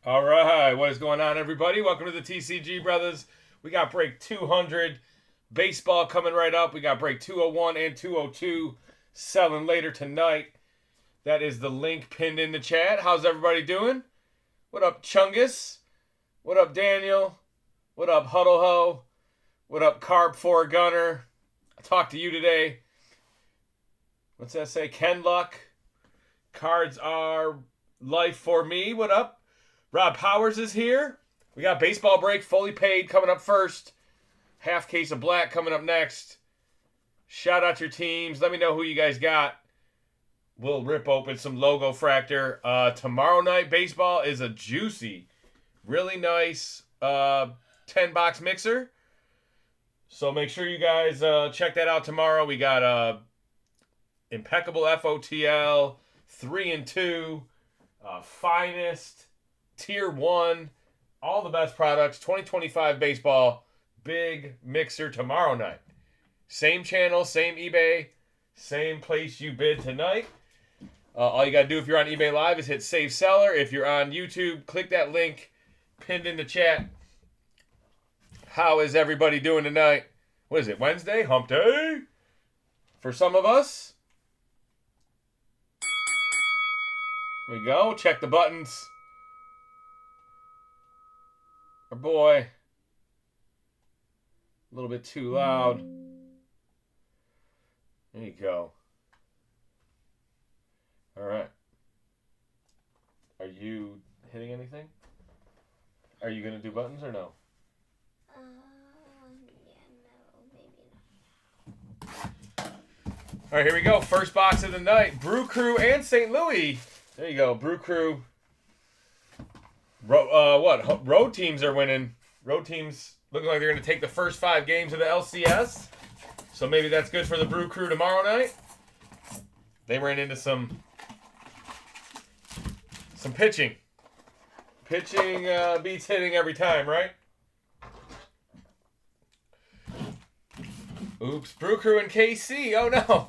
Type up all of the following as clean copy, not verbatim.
All right, what is going on, everybody? Welcome to the TCG Brothers. We got break 200 baseball coming right up. We got break 201 and 202 selling later tonight. That is the link pinned in the chat. How's everybody doing? What up, Chungus? What up, Daniel? What up, Huddle Ho? What up, Carp 4 Gunner? I talked to you today. What's that say? Ken Luck. Cards are life for me. What up? Rob Powers is here. We got baseball break fully paid coming up first. Half case of black coming up next. Shout out your teams. Let me know who you guys got. We'll rip open some Logofractor. Tomorrow night baseball is a juicy, really nice 10-box mixer. So make sure you guys check that out tomorrow. We got impeccable FOTL, 3 and 2, finest. Tier 1, all the best products, 2025 baseball, big mixer tomorrow night. Same channel, same eBay, same place you bid tonight. All you got to do if you're on eBay Live is hit Save Seller. If you're on YouTube, click that link pinned in the chat. How is everybody doing tonight? What is it, Wednesday? Hump day? For some of us. Here we go. Check the buttons. Our boy, a little bit too loud. There you go. All right. Are you hitting anything? Are you going to do buttons or no? Yeah, no, maybe not. All right, here we go. First box of the night. Brew Crew and St. Louis. There you go. Brew Crew. Road teams are winning. Road teams looking like they're going to take the first 5 games of the LCS. So maybe that's good for the Brew Crew tomorrow night. They ran into some pitching. Pitching beats hitting every time, right? Oops. Brew Crew and KC. Oh, no.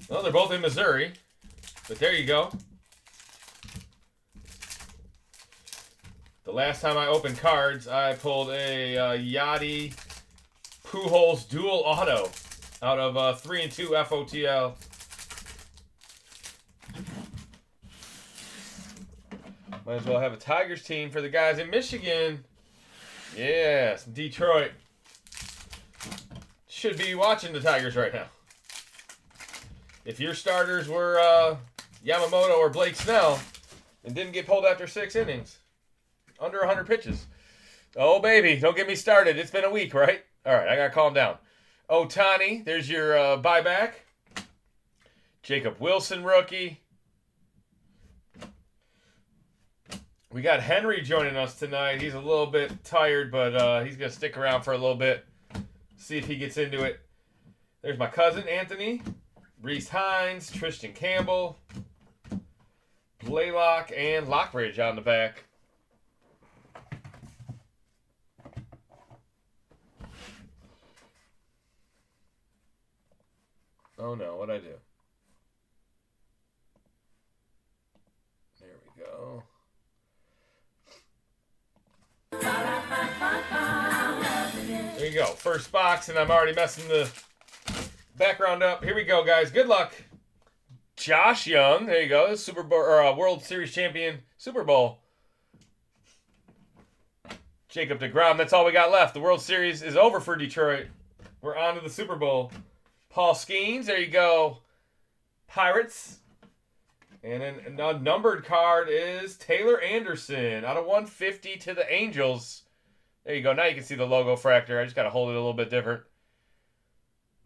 Well, they're both in Missouri. But there you go. The last time I opened cards, I pulled a Yachty Pujols dual auto out of 3 and 2 FOTL. Might as well have a Tigers team for the guys in Michigan. Yeah, some Detroit. Should be watching the Tigers right now. If your starters were Yamamoto or Blake Snell and didn't get pulled after 6 innings. Under 100 pitches. Oh, baby. Don't get me started. It's been a week, right? All right, I got to calm down. Ohtani, there's your buyback. Jacob Wilson, rookie. We got Henry joining us tonight. He's a little bit tired, but he's going to stick around for a little bit. See if he gets into it. There's my cousin, Anthony. Reese Hines, Tristan Campbell. Blaylock, and Lockridge on the back. Oh no, what'd I do? There we go. There you go. First box, and I'm already messing the background up. Here we go, guys. Good luck. Josh Young. There you go. Super Bowl or World Series champion. Super Bowl. Jacob deGrom. That's all we got left. The World Series is over for Detroit. We're on to the Super Bowl. Paul Skeens, there you go. Pirates. And then a numbered card is Taylor Anderson out of 150 to the Angels. There you go. Now you can see the Logofractor. I just got to hold it a little bit different.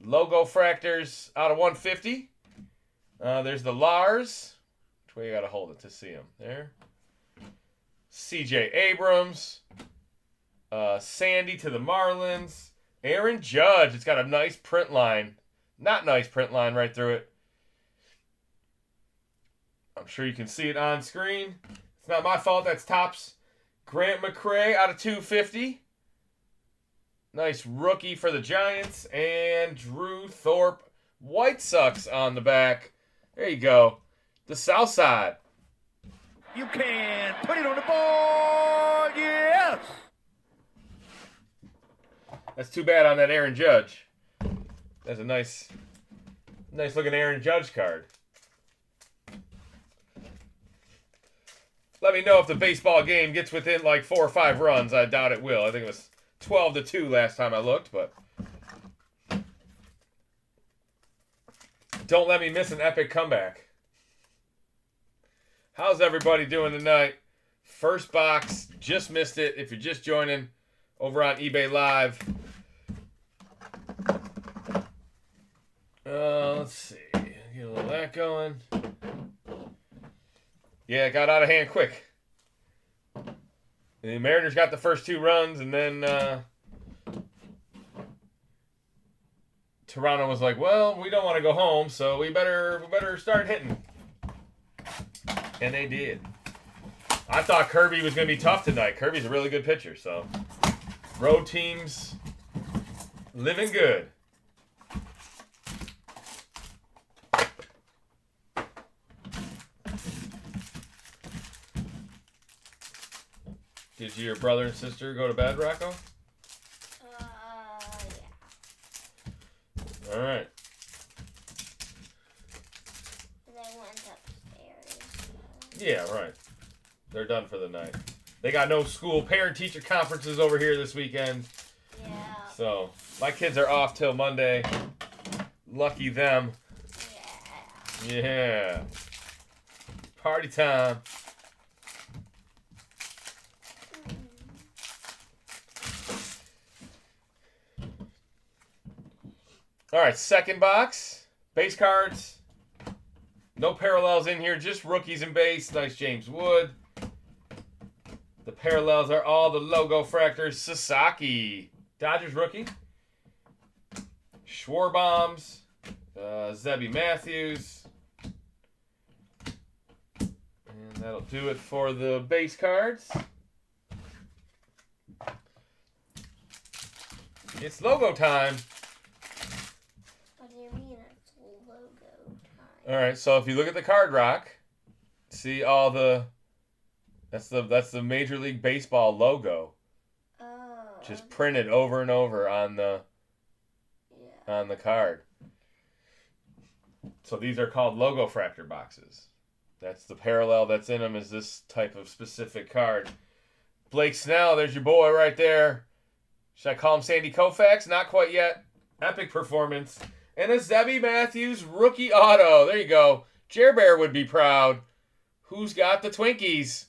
Logofractors out of 150. There's the Lars. Which way you got to hold it to see him? There. CJ Abrams. Sandy to the Marlins. Aaron Judge. It's got a nice print line. Not nice print line right through it. I'm sure you can see it on screen. It's not my fault. That's Topps. Grant McCray out of 250. Nice rookie for the Giants. And Drew Thorpe, White Sox on the back. There you go. The South Side. You can put it on the board. Yes. That's too bad on that Aaron Judge. That's a nice looking Aaron Judge card. Let me know if the baseball game gets within like 4 or 5 runs. I doubt it will. I think it was 12-2 last time I looked, but don't let me miss an epic comeback. How's everybody doing tonight? First box, just missed it. If you're just joining over on eBay Live. Let's see. Get a little of that going. Yeah, it got out of hand quick. The Mariners got the first 2 runs, and then Toronto was like, well, we don't want to go home, so we better start hitting. And they did. I thought Kirby was going to be tough tonight. Kirby's a really good pitcher, so road teams living good. Did your brother and sister go to bed, Rocco? Yeah. All right. They went upstairs. Yeah, right. They're done for the night. They got no school parent-teacher conferences over here this weekend. Yeah. So, my kids are off till Monday. Lucky them. Yeah. Yeah. Party time. All right, second box. Base cards. No parallels in here, just rookies and base. Nice James Wood. The parallels are all the Logofractor Sasaki. Dodgers rookie. Schwarbombs. Zebby Matthews. And that'll do it for the base cards. It's logo time. What do you mean it's logo time? All right, so if you look at the card rock, see all the that's the Major League Baseball logo. Oh. Just printed over and over on the card. So these are called Logofractor boxes. That's the parallel that's in them is this type of specific card. Blake Snell, there's your boy right there. Should I call him Sandy Koufax? Not quite yet. Epic performance. And a Zebby Matthews rookie auto. There you go. Jer Bear would be proud. Who's got the Twinkies?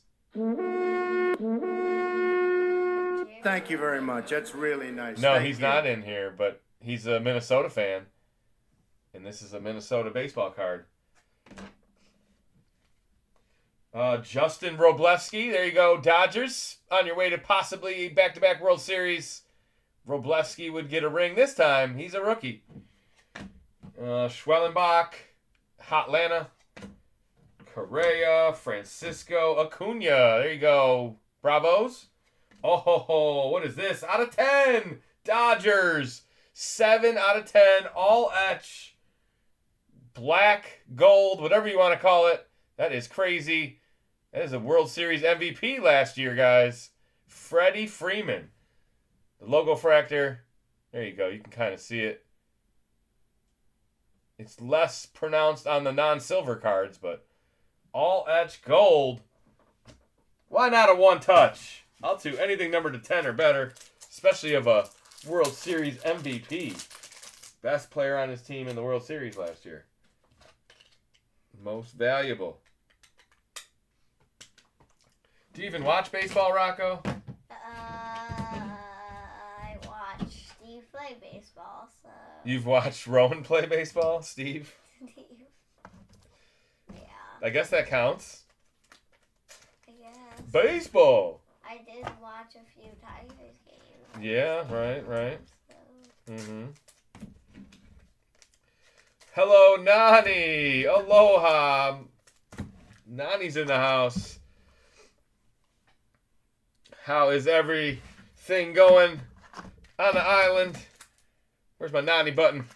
Thank you very much. That's really nice. No, Thank he's you. not in here, but he's a Minnesota fan. And this is a Minnesota baseball card. Justin Wroblewski. There you go. Dodgers on your way to possibly back-to-back World Series. Wroblewski would get a ring this time. He's a rookie. Schwellenbach. Hotlanta. Correa. Francisco Acuna. There you go. Bravos. Oh, what is this? Out of 10. Dodgers. 7 out of 10. All etch. Black, gold, whatever you want to call it. That is crazy. That is a World Series MVP last year, guys. Freddie Freeman. The Logofractor. There you go. You can kind of see it. It's less pronounced on the non-silver cards, but all etched gold. Why not a one-touch? I'll do anything numbered to 10 or better, especially of a World Series MVP. Best player on his team in the World Series last year. Most valuable. Do you even watch baseball, Rocco? I watch Steve play baseball, so. You've watched Rowan play baseball, Steve? Steve. Yeah, I guess that counts. I guess. Baseball! I did watch a few Tigers games. Yeah, right. So. Mm-hmm. Hello, Nani! Aloha! Nani's in the house. How is everything going on the island? Where's my Nani button?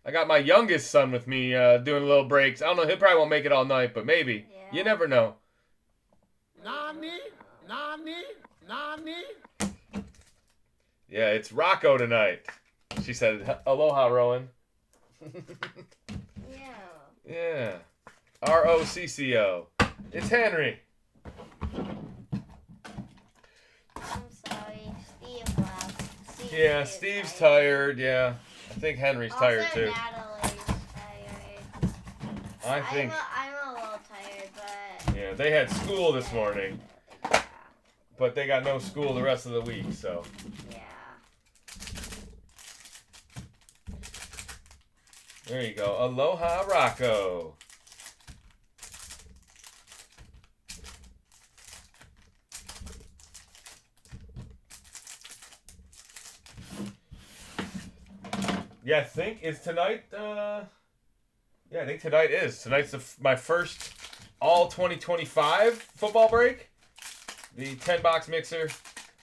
I got my youngest son with me doing little breaks. I don't know, he probably won't make it all night, but maybe. Yeah. You never know. Nani? Yeah, it's Rocco tonight. She said, aloha, Rowan. Yeah. Yeah. Rocco. It's Henry. I'm sorry. Steve left. Yeah, Steve's tired. Yeah. I think Henry's tired Also, too. Natalie's tired. I think. I'm a little tired, but. Yeah, they had school this morning, Yeah. but they got no school the rest of the week, so. Yeah. There you go. Aloha, Rocco. Yeah, I think it's tonight. Yeah, I think tonight is. Tonight's my first all 2025 football break. The 10-box mixer,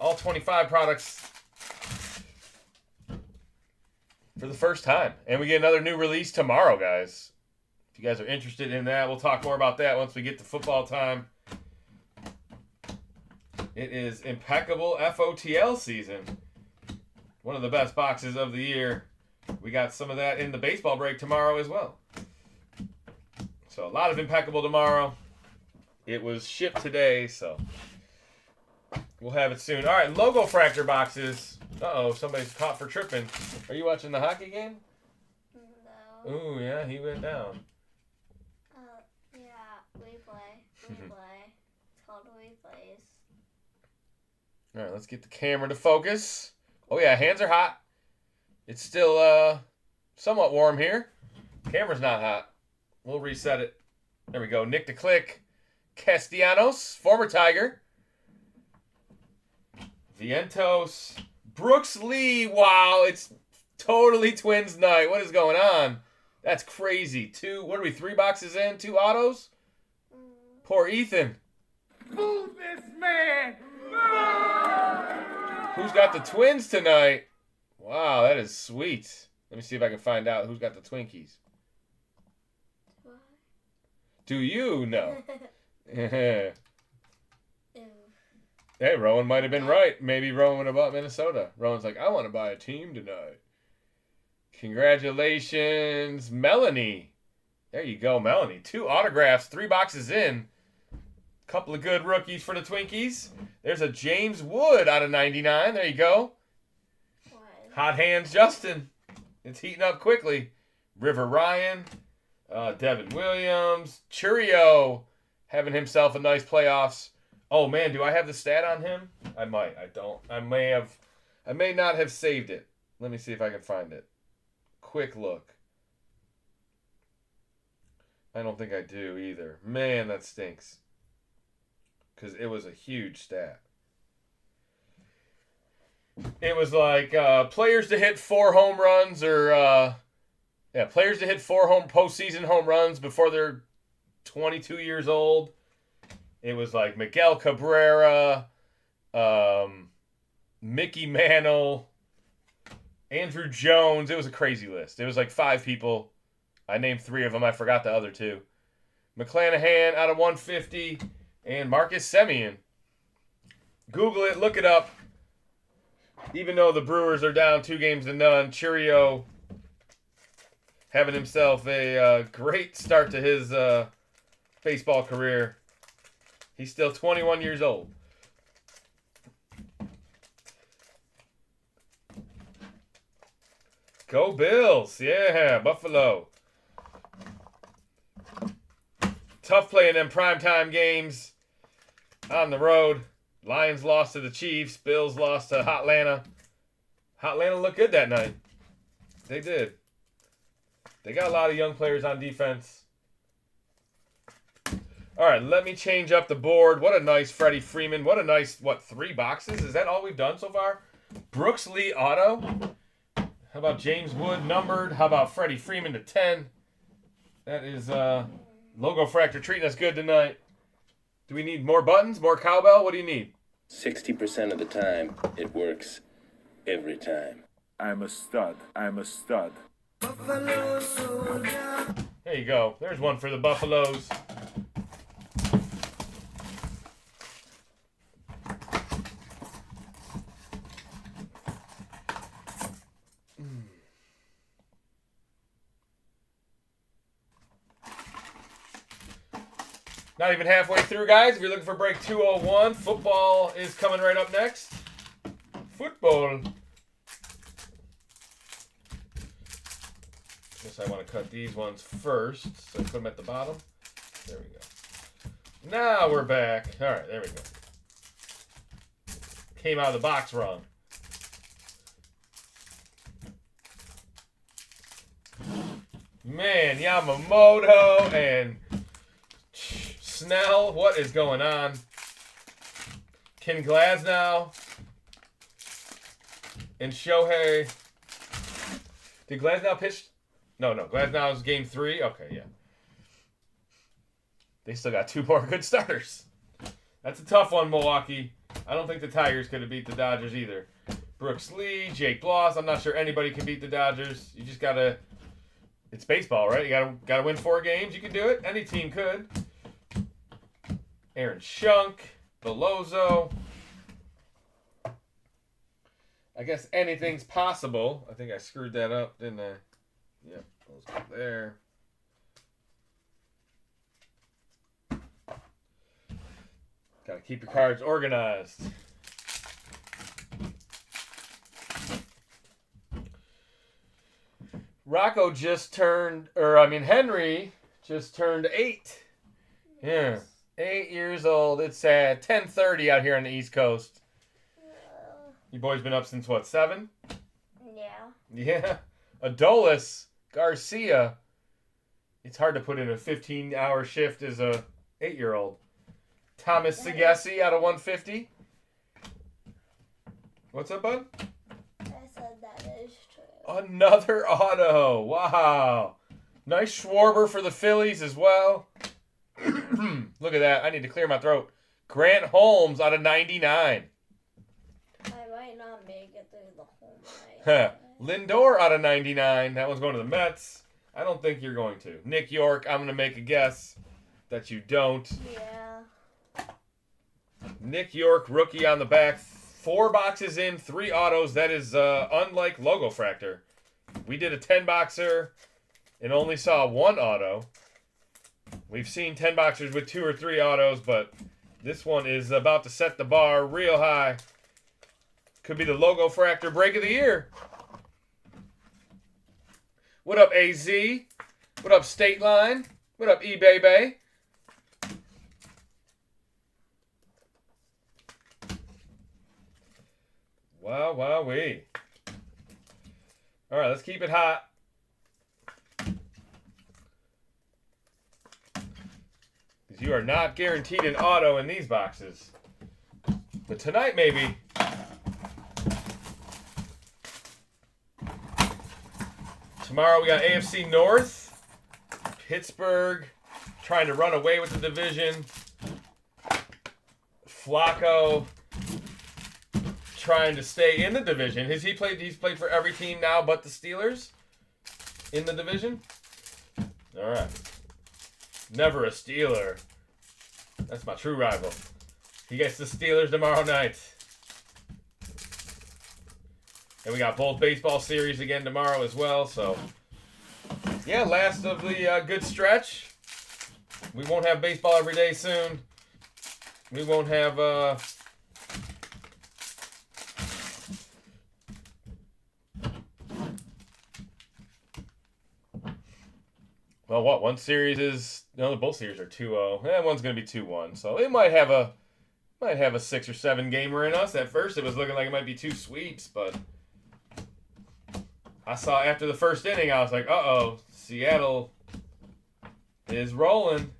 all 25 products for the first time. And we get another new release tomorrow, guys. If you guys are interested in that, we'll talk more about that once we get to football time. It is impeccable FOTL season. One of the best boxes of the year. We got some of that in the baseball break tomorrow as well. So a lot of impeccable tomorrow. It was shipped today, so we'll have it soon. All right, Logofractor boxes. Uh-oh, somebody's caught for tripping. Are you watching the hockey game? No. Ooh, yeah, he went down. Yeah, we play. It's called replays. All right, let's get the camera to focus. Oh, yeah, hands are hot. It's still somewhat warm here. Camera's not hot. We'll reset it. There we go. Nick to click. Castellanos, former Tiger. Vientos. Brooks Lee. Wow, it's totally Twins night. What is going on? That's crazy. What are we, 3 boxes in? 2 autos? Poor Ethan. Move this man! Who's got the Twins tonight? Wow, that is sweet. Let me see if I can find out who's got the Twinkies. Do you know? Hey, Rowan might have been right. Maybe Rowan would have bought Minnesota. Rowan's like, I want to buy a team tonight. Congratulations, Melanie. There you go, Melanie. 2 autographs, 3 boxes in. Couple of good rookies for the Twinkies. There's a James Wood out of 99. There you go. Hot hands, Justin. It's heating up quickly. River Ryan, Devin Williams, Churio having himself a nice playoffs. Oh man, do I have the stat on him? I might. I don't. I may not have saved it. Let me see if I can find it. Quick look. I don't think I do either. Man, that stinks. Because it was a huge stat. It was like players to hit 4 home runs or players to hit 4 postseason home runs before they're 22 years old. It was like Miguel Cabrera, Mickey Mantle, Andrew Jones. It was a crazy list. It was like 5 people. I named 3 of them. I forgot the other 2. McClanahan out of 150 and Marcus Semien. Google it. Look it up. Even though the Brewers are down 2-0, Churio having himself a great start to his baseball career. He's still 21 years old. Go Bills. Yeah, Buffalo. Tough playing them primetime games on the road. Lions lost to the Chiefs. Bills lost to Hotlanta. Hotlanta looked good that night. They did. They got a lot of young players on defense. All right, let me change up the board. What a nice Freddie Freeman. What a nice, 3 boxes? Is that all we've done so far? Brooks Lee auto. How about James Wood numbered? How about Freddie Freeman to 10? That is Logofractor treating us good tonight. Do we need more buttons? More cowbell? What do you need? 60% of the time, it works every time. I'm a stud. There you go. There's one for the Buffaloes. Not even halfway through, guys. If you're looking for break 201, football is coming right up next. Football. Guess I want to cut these ones first, so put them at the bottom. There we go. Now we're back. All right, there we go. Came out of the box wrong. Man, Yamamoto and Snell, what is going on? Ken Glasnow and Shohei. Did Glasnow pitch? No. Glasnow's game 3. Okay, yeah. They still got 2 more good starters. That's a tough one, Milwaukee. I don't think the Tigers could have beat the Dodgers either. Brooks Lee, Jake Bloss. I'm not sure anybody can beat the Dodgers. You just gotta. It's baseball, right? You gotta win 4 games. You can do it. Any team could. Aaron Shunk, Belozo. I guess anything's possible. I think I screwed that up, didn't I? Yep, those go there. Gotta keep your cards organized. Henry just turned 8. Yeah, 8 years old. It's at 10:30 out here on the East Coast. You boys been up since what, 7? Yeah. Yeah. Adolis Garcia. It's hard to put in a 15-hour shift as a 8-year-old. Thomas Sagassi out of 150. What's up, bud? I said that is true. Another auto. Wow. Nice Schwarber for the Phillies as well. Look at that. I need to clear my throat. Grant Holmes out of 99. I might not make it through the whole night. Lindor out of 99. That one's going to the Mets. I don't think you're going to. Nick York, I'm going to make a guess that you don't. Yeah. Nick York, rookie on the back. 4 boxes in, 3 autos. That is unlike Logofractor. We did a 10-boxer and only saw 1 auto. We've seen 10-boxers with 2 or 3 autos, but this one is about to set the bar real high. Could be the Logofractor break of the year. What up, AZ? What up, State Line? What up, eBay? Wow, wowee. All right, let's keep it hot. Because you are not guaranteed an auto in these boxes. But tonight, maybe. Tomorrow we got AFC North. Pittsburgh trying to run away with the division. Flacco trying to stay in the division. He's played for every team now but the Steelers in the division. All right. Never a Steeler. That's my true rival. He gets the Steelers tomorrow night. And we got both baseball series again tomorrow as well. So, yeah, last of the good stretch. We won't have baseball every day soon. We won't have... Well, what? One series is... No, both series are 2-0. One's going to be 2-1. So it might have a 6 or 7 gamer in us. At first, it was looking like it might be 2 sweeps, but... I saw after the first inning, I was like, uh-oh, Seattle is rolling.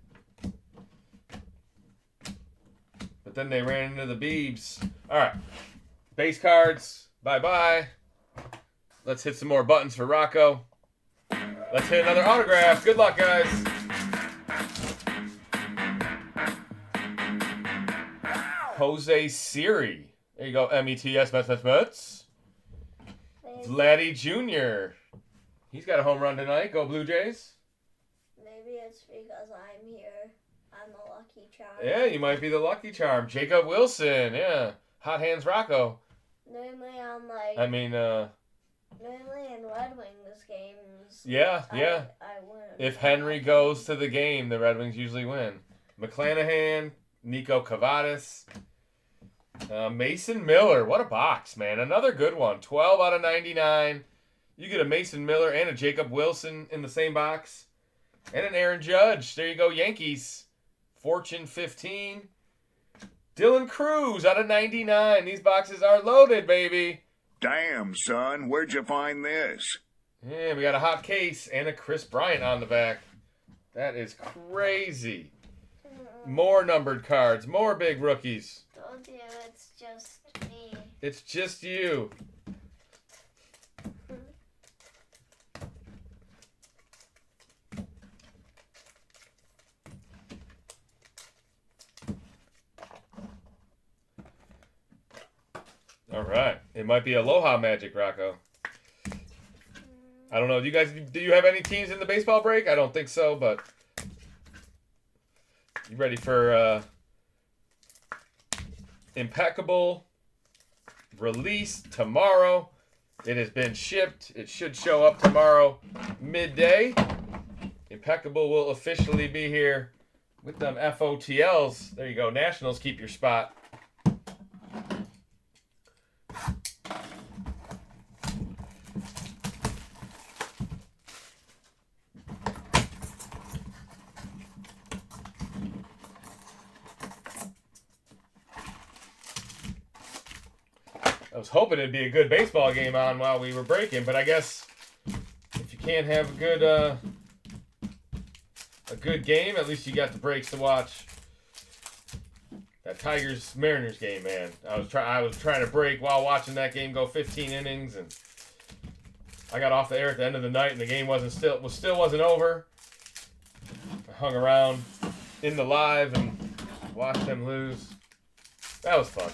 But then they ran into the Beebs. All right. Base cards. Bye-bye. Let's hit some more buttons for Rocco. Let's hit another autograph. Good luck, guys. Jose Siri. There you go. METS, Mets. Vladdy Jr. He's got a home run tonight. Go Blue Jays. Maybe it's because I'm here. I'm the lucky charm. Yeah, you might be the lucky charm. Jacob Wilson. Yeah. Hot Hands Rocco. Normally I'm like... Normally in Red Wings games... Yeah. I win. If Henry goes to the game, the Red Wings usually win. McClanahan, Nico Cavadas, Mason Miller. What a box, man. Another good one. 12 out of 99. You get a Mason Miller and a Jacob Wilson in the same box. And an Aaron Judge. There you go, Yankees. Fortune 15. Dylan Cruz out of 99. These boxes are loaded, baby. Damn, son, where'd you find this? And we got a hot case and a Chris Bryant on the back. That is crazy. More numbered cards. More big rookies. Told you it's just me. It's just you. All right. It might be Aloha Magic, Rocco. I don't know. Do you have any teams in the baseball break? I don't think so, but you ready for impeccable release tomorrow? It has been shipped. It should show up tomorrow midday. Impeccable will officially be here with them FOTLs. There you go. Nationals, keep your spot. I was hoping it'd be a good baseball game on while we were breaking, but I guess if you can't have a good game, at least you got the breaks to watch. That Tigers-Mariners game, man. I was trying to break while watching that game go 15 innings, and I got off the air at the end of the night, and the game still wasn't over. I hung around in the live and watched them lose. That was fun.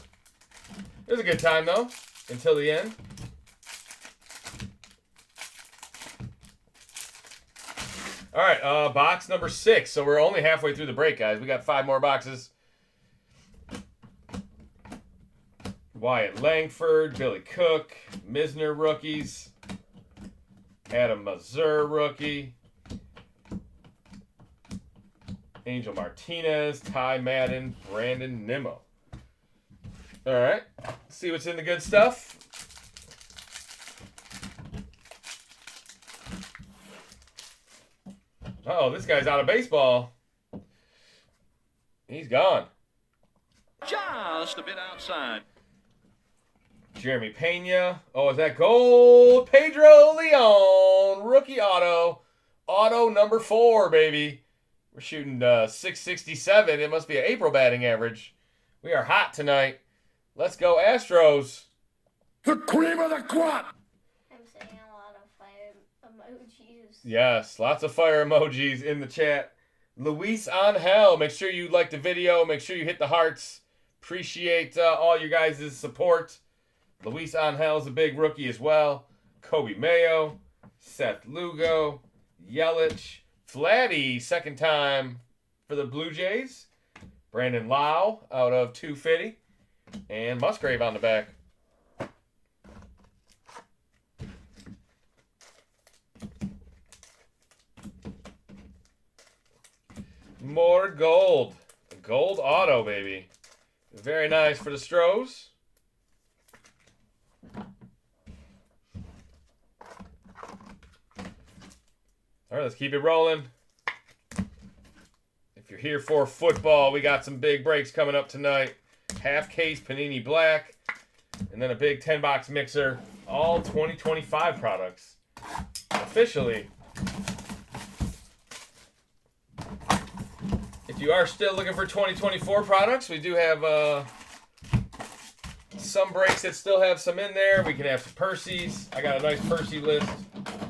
It was a good time, though, until the end. All right, box number 6. So we're only halfway through the break, guys. We got 5 more boxes. Wyatt Langford, Billy Cook, Misner rookies, Adam Mazur rookie, Angel Martinez, Ty Madden, Brandon Nimmo. All right, let's see what's in the good stuff. Oh, this guy's out of baseball. He's gone. Just a bit outside. Jeremy Pena. Oh, is that gold? Pedro Leon. Rookie auto. Auto number 4, baby. We're shooting 667. It must be an April batting average. We are hot tonight. Let's go Astros. The cream of the crop! I'm saying a lot of fire emojis. Yes, lots of fire emojis in the chat. Luis Angel. Make sure you like the video. Make sure you hit the hearts. Appreciate all you guys' support. Luis Angel's a big rookie as well. Kobe Mayo, Seth Lugo, Yelich, Vladdy, second time for the Blue Jays. Brandon Lau out of 250. And Musgrave on the back. More gold. Gold auto, baby. Very nice for the Stros. All right, let's keep it rolling. If you're here for football, we got some big breaks coming up tonight. Half case Panini Black, and then a big 10-box mixer. All 2025 products. Officially. If you are still looking for 2024 products, we do have some breaks that still have some in there. We can have some Percy's. I got a nice Percy list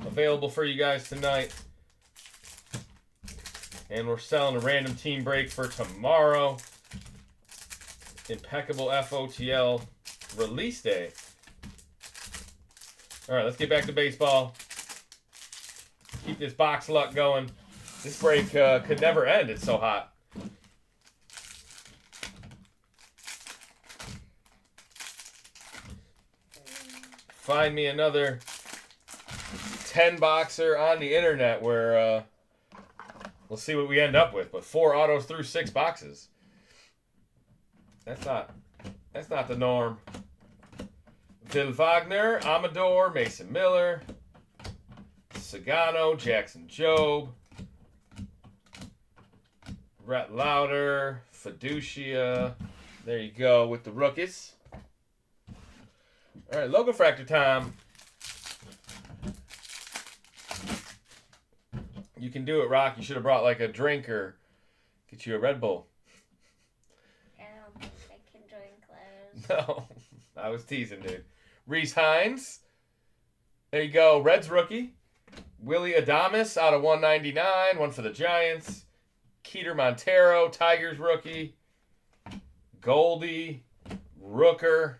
available for you guys tonight. And we're selling a random team break for tomorrow. Impeccable FOTL release day. All right, let's get back to baseball. Keep this box luck going. This break could never end. It's so hot. Find me another 10-boxer on the internet where We'll see what we end up with. But 4 autos through 6 boxes. That's not the norm. Phil Wagner, Amador, Mason Miller, Sagano, Jackson Jobe, Rhett Lauder, Fiducia. There you go with the rookies. All right, Logofractor time. You can do it, Rock. You should have brought like a drink or get you a Red Bull. I don't think I can drink those. No, I was teasing, dude. Reese Hines. There you go. Reds rookie. Willie Adames out of 199. One for the Giants. Keeter Montero, Tigers rookie. Goldie. Rooker.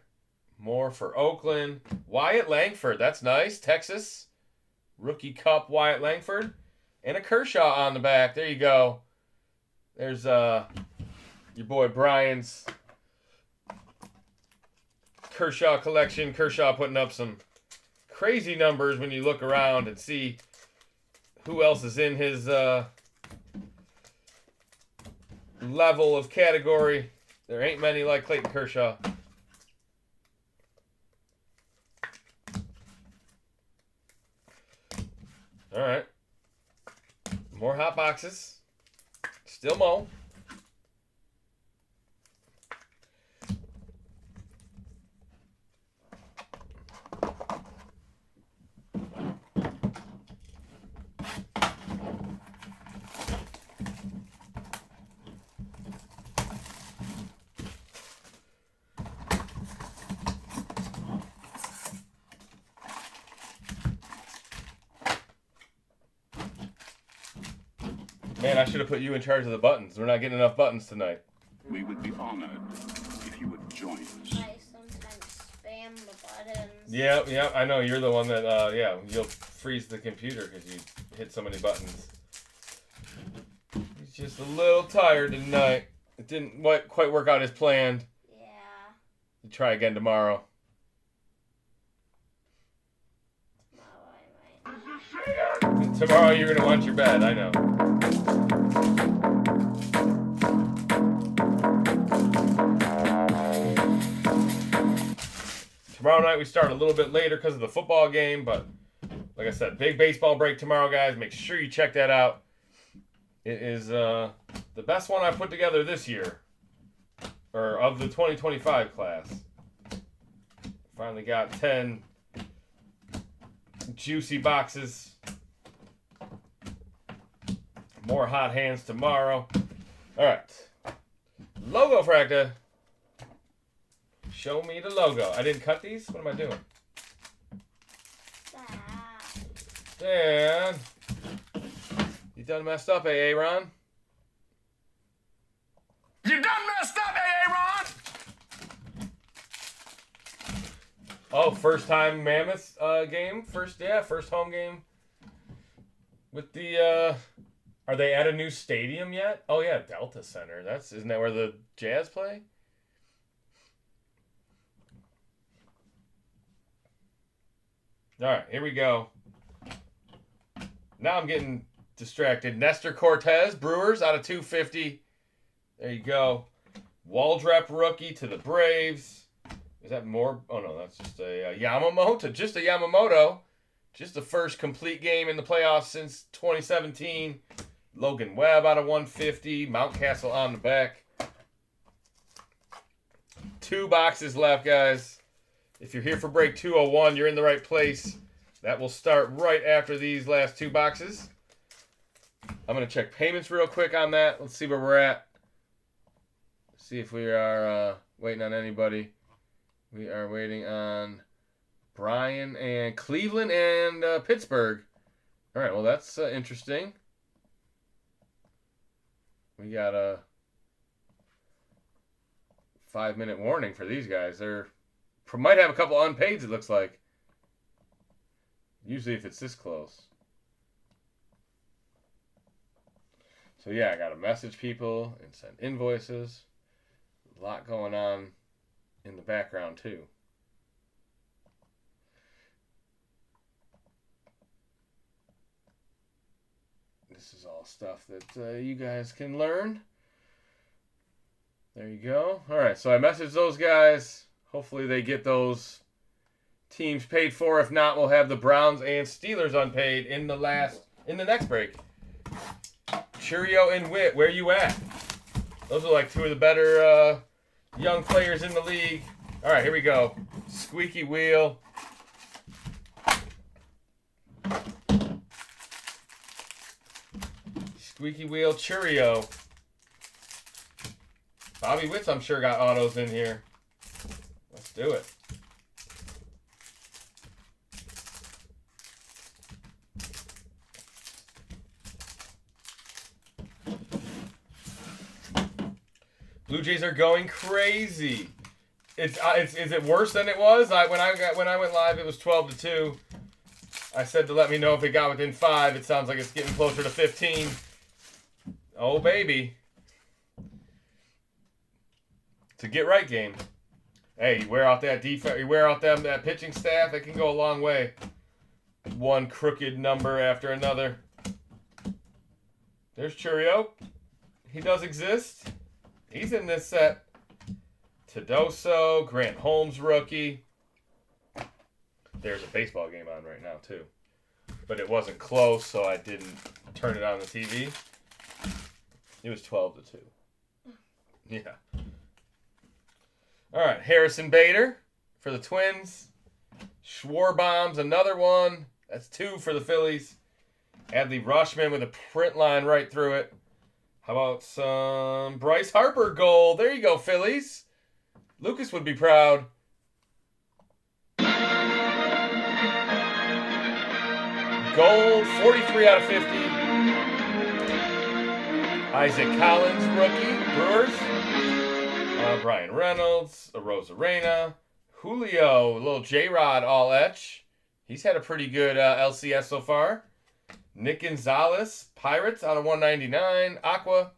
More for Oakland. Wyatt Langford. That's nice. Texas. Rookie Cup Wyatt Langford. And a Kershaw on the back. There you go. There's your boy Brian's Kershaw collection. Kershaw putting up some crazy numbers when you look around and see who else is in his level of category. There ain't many like Clayton Kershaw. All right. More hot boxes. Still Mo. Man, I should have put you in charge of the buttons. We're not getting enough buttons tonight. We would be honored if you would join us. I sometimes spam the buttons. Yeah, I know. You're the one that, you'll freeze the computer because you hit so many buttons. He's just a little tired tonight. It didn't quite work out as planned. Yeah. You try again tomorrow. Tomorrow I might. Tomorrow you're going to want your bed, I know. Tomorrow night we start a little bit later because of the football game, but like I said, big baseball break tomorrow, guys. Make sure you check that out. It is the best one I put together this year, or of the 2025 class. Finally got 10 juicy boxes. More hot hands tomorrow. All right. Logofractor. Show me the logo. I didn't cut these? What am I doing? Dan. You done messed up, Aaron? You done messed up, Aaron! Oh, first time Mammoth game? First home game. With the, are they at a new stadium yet? Oh yeah, Delta Center. Isn't that where the Jazz play? All right, here we go. Now I'm getting distracted. Nestor Cortez, Brewers, out of 250. There you go. Waldrep rookie to the Braves. Is that more? Oh, no, that's just a Yamamoto. Just a Yamamoto. Just the first complete game in the playoffs since 2017. Logan Webb out of 150. Mountcastle on the back. 2 boxes left, guys. If you're here for break 201, you're in the right place. That will start right after these last 2 boxes. I'm going to check payments real quick on that. Let's see where we're at. See if we are waiting on anybody. We are waiting on Brian and Cleveland and Pittsburgh. All right, well, that's interesting. We got a 5-minute warning for these guys. They're might have a couple unpaids, it looks like. Usually if it's this close. So yeah, I got to message people and send invoices. A lot going on in the background too. This is all stuff that you guys can learn. There you go. All right, so I messaged those guys. Hopefully they get those teams paid for. If not, we'll have the Browns and Steelers unpaid in the next break. Cheerio and Witt, where you at? Those are like two of the better young players in the league. All right, here we go. Squeaky wheel. Squeaky wheel, Cheerio. Bobby Witts, I'm sure, got autos in here. Let's do it. Blue Jays are going crazy. Is it worse than it was? When I went live, it was 12-2. I said to let me know if it got within 5. It sounds like it's getting closer to 15. Oh baby. It's a get right game. Hey, you wear out that defense, you wear out that pitching staff, it can go a long way. One crooked number after another. There's Churio. He does exist. He's in this set. Tedoso, Grant Holmes rookie. There's a baseball game on right now too. But it wasn't close, so I didn't turn it on the TV. It was 12-2. Yeah. All right, Harrison Bader for the Twins. Schwarbaum's another one. That's 2 for the Phillies. Adley Rushman with a print line right through it. How about some Bryce Harper gold? There you go, Phillies. Lucas would be proud. Gold, 43 out of 50. Isaac Collins, rookie, Brewers. Brian Reynolds, Arozarena. Julio, a little J-Rod all etch. He's had a pretty good LCS so far. Nick Gonzalez, Pirates out of 199. Aqua.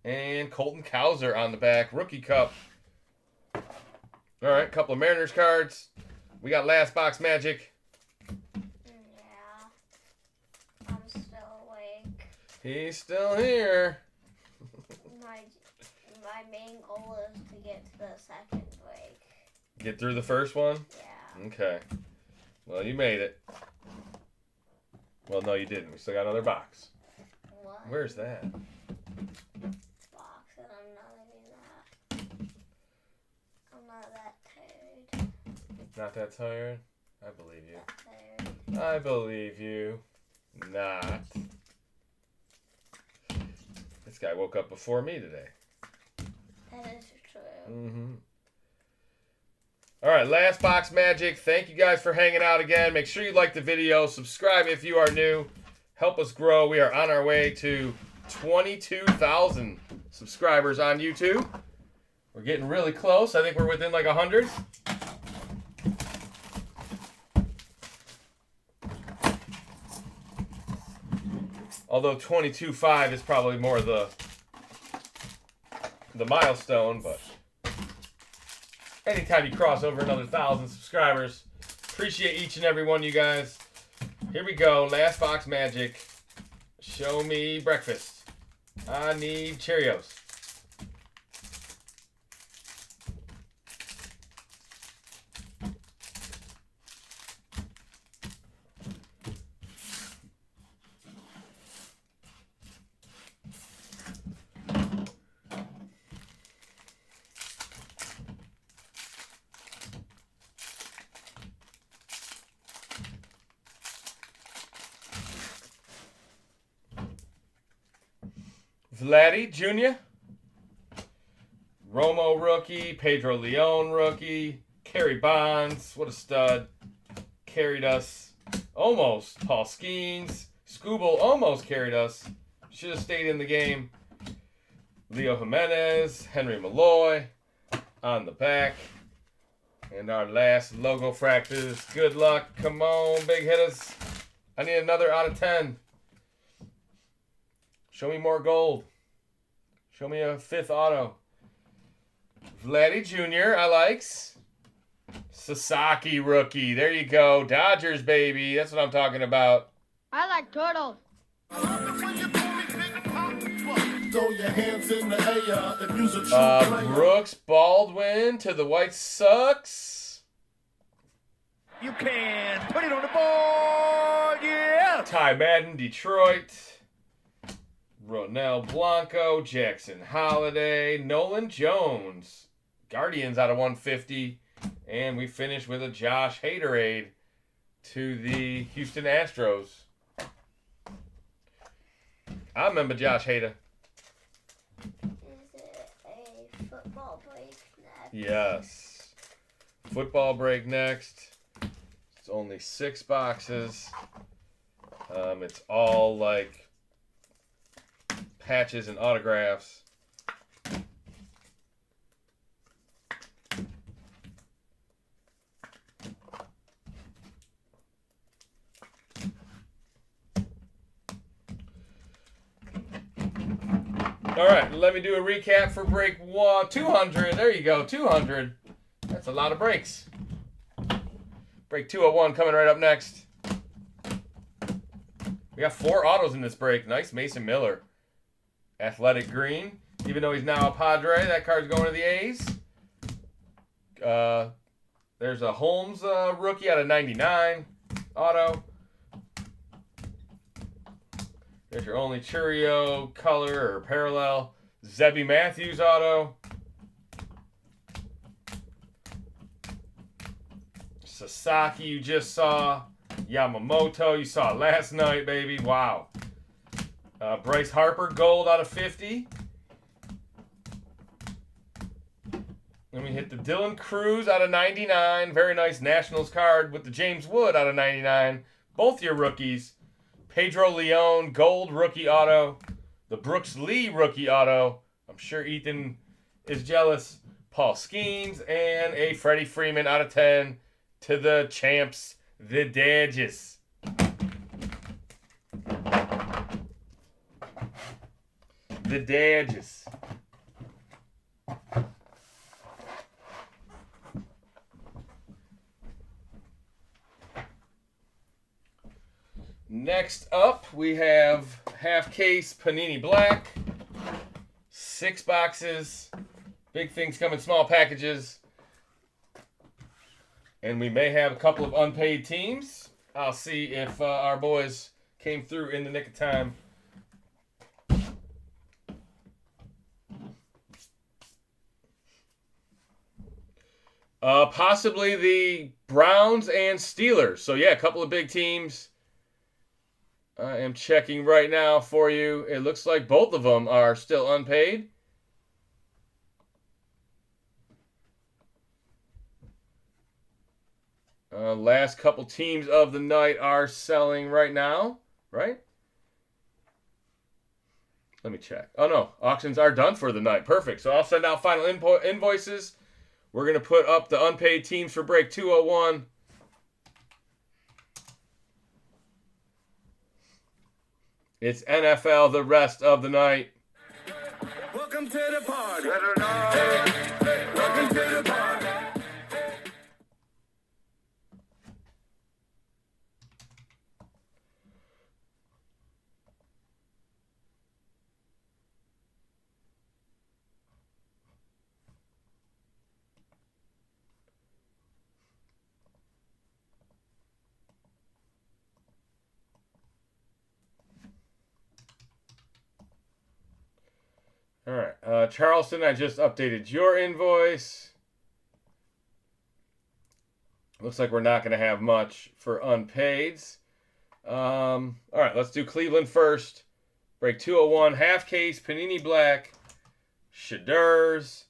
And Colton Cowser on the back. Rookie Cup. All right, couple of Mariners cards. We got last box magic. Yeah. I'm still awake. He's still here. My main goal is to get to the second break. Get through the first one? Yeah. Okay. Well, you made it. Well, no, you didn't. We still got another box. What? Where's that? Box, and I'm not that tired. Not that tired? I believe you. That tired. I believe you. Not. This guy woke up before me today. That is true. Mm-hmm. All right, last box magic. Thank you guys for hanging out again. Make sure you like the video. Subscribe if you are new. Help us grow. We are on our way to 22,000 subscribers on YouTube. We're getting really close. I think we're within like 100. Although 22.5 is probably more the milestone, but anytime you cross over another 1,000 subscribers, appreciate each and every one of you guys. Here we go. Last box magic. Show me breakfast. I need Cheerios. Vladdy Jr. Romo rookie. Pedro Leon rookie. Kerry Bonds. What a stud. Carried us. Almost. Paul Skeens. Scooble almost carried us. Should have stayed in the game. Leo Jimenez. Henry Malloy. On the back. And our last Logofractors. Good luck. Come on, big hitters. I need another out of 10. Show me more gold. Show me a 5th auto. Vladdy Jr. I likes. Sasaki rookie. There you go. Dodgers, baby. That's what I'm talking about. I like turtles. Throw your hands in the air if you's a true player. Brooks Baldwin to the White Sox. You can put it on the board. Yeah. Ty Madden, Detroit. Ronel Blanco, Jackson Holiday, Nolan Jones. Guardians out of 150. And we finish with a Josh Haderade to the Houston Astros. I remember Josh Hader. Is it a football break next? Yes. Football break next. It's only 6 boxes. It's all like patches and autographs. All right, let me do a recap for break 200. There you go, 200. That's a lot of breaks. Break 201 coming right up next. We got 4 autos in this break. Nice Mason Miller. Athletic green. Even though he's now a Padre, that card's going to the A's. There's a Holmes rookie out of 99 auto. There's your only Churio color or parallel. Zebby Matthews auto. Sasaki you just saw. Yamamoto you saw last night, baby. Wow. Bryce Harper gold out of 50. Then we hit the Dylan Cruz out of 99. Very nice Nationals card with the James Wood out of 99. Both your rookies. Pedro Leon, gold rookie auto. The Brooks Lee rookie auto. I'm sure Ethan is jealous. Paul Skeens. And a Freddie Freeman out of 10 to the champs, the Dodgers. The Dodgers. Next up, we have half case Panini Black. 6 boxes. Big things come in small packages. And we may have a couple of unpaid teams. I'll see if our boys came through in the nick of time. Possibly the Browns and Steelers. So, yeah, a couple of big teams. I am checking right now for you. It looks like both of them are still unpaid. Last couple teams of the night are selling right now, right? Let me check. Oh, no. Auctions are done for the night. Perfect. So I'll send out final invoices. We're going to put up the unpaid teams for break 201. It's NFL the rest of the night. Welcome to the party. Welcome to the party. All right. Charleston, I just updated your invoice. Looks like we're not going to have much for unpaids. All right, let's do Cleveland first. Break 201, half case, Panini Black, Shadurs,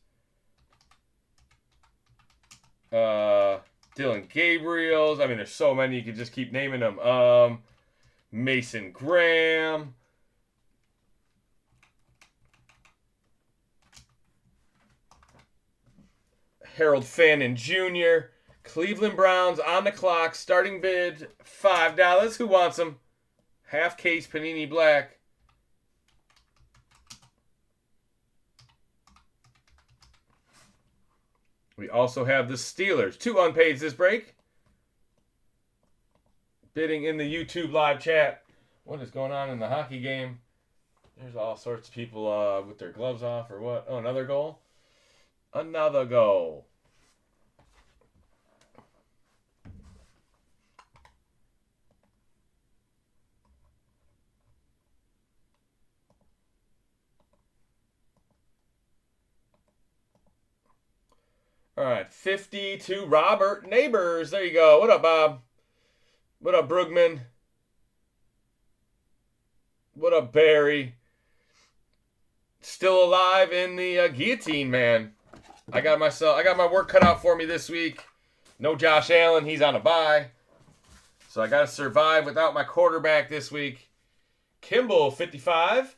Dylan Gabriels. I mean, there's so many, you could just keep naming them. Mason Graham. Harold Fannin Jr. Cleveland Browns on the clock. Starting bid $5. Who wants them? Half case Panini Black. We also have the Steelers. 2 unpaids this break. Bidding in the YouTube live chat. What is going on in the hockey game? There's all sorts of people with their gloves off or what. Oh, another goal. Another goal. All right, 50 to Robert Neighbors. There you go. What up, Bob? What up, Brugman? What up, Barry? Still alive in the guillotine, man. I got my work cut out for me this week. No Josh Allen, he's on a bye. So I got to survive without my quarterback this week. Kimball, 55.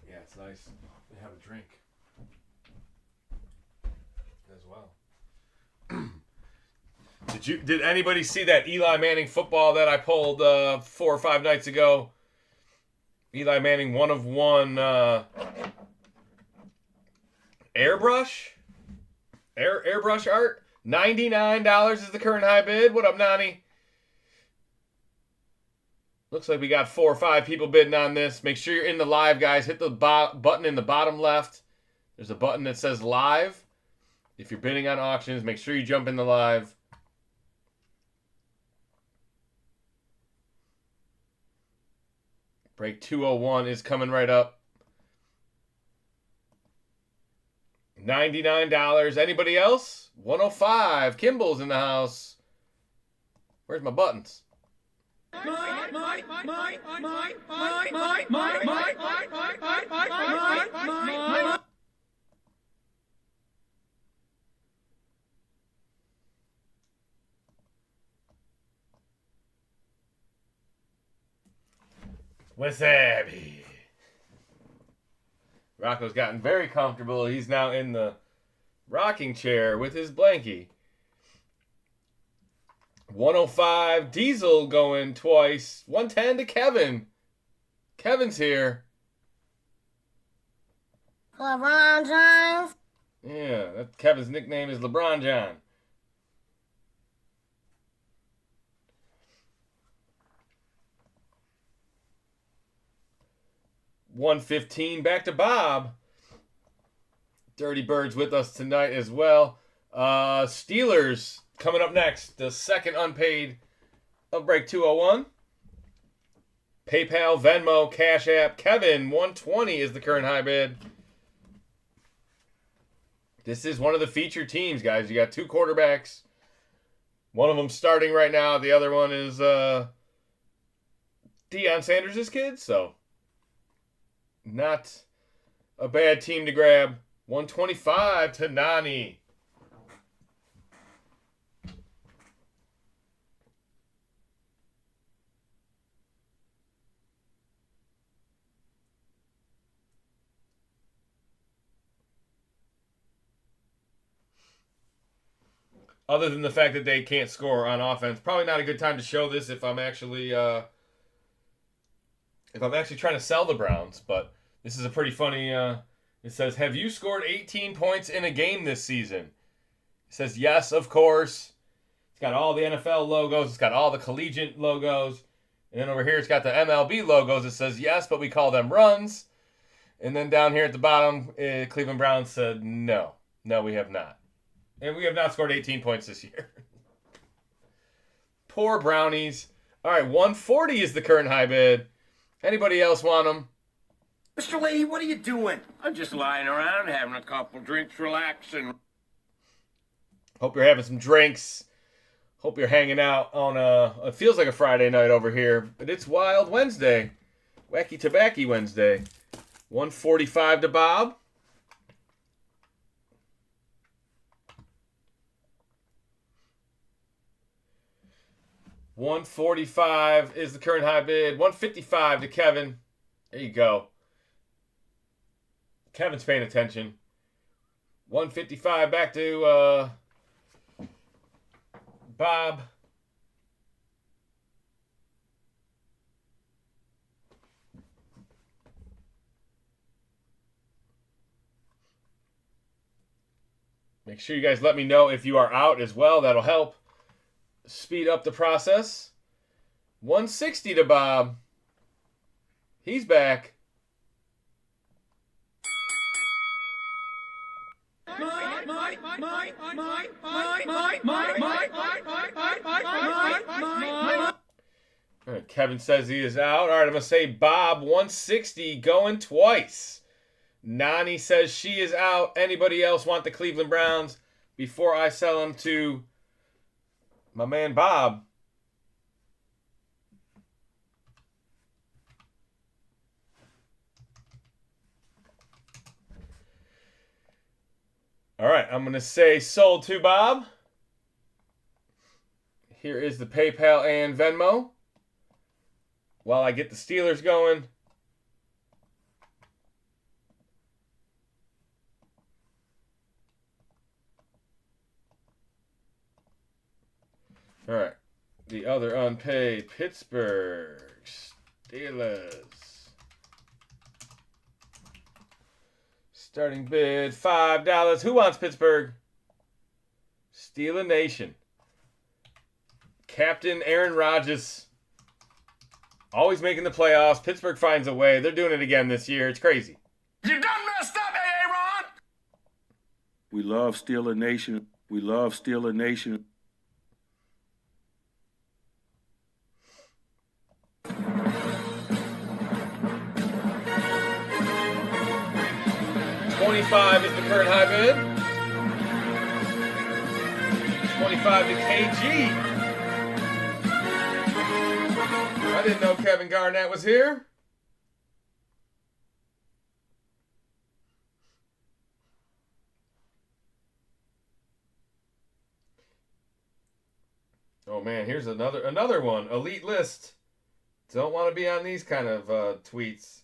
Yeah, it's nice to have a drink as well. Did anybody see that Eli Manning football that I pulled 4 or 5 nights ago? Eli Manning 1 of 1 airbrush art. $99 is the current high bid. What up, Nani? Looks like we got 4 or 5 people bidding on this. Make sure you're in the live, guys. Hit the button in the bottom left. There's a button that says live. If you're bidding on auctions, make sure you jump in the live. Break 201 is coming right up. $99. Anybody else? 105. Kimball's in the house. Where's my buttons? Wasabi. Rocco's gotten very comfortable. He's now in the rocking chair with his blankie. 105. Diesel going twice. 110 to Kevin. Kevin's here. LeBron James. Yeah, Kevin's nickname is LeBron John. $115 back to Bob. Dirty Birds with us tonight as well. Steelers coming up next. The second unpaid of break 201. PayPal, Venmo, Cash App. Kevin, 120 is the current high bid. This is one of the featured teams, guys. You got 2 quarterbacks. One of them starting right now. The other one is Deion Sanders' kid, so not a bad team to grab. 125 to Nani. Other than the fact that they can't score on offense, probably not a good time to show this if I'm actually trying to sell the Browns, but this is a pretty funny, it says, have you scored 18 points in a game this season? It says, yes, of course. It's got all the NFL logos. It's got all the collegiate logos. And then over here, it's got the MLB logos. It says, yes, but we call them runs. And then down here at the bottom, Cleveland Browns said, no, we have not. And we have not scored 18 points this year. Poor Brownies. All right, 140 is the current high bid. Anybody else want them? Mr. Leahy, what are you doing? I'm just lying around, having a couple drinks, relaxing. Hope you're having some drinks. Hope you're hanging out on it feels like a Friday night over here, but it's Wild Wednesday. Wacky Tobacco Wednesday. 145 to Bob. $145 is the current high bid. $155 to Kevin. There you go. Kevin's paying attention. $155 back to Bob. Make sure you guys let me know if you are out as well. That'll help speed up the process. 160 to Bob. He's back. All right, Kevin says he is out. All right, I'm going to say Bob, 160, going twice. Nani says she is out. Anybody else want the Cleveland Browns before I sell them to my man Bob? All right, I'm going to say sold to Bob. Here is the PayPal and Venmo. While I get the Steelers going. All right, the other unpaid Pittsburgh Steelers. Starting bid $5. Who wants Pittsburgh? Steeler Nation. Captain Aaron Rodgers. Always making the playoffs. Pittsburgh finds a way. They're doing it again this year. It's crazy. You done messed up, Aaron! We love Steeler Nation. We love Steeler Nation. $25 is the current high bid. 25 to KG. I didn't know Kevin Garnett was here. Oh man, here's another one. Elite list. Don't want to be on these kind of tweets.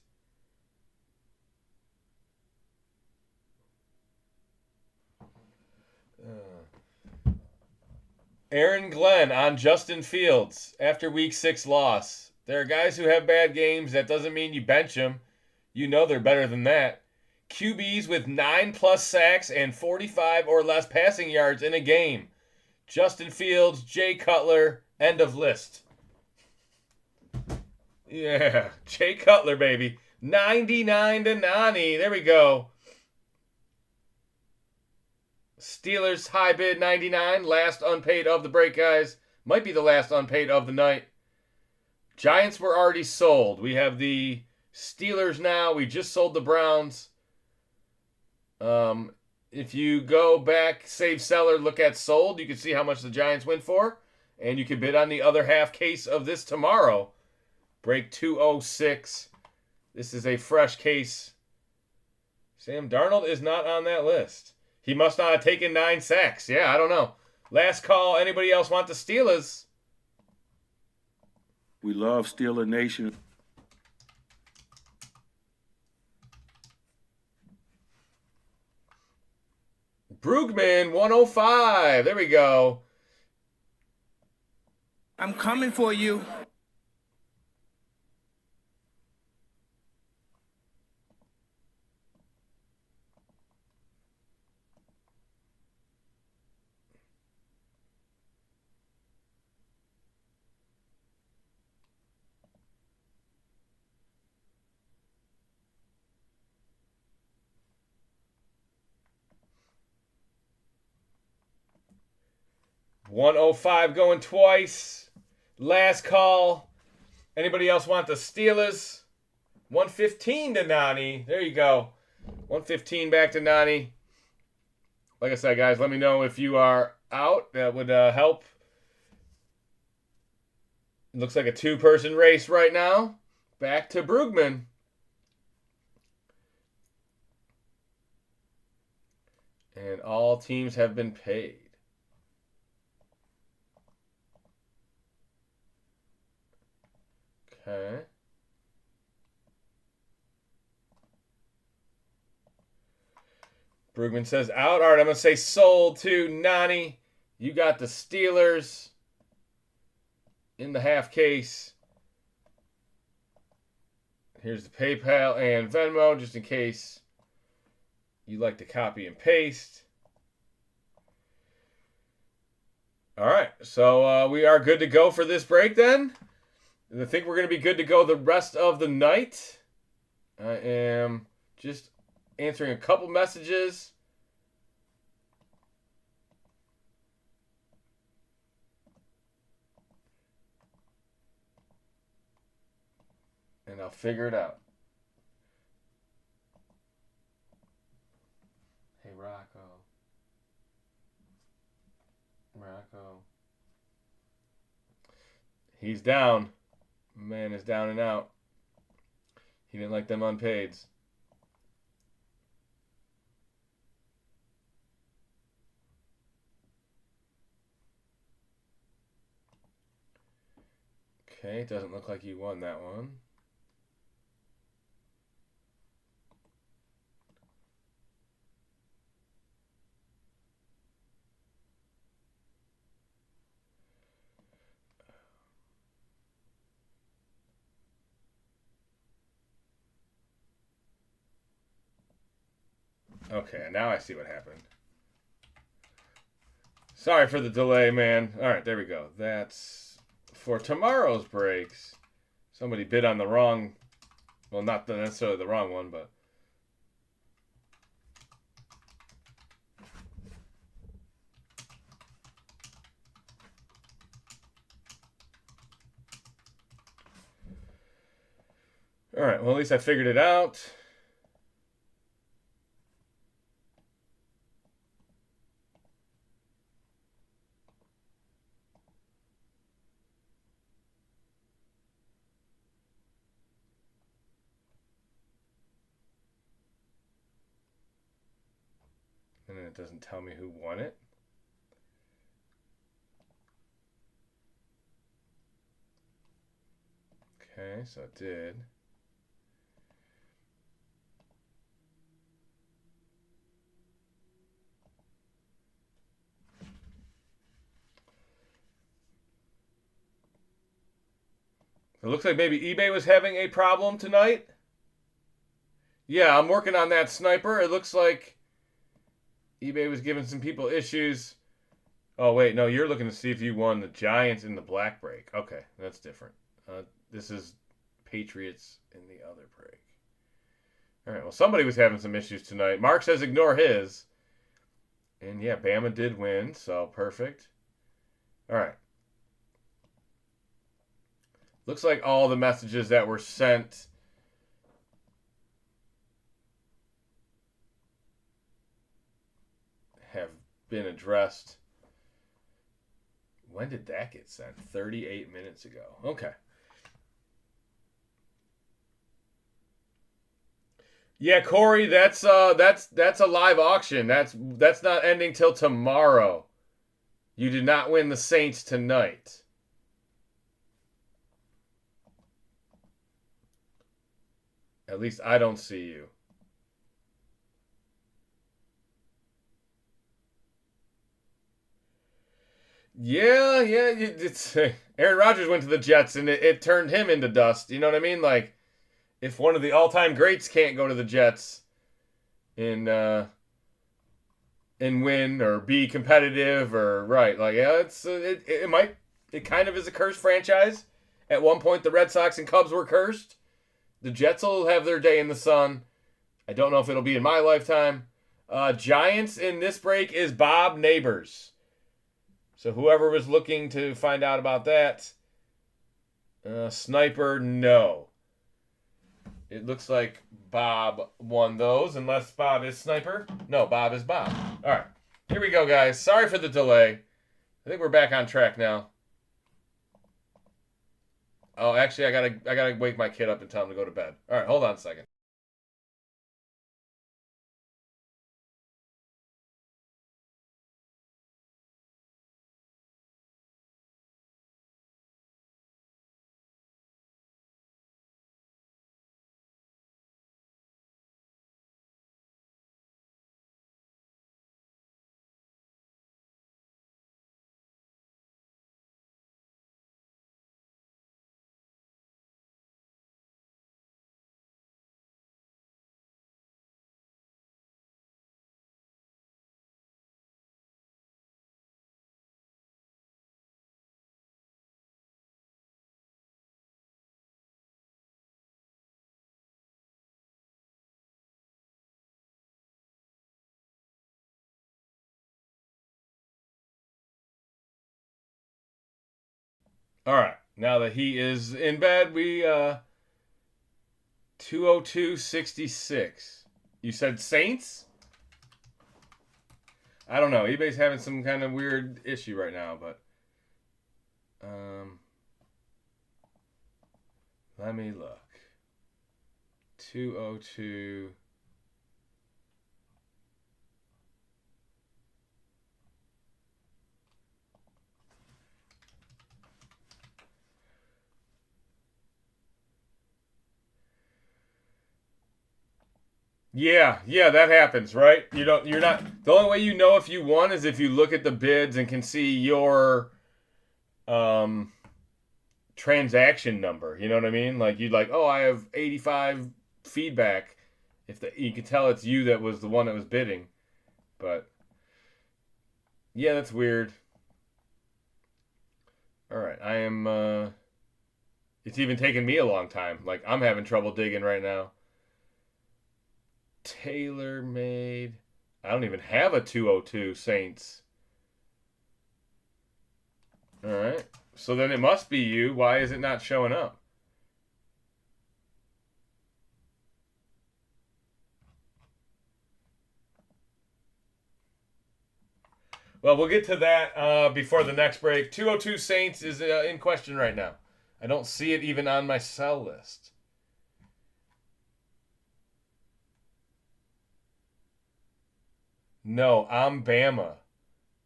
Aaron Glenn on Justin Fields after week 6 loss. There are guys who have bad games. That doesn't mean you bench them. You know they're better than that. QBs with 9+ sacks and 45 or less passing yards in a game. Justin Fields, Jay Cutler, end of list. Yeah, Jay Cutler, baby. 99 to Nani. There we go. Steelers high bid 99. Last unpaid of the break, guys. Might be the last unpaid of the night. Giants were already sold. We have the Steelers now. We just sold the Browns. If you go back, save seller, look at sold, you can see how much the Giants went for. And you can bid on the other half case of this tomorrow. Break 206. This is a fresh case. Sam Darnold is not on that list. He must not have taken 9 sacks. Yeah, I don't know. Last call. Anybody else want the Steelers? We love Steeler Nation. Brugman, 105. There we go. I'm coming for you. $105 going twice. Last call. Anybody else want the Steelers? 115 to Nani. There you go. 115 back to Nani. Like I said, guys, let me know if you are out. That would help. It looks like a 2-person race right now. Back to Brugman. And all teams have been paid. Okay. Brugman says out. All right, I'm going to say sold to Nani. You got the Steelers in the half case. Here's the PayPal and Venmo, just in case you like to copy and paste. All right, so we are good to go for this break then. I think we're going to be good to go the rest of the night. I am just answering a couple messages. And I'll figure it out. Hey, Rocco. He's down. Man is down and out. He didn't like them unpaids. Okay, it doesn't look like you won that one. Okay, now I see what happened. Sorry for the delay, man. All right, there we go. That's for tomorrow's breaks. Somebody bid on the wrong, well, not necessarily the wrong one, but all right, well, at least I figured it out. And then it doesn't tell me who won it. Okay, so it did. It looks like maybe eBay was having a problem tonight. Yeah, I'm working on that sniper. It looks like eBay was giving some people issues. Oh, wait, no, you're looking to see if you won the Giants in the black break. Okay, that's different. This is Patriots in the other break. All right, well, somebody was having some issues tonight. Mark says ignore his. And, yeah, Bama did win, so perfect. All right. Looks like all the messages that were sent have been addressed. When did that get sent? 38 minutes ago. Okay. Yeah, Corey, that's a live auction. That's not ending till tomorrow. You did not win the Saints tonight. At least I don't see you. Yeah. It's Aaron Rodgers went to the Jets and it turned him into dust. You know what I mean? Like, if one of the all-time greats can't go to the Jets and win or be competitive or right, like yeah, it kind of is a cursed franchise. At one point, the Red Sox and Cubs were cursed. The Jets will have their day in the sun. I don't know if it'll be in my lifetime. Giants in this break is Bob Neighbors. So whoever was looking to find out about that, Sniper, no. It looks like Bob won those, unless Bob is Sniper. No, Bob is Bob. All right, here we go, guys. Sorry for the delay. I think we're back on track now. Oh, actually, I gotta wake my kid up and tell him to go to bed. All right, hold on a second. All right. Now that he is in bed, we 202.66. You said Saints? I don't know. eBay's having some kind of weird issue right now, but let me look. 202. Yeah, that happens, right? You're not, the only way you know if you won is if you look at the bids and can see your transaction number. You know what I mean? Like you'd like, oh, I have 85 feedback. You can tell it's you that was the one that was bidding. But yeah, that's weird. All right, I am it's even taken me a long time. Like I'm having trouble digging right now. Tailor made. I don't even have a 202 Saints. All right. So then it must be you. Why is it not showing up? Well, we'll get to that before the next break. 202 Saints is in question right now. I don't see it even on my sell list. No, I'm Bama.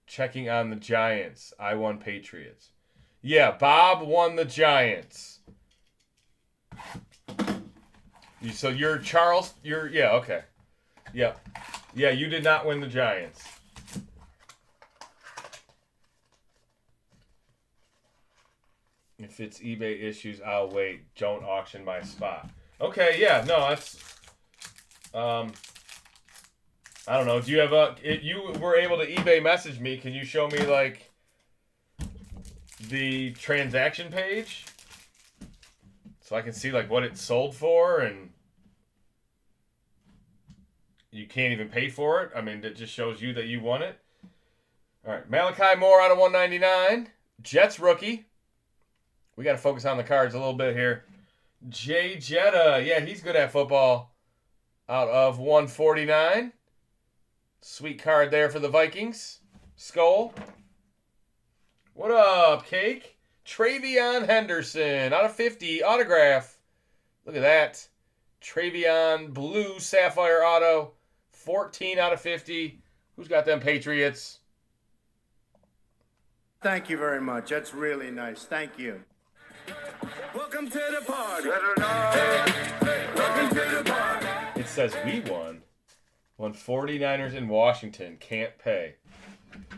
Checking on the Giants. I won Patriots. Yeah, Bob won the Giants. So you're Charles. Yeah, okay. Yeah. Yeah, you did not win the Giants. If it's eBay issues, I'll wait. Don't auction my spot. Okay, yeah, no, that's I don't know. Do you have you were able to eBay message me. Can you show me like the transaction page so I can see like what it sold for? And you can't even pay for it. I mean, it just shows you that you won it. All right, Malachi Moore out of 199. Jets rookie. We got to focus on the cards a little bit here. Jay Jetta. Yeah, he's good at football. Out of 149. Sweet card there for the Vikings. Skull. What up, Cake? Travion Henderson out of 50. Autograph. Look at that. Travion Blue Sapphire Auto. 14 out of 50. Who's got them Patriots? Thank you very much. That's really nice. Thank you. Welcome to the party. Welcome to the party. It says we won. Won 49ers in Washington. Can't pay.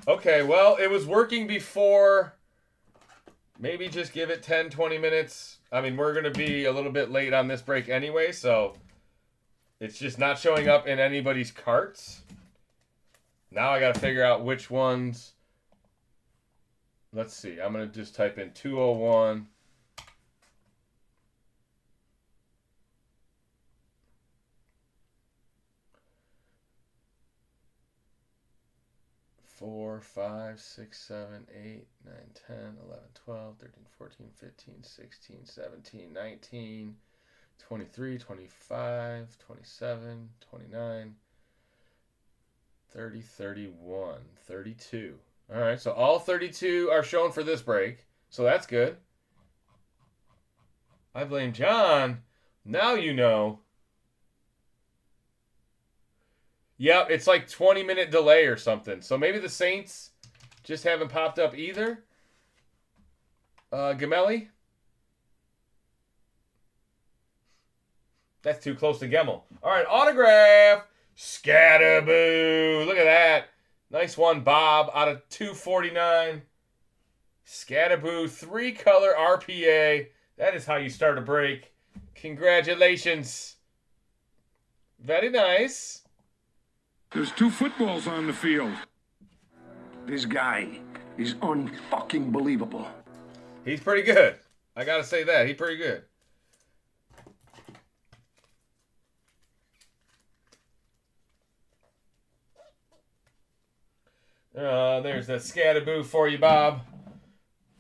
Okay, well, it was working before. Maybe just give it 10, 20 minutes. I mean, we're going to be a little bit late on this break anyway, so it's just not showing up in anybody's carts. Now I got to figure out which ones. Let's see. I'm going to just type in 201. Four, 5, 6, 7, 8, 9, 10, 11, 12, 13, 14, 15, 16, 17, 19, 23, 25, 27, 29, 30, 31, 32. All right, so all 32 are shown for this break, so that's good. I blame John. Now you know. Yep, it's like 20-minute delay or something. So maybe the Saints just haven't popped up either. Gemelli? That's too close to Gemmel. All right, autograph. Scatterboo. Look at that. Nice one, Bob, out of 249. Scatterboo, 3-color RPA. That is how you start a break. Congratulations. Very nice. There's 2 footballs on the field. This guy is unfucking believable. He's pretty good. I gotta say that. He's pretty good. There's that Scatterboo for you, Bob.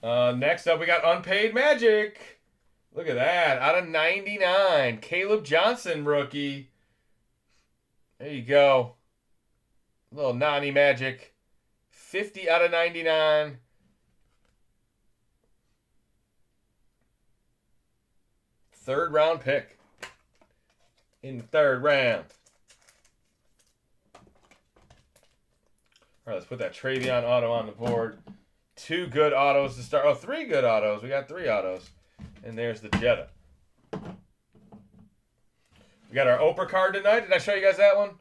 Next up, we got Unpaid Magic. Look at that. Out of 99. Caleb Johnson, rookie. There you go. A little Nani Magic. 50 out of 99. Third round pick. In the third round. All right, let's put that Travion auto on the board. 2 good autos to start. Oh, 3 good autos. We got 3 autos. And there's the Jetta. We got our Oprah card tonight. Did I show you guys that one?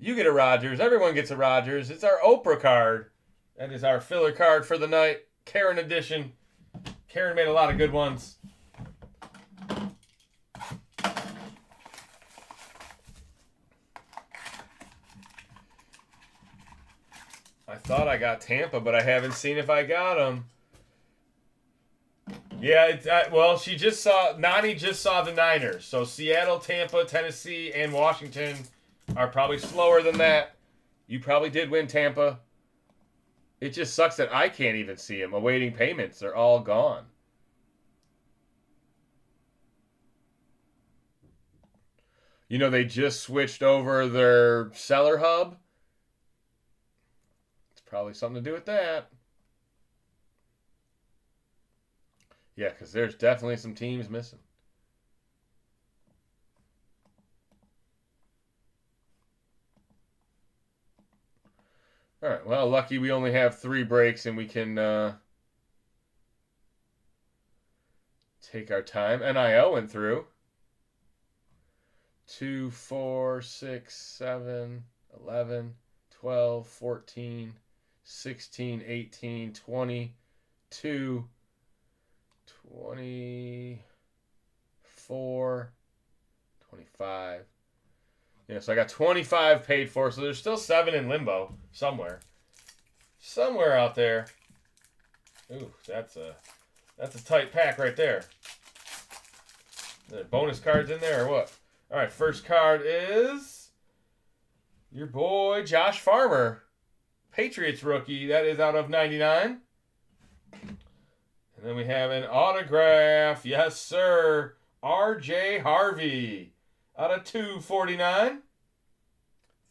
You get a Rogers. Everyone gets a Rogers. It's our Oprah card. That is our filler card for the night. Karen edition. Karen made a lot of good ones. I thought I got Tampa, but I haven't seen if I got them. Yeah, well, Nani just saw the Niners. So Seattle, Tampa, Tennessee, and Washington are probably slower than that. You probably did win Tampa. It just sucks that I can't even see them. Awaiting payments. They're all gone. You know, they just switched over their seller hub. Probably something to do with that. Yeah, because there's definitely some teams missing. All right, well, lucky we only have 3 breaks and we can take our time. NIL went through. 2, 4, 6, 7, 11, 12, 14... 16, 18, 22, 24, 25. Yeah, so I got 25 paid for, so there's still 7 in limbo somewhere. Somewhere out there. Ooh, that's a tight pack right there. Are there bonus cards in there or what? All right, first card is your boy Josh Farmer. Patriots rookie, that is out of 99. And then we have an autograph, yes sir, R.J. Harvey, out of 249.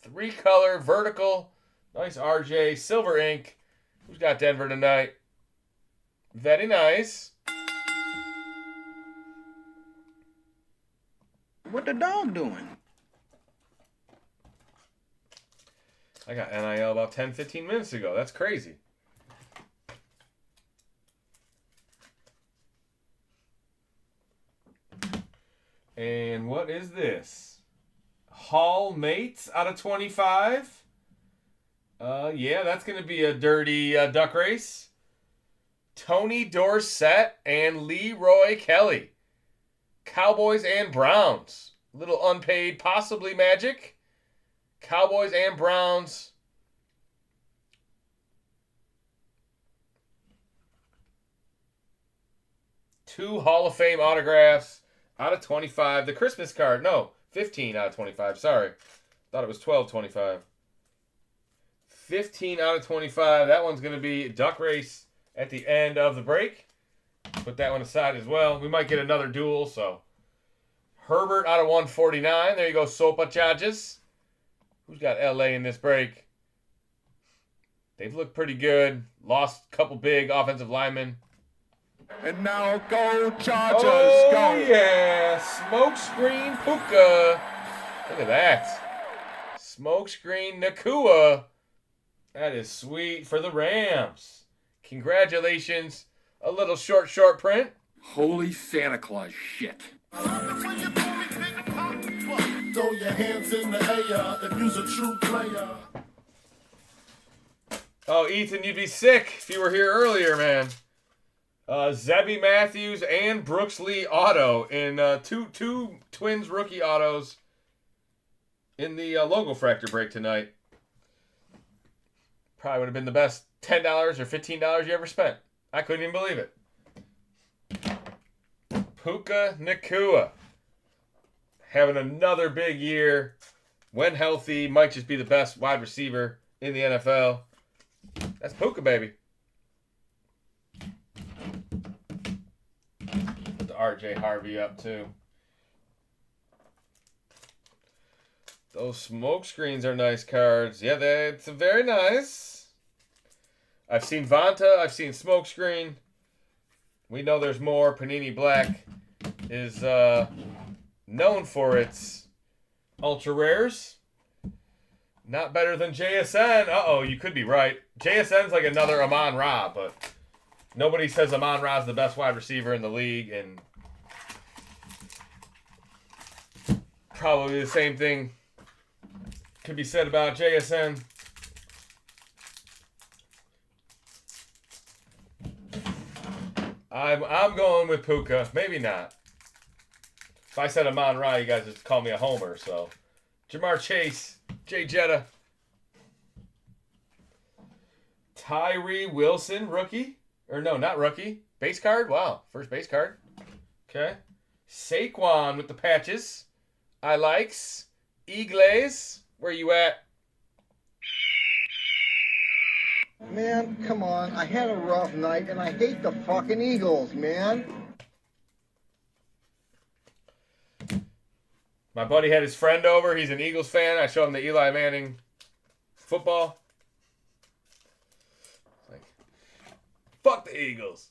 3-color vertical, nice R.J. Silver ink. Who's got Denver tonight? Very nice. What the dog doing? I got NIL about 10, 15 minutes ago. That's crazy. And what is this? Hall Mates out of 25. Yeah, that's going to be a dirty duck race. Tony Dorsett and Leroy Kelly. Cowboys and Browns. Little unpaid, possibly Magic. Cowboys and Browns. Two Hall of Fame autographs out of 25. The Christmas card. No, 15 out of 25. Sorry. Thought it was 12.25. 15 out of 25. That one's going to be Duck Race at the end of the break. Put that one aside as well. We might get another duel, so. Herbert out of 149. There you go, Sopa Charges. Who's got LA in this break? They've looked pretty good. Lost a couple big offensive linemen. And now go Chargers, oh, go! Yeah, Smokescreen Puka. Look at that. Smokescreen Nakua. That is sweet for the Rams. Congratulations. A little short print. Holy Santa Claus shit. Throw your hands in the air if you's a true player. Oh, Ethan, you'd be sick if you were here earlier, man. Zebby Matthews and Brooks Lee auto in two Twins rookie autos in the Logofractor break tonight. Probably would have been the best $10 or $15 you ever spent. I couldn't even believe it. Puka Nakua. Having another big year. When healthy, might just be the best wide receiver in the NFL. That's Puka, baby. RJ Harvey up too. Those smoke screens are nice cards. Yeah, it's very nice. I've seen Vanta. I've seen Smokescreen. We know there's more. Panini Black is known for its ultra rares. Not better than JSN. Uh-oh, you could be right. JSN's like another Amon-Ra, but nobody says Amon-Ra's the best wide receiver in the league, and probably the same thing could be said about JSN. I'm going with Puka. Maybe not. If I said Amon-Ra, you guys would call me a homer. So, Jamar Chase, Jay Jetta, Tyree Wilson, rookie. Or no, not rookie. Base card. Wow, first base card. Okay. Saquon with the patches. I likes. Eagles. Where you at? Man, come on. I had a rough night, and I hate the fucking Eagles, man. My buddy had his friend over. He's an Eagles fan. I showed him the Eli Manning football. Like, fuck the Eagles.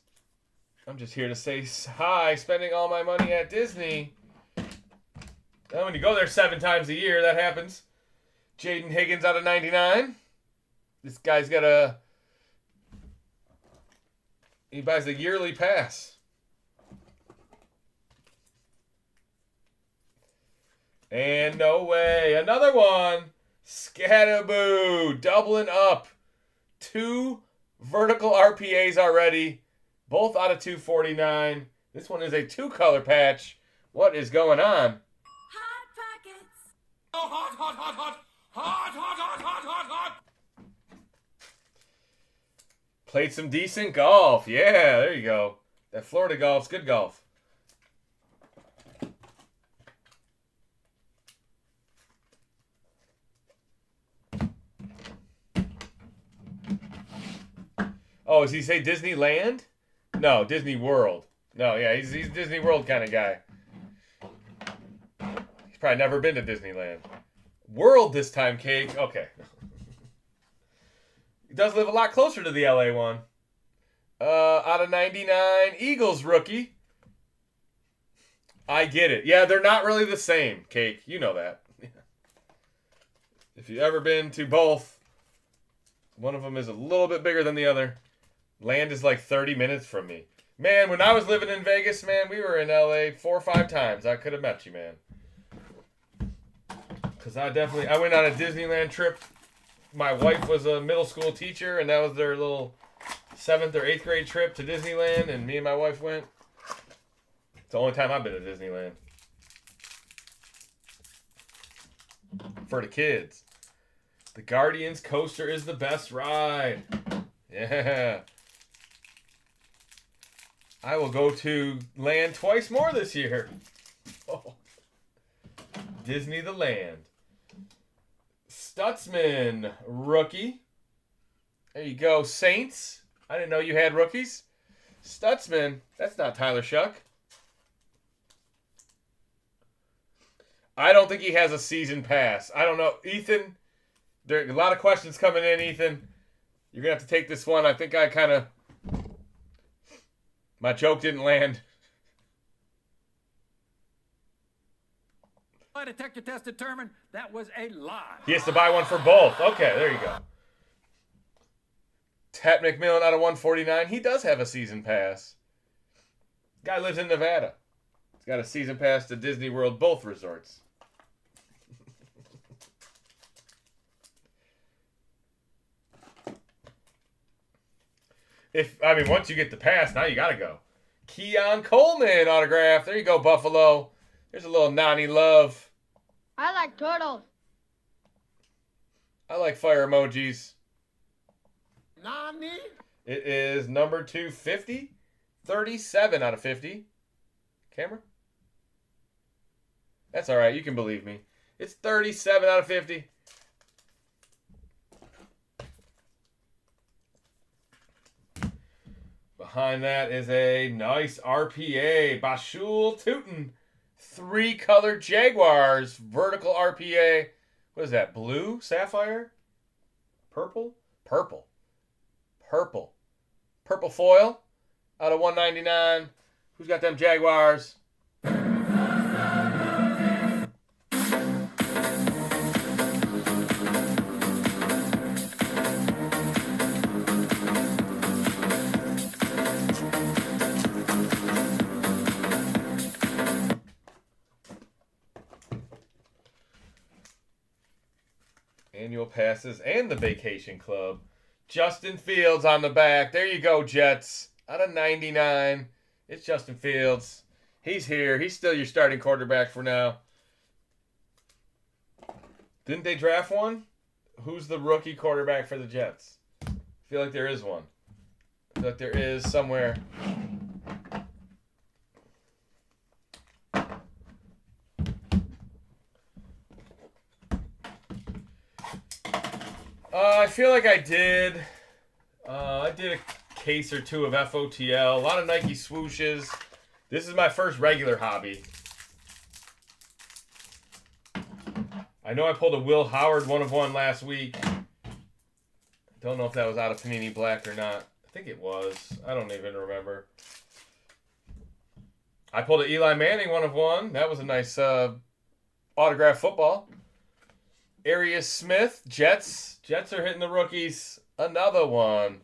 I'm just here to say hi, spending all my money at Disney. Then when you go there 7 times a year, that happens. Jaden Higgins out of 99. This guy's got he buys a yearly pass. And no way. Another one. Scatterboo. Doubling up. 2 vertical RPAs already. Both out of 249. This one is a 2-color patch. What is going on? Hot Pockets. Oh, hot, hot, hot, hot. Hot, hot, hot, hot, hot, hot. Played some decent golf. Yeah, there you go. That Florida golf's good golf. Oh, does he say Disneyland? No, Disney World. No, yeah, he's a Disney World kind of guy. He's probably never been to Disneyland. World this time, Cake. Okay. He does live a lot closer to the LA one. Out of 99, Eagles rookie. I get it. Yeah, they're not really the same, Cake. You know that. If you've ever been to both, one of them is a little bit bigger than the other. Land is like 30 minutes from me. Man, when I was living in Vegas, man, we were in LA 4 or 5 times. I could have met you, man. Because I went on a Disneyland trip. My wife was a middle school teacher, and that was their little 7th or 8th grade trip to Disneyland, and me and my wife went. It's the only time I've been to Disneyland. For the kids. The Guardians coaster is the best ride. Yeah. I will go to land twice more this year. Oh. Disney the Land. Stutzman, rookie. There you go, Saints. I didn't know you had rookies. Stutzman, that's not Tyler Shuck. I don't think he has a season pass. I don't know. Ethan, there are a lot of questions coming in, Ethan. You're going to have to take this one. I think I kind of... My joke didn't land. Lie detector test determined that was a lie. He has to buy one for both. Okay, there you go. Tat McMillan out of 149. He does have a season pass. Guy lives in Nevada. He's got a season pass to Disney World, both resorts. Once you get the pass, now you got to go. Keon Coleman autograph. There you go, Buffalo. There's a little Nani love. I like turtles. I like fire emojis. Nani? It is number 250. 37 out of 50. Camera? That's all right. You can believe me. It's 37 out of 50. Behind that is a nice RPA. Bashul Tootin. 3-color Jaguars. Vertical RPA. What is that? Blue? Sapphire? Purple? Purple. Purple. Purple foil. Out of 199. Who's got them Jaguars? Annual passes and the vacation club. Justin Fields on the back. There you go, Jets. Out of 99. It's Justin Fields. He's here. He's still your starting quarterback for now. Didn't they draft one? Who's the rookie quarterback for the Jets? I feel like there is one. I feel like there is somewhere. I feel like I did. I did a case or two of FOTL. A lot of Nike swooshes. This is my first regular hobby. I know I pulled a Will Howard 1-of-1 last week. Don't know if that was out of Panini Black or not. I think it was. I don't even remember. I pulled an Eli Manning 1-of-1. That was a nice autographed football. Arius Smith, Jets. Jets are hitting the rookies. Another one.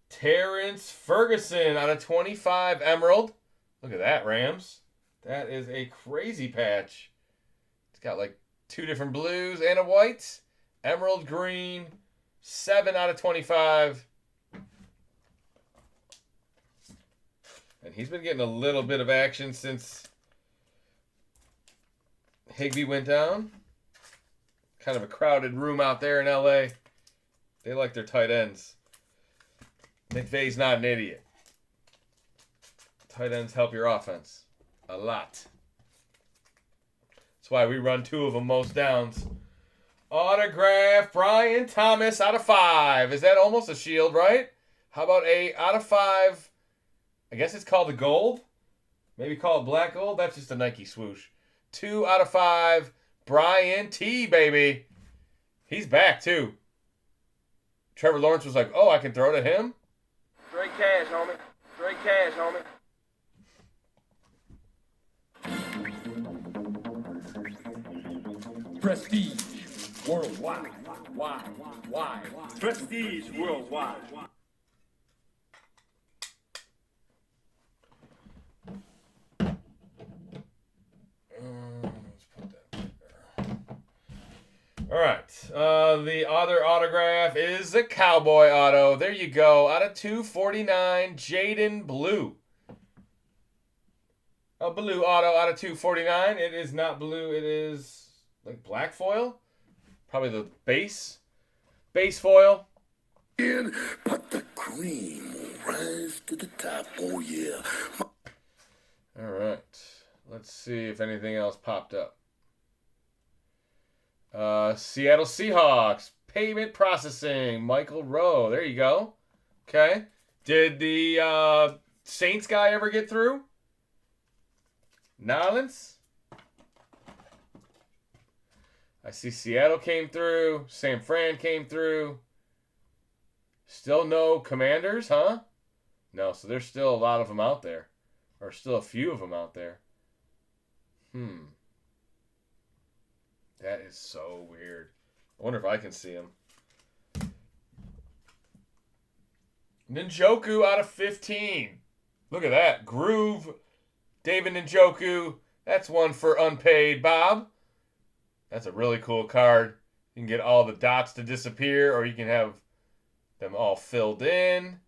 Terrence Ferguson out of 25 Emerald. Look at that, Rams. That is a crazy patch. It's got like 2 different blues and a white. Emerald green. 7 out of 25. And he's been getting a little bit of action since Higbee went down. Kind of a crowded room out there in LA. They like their tight ends. McVay's not an idiot. Tight ends help your offense a lot. That's why we run 2 of them most downs. Autograph Brian Thomas out of 5. Is that almost a shield, right? How about a out of 5? I guess it's called the gold. Maybe call it black gold. That's just a Nike swoosh. 2 out of 5. Brian T, baby. He's back, too. Trevor Lawrence was like, oh, I can throw to him? Straight cash, homie. Straight cash, homie. Prestige worldwide. Why? Prestige worldwide. All right. The other autograph is a Cowboy auto. There you go. Out of 249, Jaden Blue. A blue auto out of 249. It is not blue. It is like black foil. Probably the base foil. But the cream will rise to the top. Oh, yeah. All right. Let's see if anything else popped up. Seattle Seahawks. Payment processing. Michael Rowe. There you go. Okay. Did the Saints guy ever get through? Nolens? I see Seattle came through. San Fran came through. Still no Commanders, huh? No, so there's still a lot of them out there. Or still a few of them out there. That is so weird. I wonder if I can see him. Njoku out of 15. Look at that. Groove. David Njoku. That's one for unpaid Bob. That's a really cool card. You can get all the dots to disappear, or you can have them all filled in,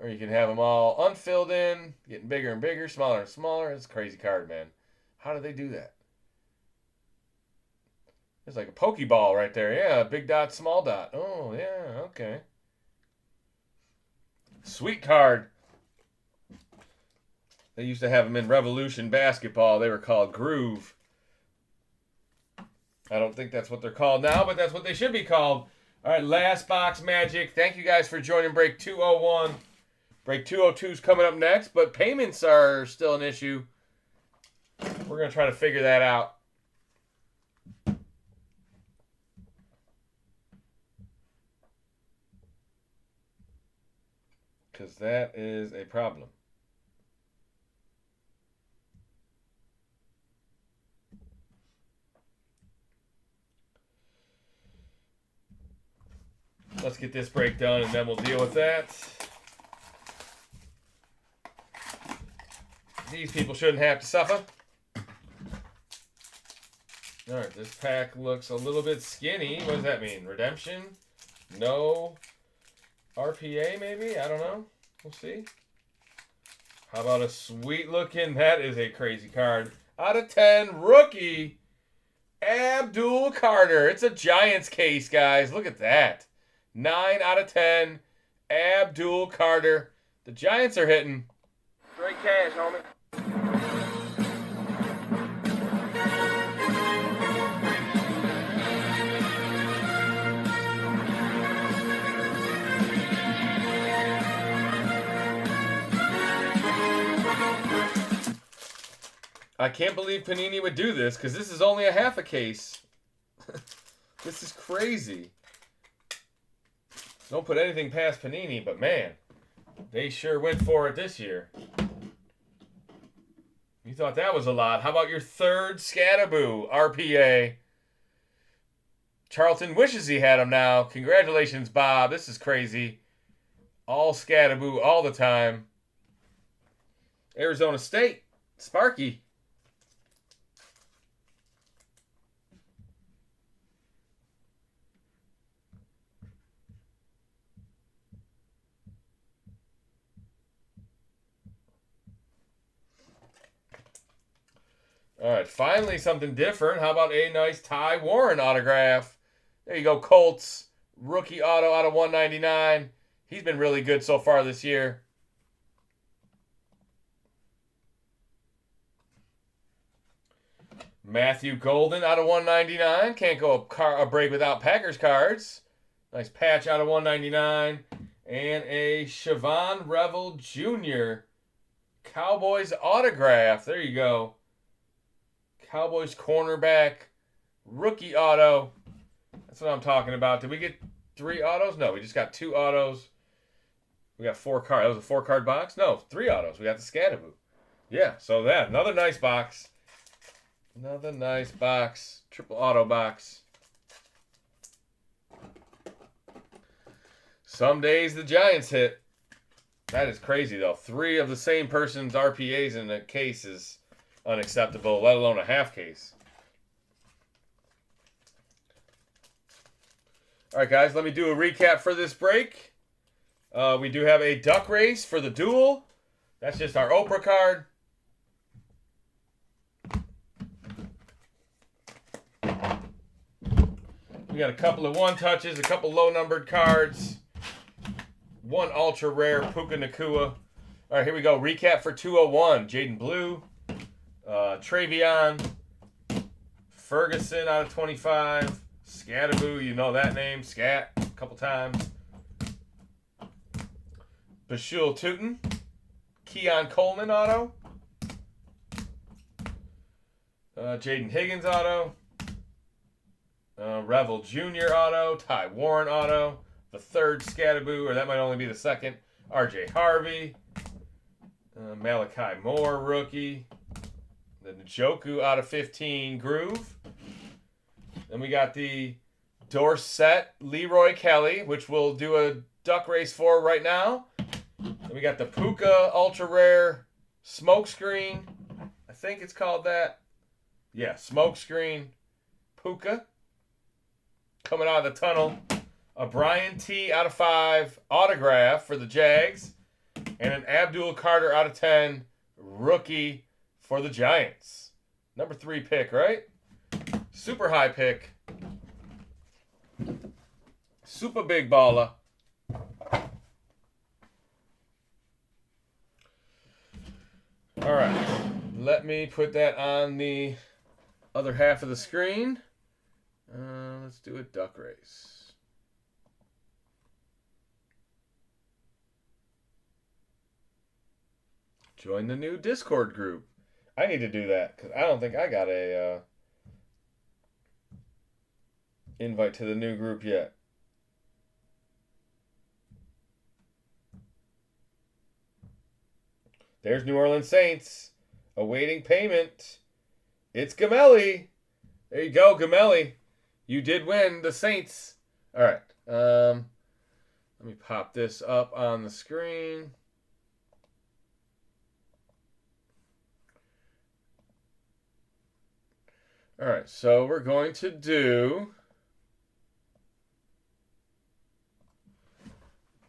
or you can have them all unfilled in, getting bigger and bigger, smaller and smaller. It's a crazy card, man. How do they do that? It's like a Pokeball right there. Yeah, big dot, small dot. Oh, yeah, okay. Sweet card. They used to have them in Revolution basketball. They were called Groove. I don't think that's what they're called now, but that's what they should be called. All right, last box magic. Thank you guys for joining break 201. Break 202 is coming up next, but payments are still an issue. We're going to try to figure that out. Because that is a problem. Let's get this break done and then we'll deal with that. These people shouldn't have to suffer. Alright, this pack looks a little bit skinny. What does that mean? Redemption? No. RPA maybe? I don't know. We'll see. How about a sweet looking? That is a crazy card. Out of 10, rookie Abdul Carter. It's a Giants case, guys. Look at that. 9 out of 10. Abdul Carter. The Giants are hitting. Straight cash, homie. I can't believe Panini would do this because this is only a half a case. This is crazy. Don't put anything past Panini, but man, they sure went for it this year. You thought that was a lot. How about your third Scatterboo RPA? Charlton wishes he had him now. Congratulations, Bob. This is crazy. All Scatterboo all the time. Arizona State. Sparky. All right, finally something different. How about a nice Ty Warren autograph? There you go, Colts. Rookie auto out of 199. He's been really good so far this year. Matthew Golden out of 199. Can't go a break without Packers cards. Nice patch out of 199. And a Siobhan Revel Jr. Cowboys autograph. There you go. Cowboys cornerback, rookie auto. That's what I'm talking about. Did we get 3 autos? No, we just got 2 autos. We got 4 cards. That was a 4-card box? No, 3 autos. We got the Scatterboo. Yeah, so that. Another nice box. Another nice box. Triple auto box. Some days the Giants hit. That is crazy, though. 3 of the same person's RPAs in a case is unacceptable, let alone a half case. All right, guys, let me do a recap for this break. We do have a duck race for the duel. That's just our Oprah card. We got a couple of one-touches, a couple low-numbered cards. 1 ultra rare Puka Nakua. All right, here we go. Recap for 201. Jaden Blue. Travion, Ferguson out of 25, Scatterboo, you know that name, Scat, a couple times. Bashul Tootin, Keon Coleman auto, Jaden Higgins auto, Revel Jr. auto, Ty Warren auto, the third Scatterboo, or that might only be the second, RJ Harvey, Malachi Moore rookie. The Njoku out of 15 Groove. Then we got the Dorsett Leroy Kelly, which we'll do a duck race for right now. Then we got the Puka Ultra Rare Smokescreen. I think it's called that. Yeah, Smokescreen Puka. Coming out of the tunnel. A Brian T out of 5 autograph for the Jags. And an Abdul Carter out of 10 rookie for the Giants. Number 3 pick, right? Super high pick. Super big baller. All right. Let me put that on the other half of the screen. Let's do a duck race. Join the new Discord group. I need to do that because I don't think I got a invite to the new group yet. There's New Orleans Saints awaiting payment. It's Gamelli. There you go, Gamelli. You did win the Saints. All right. Let me pop this up on the screen. All right, so we're going to do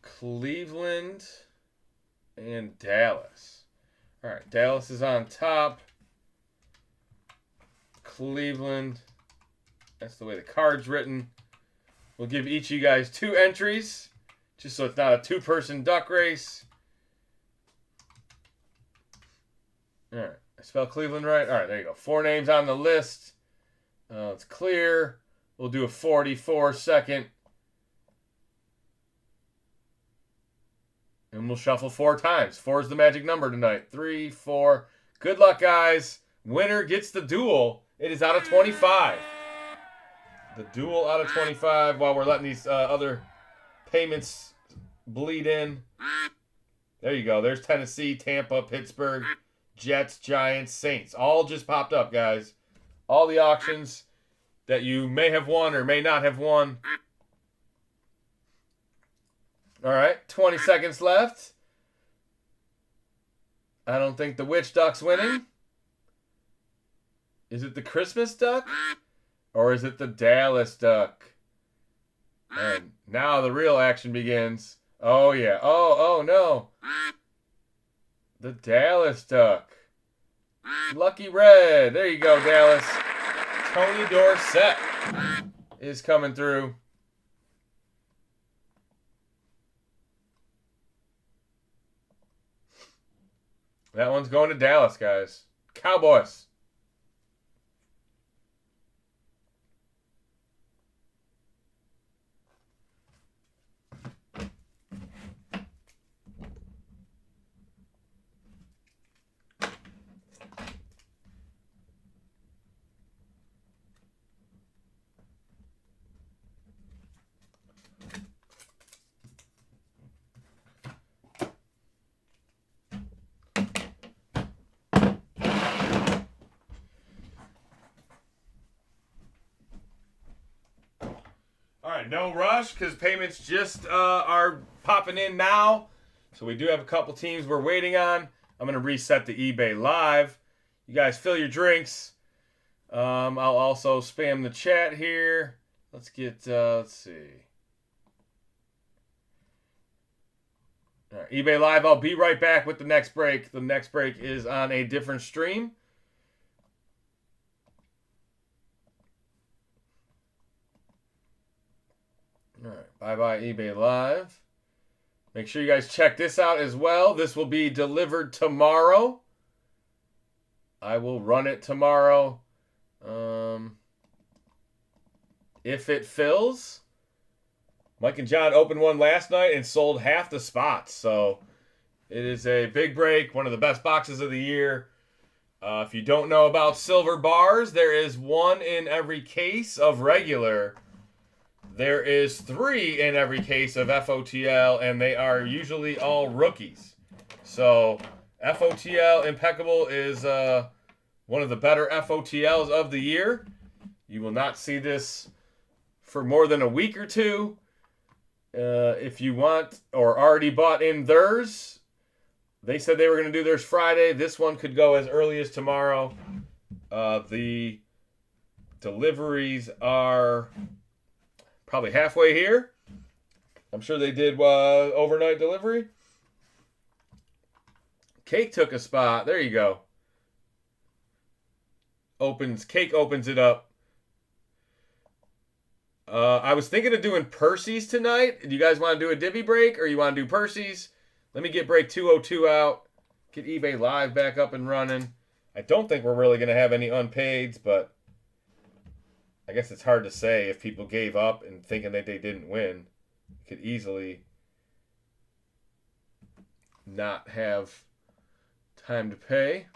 Cleveland and Dallas. All right, Dallas is on top. Cleveland, that's the way the card's written. We'll give each of you guys 2 entries, just so it's not a 2-person duck race. All right, I spelled Cleveland right. All right, there you go. 4 names on the list. It's clear. We'll do a 44-second. And we'll shuffle 4 times. 4 is the magic number tonight. 3, 4. Good luck, guys. Winner gets the duel. It is out of 25. The duel out of 25 while we're letting these other payments bleed in. There you go. There's Tennessee, Tampa, Pittsburgh, Jets, Giants, Saints. All just popped up, guys. All the auctions that you may have won or may not have won. All right, 20 seconds left. I don't think the witch duck's winning. Is it the Christmas duck? Or is it the Dallas duck? And now the real action begins. Oh, yeah. Oh, no. The Dallas duck. Lucky red. There you go, Dallas. Tony Dorsett is coming through. That one's going to Dallas, guys. Cowboys. No rush because payments just are popping in now. So we do have a couple teams we're waiting on. I'm going to reset the eBay Live. You guys fill your drinks. I'll also spam the chat here. Let's get, let's see. All right, eBay Live, I'll be right back with the next break. The next break is on a different stream. All right, bye-bye eBay Live. Make sure you guys check this out as well. This will be delivered tomorrow. I will run it tomorrow. If it fills. Mike and John opened one last night and sold half the spots. So it is a big break. One of the best boxes of the year. If you don't know about silver bars, there is 1 in every case of regular. There is 3 in every case of FOTL, and they are usually all rookies. So FOTL Impeccable is one of the better FOTLs of the year. You will not see this for more than a week or 2. If you want or already bought in theirs, they said they were going to do theirs Friday. This one could go as early as tomorrow. The deliveries are probably halfway here. I'm sure they did overnight delivery. Cake took a spot. There you go. Cake opens it up. I was thinking of doing Percy's tonight. Do you guys want to do a divvy break or you want to do Percy's? Let me get break 202 out. Get eBay Live back up and running. I don't think we're really going to have any unpaids, but I guess it's hard to say if people gave up and thinking that they didn't win. You could easily not have Time to pay.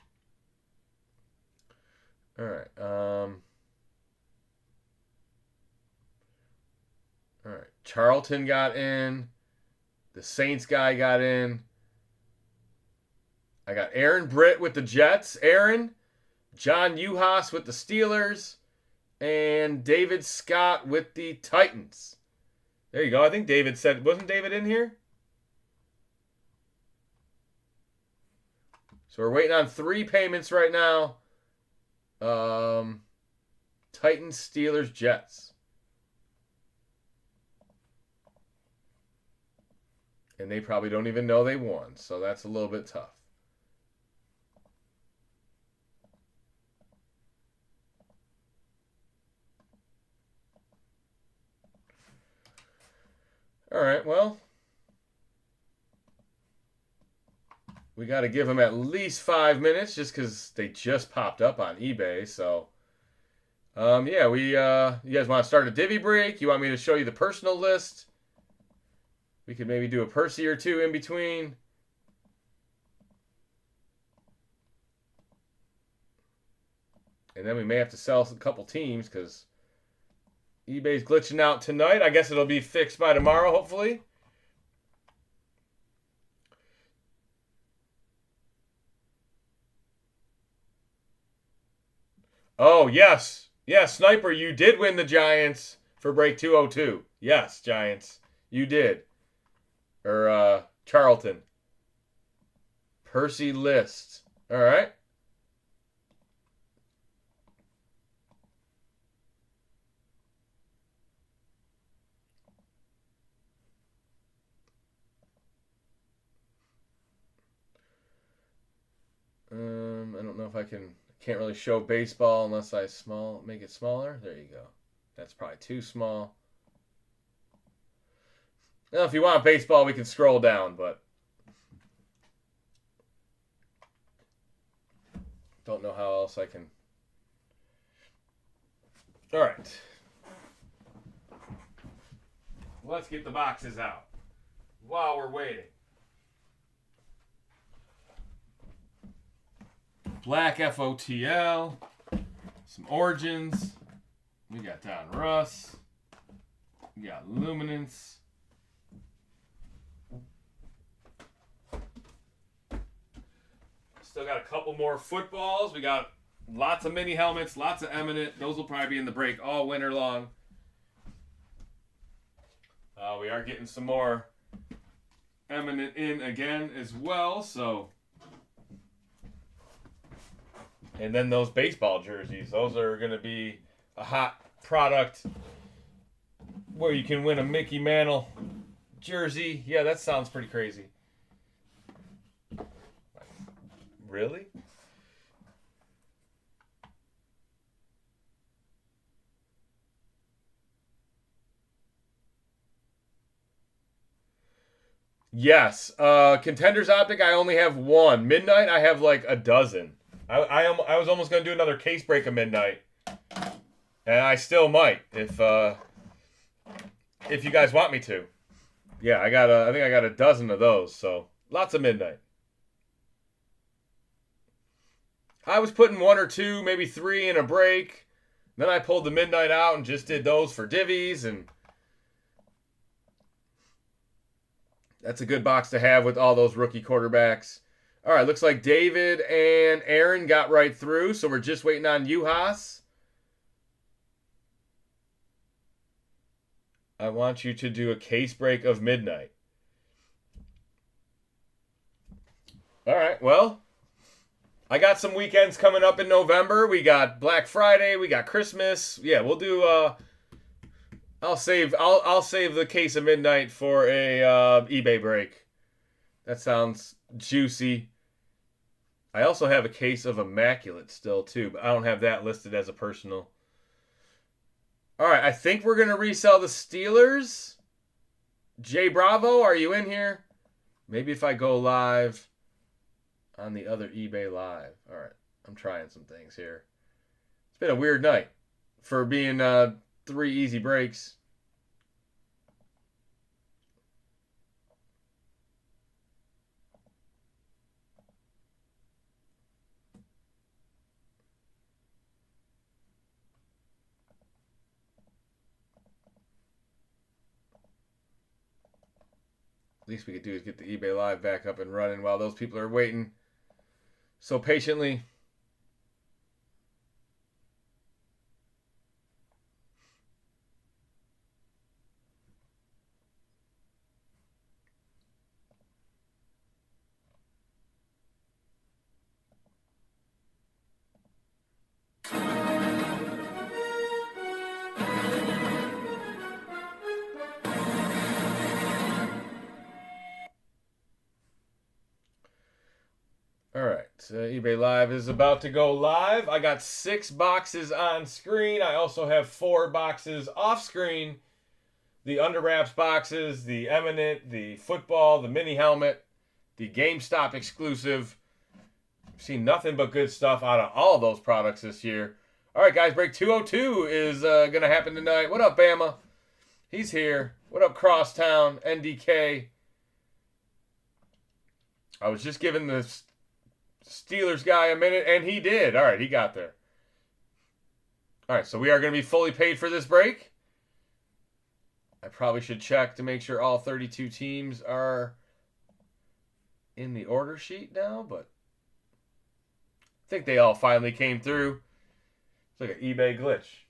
All right. All right. Charlton got in. The Saints guy got in. I got Aaron Britt with the Jets. Aaron. John Uhas with the Steelers. And David Scott with the Titans. There you go. I think David said, wasn't David in here? So we're waiting on 3 payments right now. Titans, Steelers, Jets. And they probably don't even know they won. So that's a little bit tough. All right, well, we got to give them at least 5 minutes just because they just popped up on eBay. So, yeah, you guys want to start a divvy break? You want me to show you the personal list? We could maybe do a Percy or two in between. And then we may have to sell a couple teams because eBay's glitching out tonight. I guess it'll be fixed by tomorrow, hopefully. Oh, yes. Yes, Sniper, you did win the Giants for break 202. Yes, Giants. You did. Or, Charlton. Percy List. All right. I don't know if I can't really show baseball unless I make it smaller. There you go. That's probably too small. Now, if you want baseball, we can scroll down, but don't know how else I can. All right. Let's get the boxes out while we're waiting. Black FOTL, some Origins, we got Don Russ, we got Luminance, still got a couple more footballs, we got lots of mini helmets, lots of Eminent, those will probably be in the break all winter long. We are getting some more Eminent in again as well, so... And then those baseball jerseys, those are going to be a hot product where you can win a Mickey Mantle jersey. Yeah, that sounds pretty crazy. Really? Yes. Contenders Optic, I only have 1. Midnight, I have like a dozen. I was almost going to do another case break of Midnight. And I still might if you guys want me to. Yeah, I think I got a dozen of those, so lots of Midnight. I was putting 1 or 2, maybe 3 in a break. Then I pulled the Midnight out and just did those for divvies, and that's a good box to have with all those rookie quarterbacks. All right, looks like David and Aaron got right through, so we're just waiting on Uhas. I want you to do a case break of Midnight. All right, well, I got some weekends coming up in November. We got Black Friday, we got Christmas. Yeah, we'll do I'll save the case of Midnight for a eBay break. That sounds juicy. I also have a case of Immaculate still too, but I don't have that listed as a personal. All right, I think we're going to resell the Steelers. Jay Bravo, are you in here? Maybe if I go live on the other eBay Live. All right, I'm trying some things here. It's been a weird night for being 3 easy breaks. Least we could do is get the eBay Live back up and running while those people are waiting so patiently. All right, eBay Live is about to go live. I got 6 boxes on screen. I also have 4 boxes off screen. The Under Wraps boxes, the Eminent, the football, the mini helmet, the GameStop exclusive. I've seen nothing but good stuff out of all of those products this year. All right, guys, break 202 is going to happen tonight. What up, Bama? He's here. What up, Crosstown, NDK? I was just giving the Steelers guy a minute, and he did. All right, he got there. All right, so we are going to be fully paid for this break. I probably should check to make sure all 32 teams are in the order sheet now, but I think they all finally came through. It's like an eBay glitch.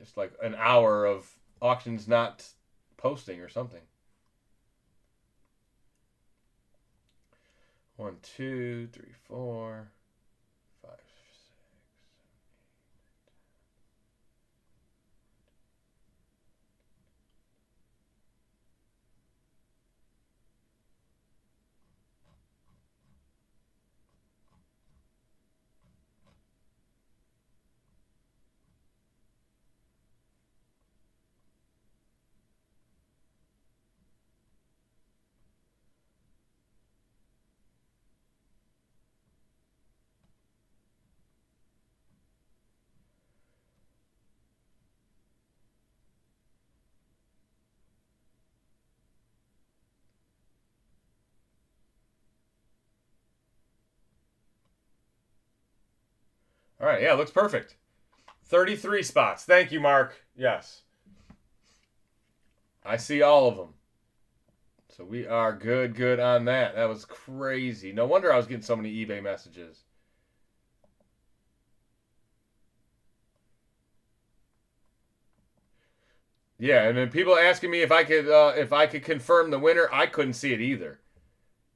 It's like an hour of auctions not posting or something. 1, 2, 3, 4, 5, 6. All right, yeah, looks perfect. 33 spots. Thank you, Mark. Yes. I see all of them. So we are good on that. That was crazy. No wonder I was getting so many eBay messages. Yeah, and then people asking me if I could confirm the winner. I couldn't see it either.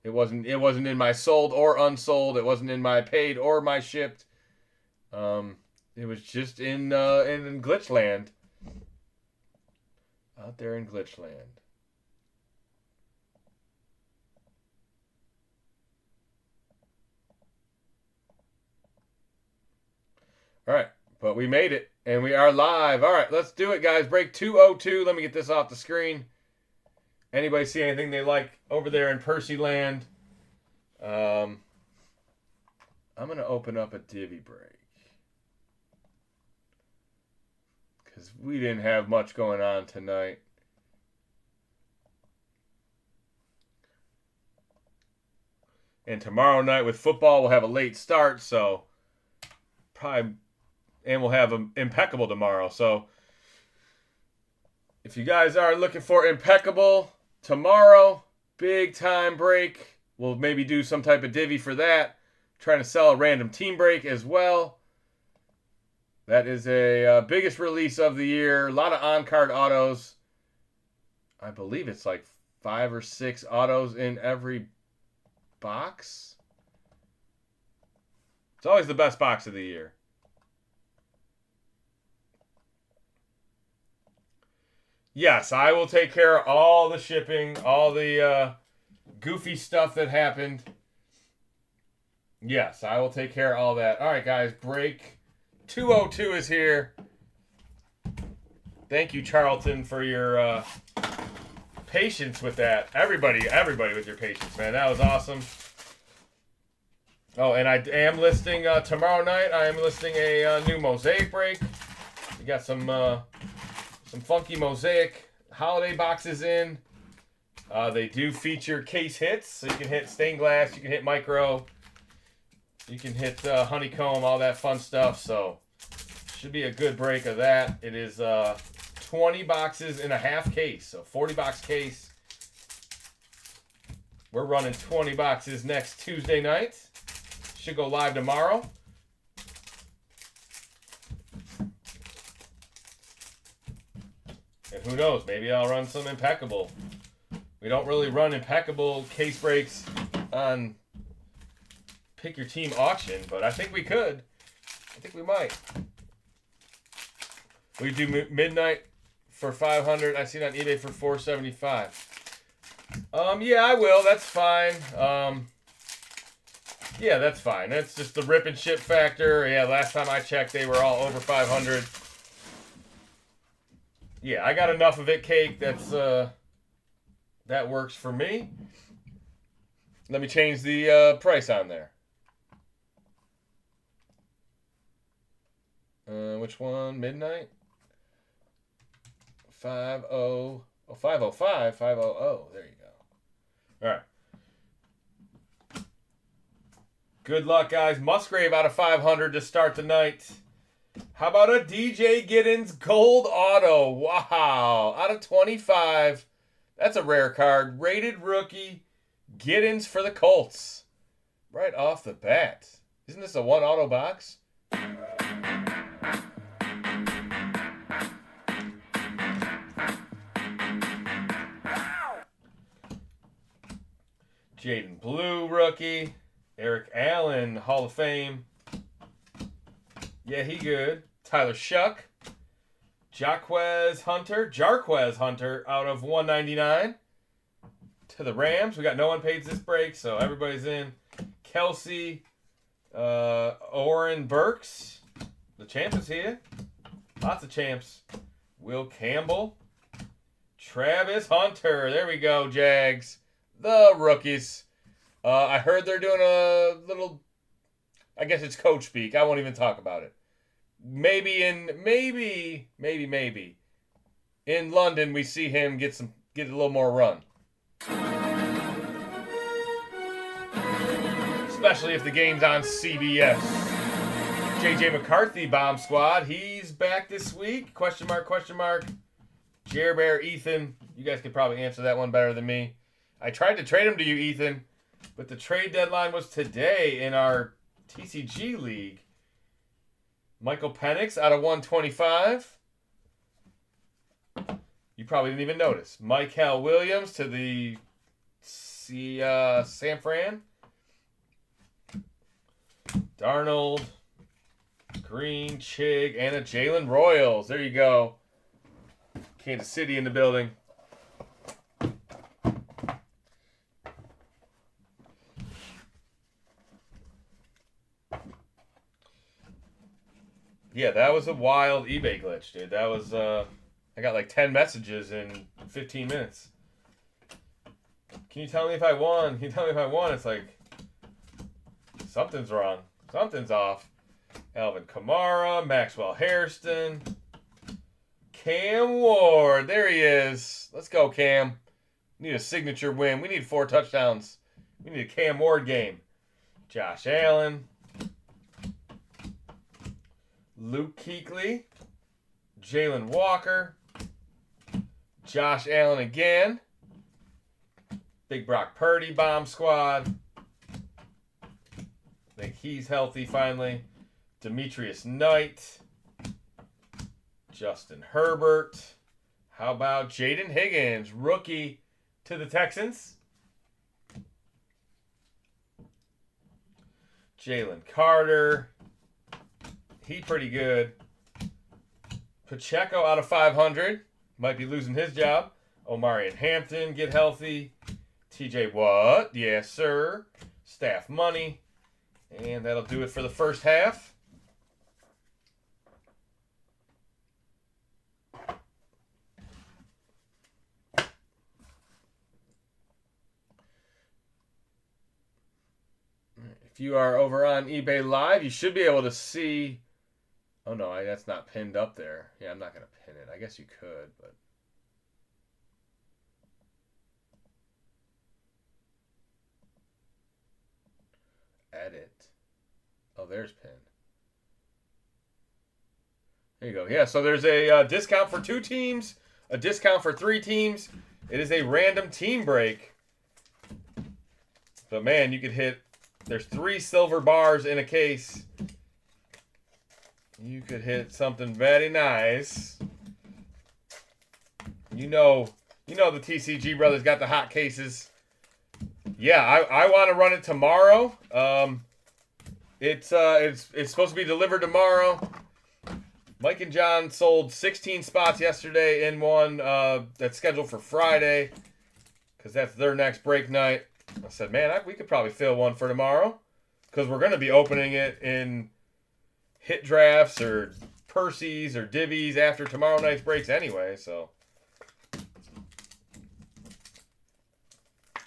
It wasn't in my sold or unsold. It wasn't in my paid or my shipped. It was just in Glitchland. Out there in Glitchland. All right, but we made it, and we are live. All right, let's do it, guys. Break 202. Let me get this off the screen. Anybody see anything they like over there in Percy Land? I'm going to open up a divvy break. Because we didn't have much going on tonight. And tomorrow night with football, we'll have a late start, so probably, and we'll have an impeccable tomorrow. So if you guys are looking for impeccable tomorrow, big time break, we'll maybe do some type of divvy for that. Trying to sell a random team break as well. That is a biggest release of the year. A lot of on-card autos. I believe it's like 5 or 6 autos in every box. It's always the best box of the year. Yes, I will take care of all the shipping, all the goofy stuff that happened. Yes, I will take care of all that. All right, guys, break 202 is here. Thank you, Charlton, for your patience with that. Everybody with your patience, man. That was awesome. Oh, and I am listing tomorrow night. I am listing a new mosaic break. We got some funky mosaic holiday boxes in. They do feature case hits, so you can hit stained glass, you can hit micro, you can hit honeycomb, all that fun stuff. So should be a good break of that. It is 20 boxes in a half case, so 40 box case. We're running 20 boxes next Tuesday night. Should go live tomorrow. And who knows, maybe I'll run some impeccable. We don't really run impeccable case breaks on Pick Your Team auction, but I think we could. I think we might. We do midnight for 500. I seen it on eBay for 475. Yeah, I will. That's fine. Yeah, that's fine. That's just the rip and ship factor. Yeah, last time I checked, they were all over 500. Yeah, I got enough of it, Cake. That works for me. Let me change the price on there. Which one? Midnight? 505. 500. There you go. All right. Good luck, guys. Musgrave out of 500 to start the night. How about a DJ Giddens gold auto? Wow. Out of 25. That's a rare card. Rated rookie. Giddens for the Colts. Right off the bat. Isn't this a one auto box? Jaden Blue rookie. Eric Allen, Hall of Fame. Yeah, he good. Tyler Shuck. Jarquez Hunter out of 199 to the Rams. We got no one paid this break, so everybody's in. Kelsey, Oren Burks. The champ is here. Lots of champs. Will Campbell. Travis Hunter. There we go, Jags. The rookies. I heard they're doing a little, I guess it's coach speak. I won't even talk about it. Maybe in London we see him get a little more run. Especially if the game's on CBS. JJ McCarthy bomb squad. He's back this week. Question mark. Jer Bear Ethan. You guys could probably answer that one better than me. I tried to trade him to you, Ethan, but the trade deadline was today in our TCG league. Michael Penix out of 125. You probably didn't even notice. Michael Williams to the San Fran. Darnold, Green, Chig, and a Jalen Royals. There you go. Kansas City in the building. Yeah, that was a wild eBay glitch, dude. That was, I got like 10 messages in 15 minutes. Can you tell me if I won? It's like, something's wrong. Something's off. Alvin Kamara, Maxwell Hairston, Cam Ward. There he is. Let's go, Cam. We need a signature win. We need 4 touchdowns. We need a Cam Ward game. Josh Allen. Luke Kuechly, Jalen Walker, Josh Allen again, Big Brock Purdy bomb squad. I think he's healthy finally. Demetrius Knight, Justin Herbert. How about Jaden Higgins, rookie to the Texans? Jalen Carter. He pretty good. Pacheco out of 500. Might be losing his job. Omari and Hampton get healthy. TJ Watt. Yes, sir. Staff money. And that'll do it for the first half. If you are over on eBay Live, you should be able to see. Oh no, that's not pinned up there. Yeah, I'm not going to pin it. I guess you could, but. Edit. Oh, there's pin. There you go. Yeah, so there's a discount for 2 teams, a discount for 3 teams. It is a random team break. But man, you could hit. There's 3 silver bars in a case. You could hit something very nice. You know the TCG brothers got the hot cases. Yeah, I want to run it tomorrow. It's supposed to be delivered tomorrow. Mike and John sold 16 spots yesterday in one that's scheduled for Friday because that's their next break night. I said, man, we could probably fill one for tomorrow because we're going to be opening it in hit drafts or Percy's or divvies after tomorrow night's breaks anyway. So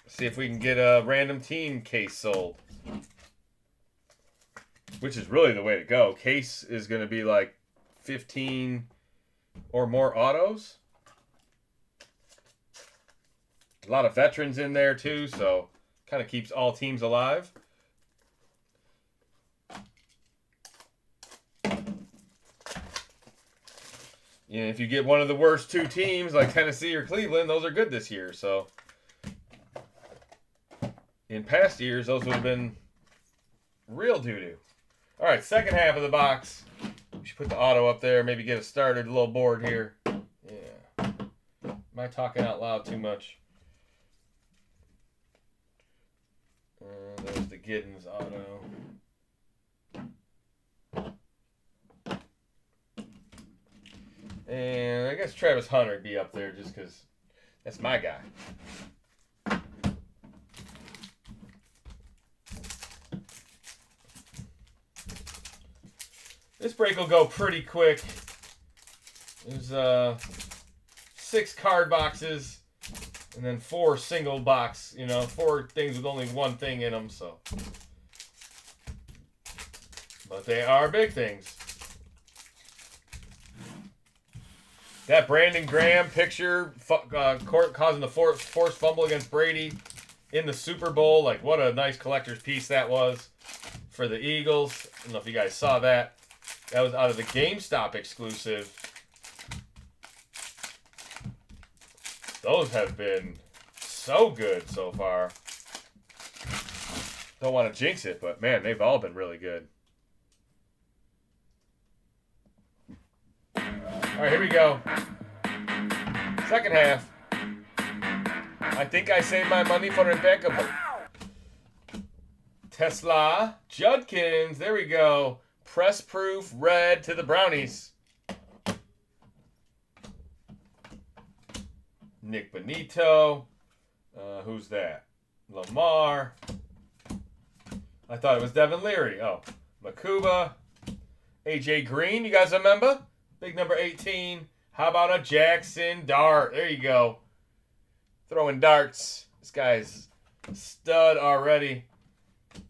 see if we can get a random team case sold, which is really the way to go. Case is going to be like 15 or more autos. A lot of veterans in there too, so kind of keeps all teams alive. You know, if you get one of the worst 2 teams like Tennessee or Cleveland, those are good this year. So in past years, those would have been real doo-doo. All right, second half of the box. We should put the auto up there, maybe get it started, a little bored here. Yeah. Am I talking out loud too much? There's the Giddens auto. And I guess Travis Hunter would be up there just because that's my guy. This break will go pretty quick. There's 6 card boxes and then 4 single box, 4 things with only 1 thing in them, so. But they are big things. That Brandon Graham picture causing the forced fumble against Brady in the Super Bowl, like what a nice collector's piece that was for the Eagles. I don't know if you guys saw that. That was out of the GameStop exclusive. Those have been so good so far. Don't want to jinx it, but man, they've all been really good. All right, here we go. Second half. I think I saved my money for impeccable. Tesla Judkins. There we go. Press proof red to the Brownies. Nick Benito. Who's that? Lamar. I thought it was Devin Leary. Oh, Makuba. AJ Green. You guys remember? Big number 18. How about a Jackson Dart? There you go. Throwing darts. This guy's a stud already.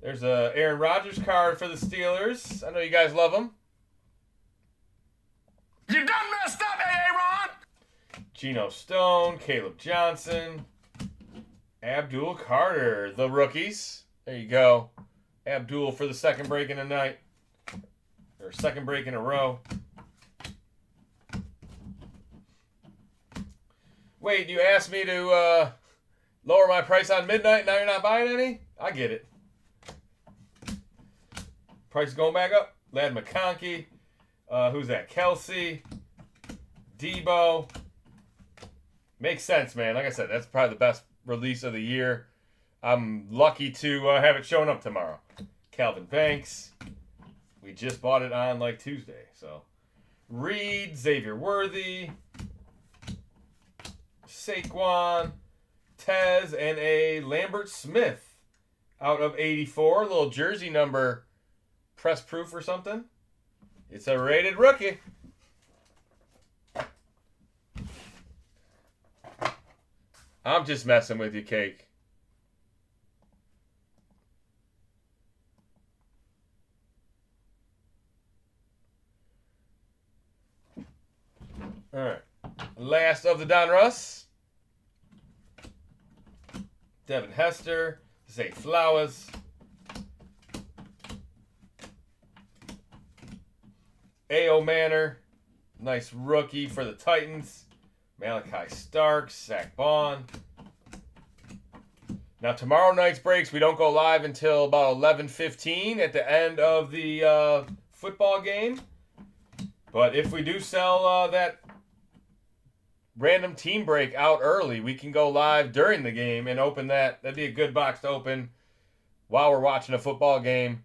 There's a Aaron Rodgers card for the Steelers. I know you guys love him. You done messed up, Aaron! Geno Stone, Caleb Johnson, Abdul Carter, the rookies. There you go. Abdul for the second break in a night. Or second break in a row. Wait, you asked me to lower my price on midnight, now you're not buying any? I get it. Price going back up. Lad McConkey. Who's that? Kelsey. Debo. Makes sense, man. Like I said, that's probably the best release of the year. I'm lucky to have it showing up tomorrow. Calvin Banks. We just bought it on like Tuesday. So, Reed, Xavier Worthy, Saquon, Tez, and a Lambert Smith out of 84. Little jersey number press proof or something. It's a rated rookie. I'm just messing with you, Cake. All right. Last of the Donruss. Devin Hester. Zay Flowers. A.O. Manor. Nice rookie for the Titans. Malachi Starks. Zach Bond. Now, tomorrow night's breaks, we don't go live until about 11:15 at the end of the football game. But if we do sell that random team break out early, we can go live during the game and open that. That'd be a good box to open while we're watching a football game.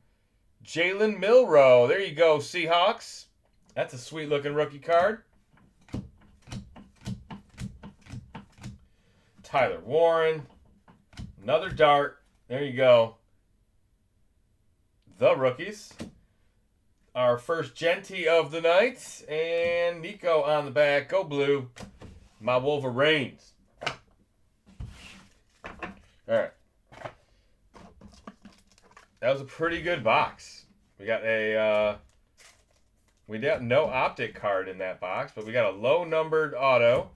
Jalen Milroe. There you go, Seahawks. That's a sweet-looking rookie card. Tyler Warren. Another dart. There you go. The rookies. Our first Genty of the night. And Nico on the back. Go blue. My Wolverines. All right. That was a pretty good box. We got we got no optic card in that box, but we got a low numbered auto.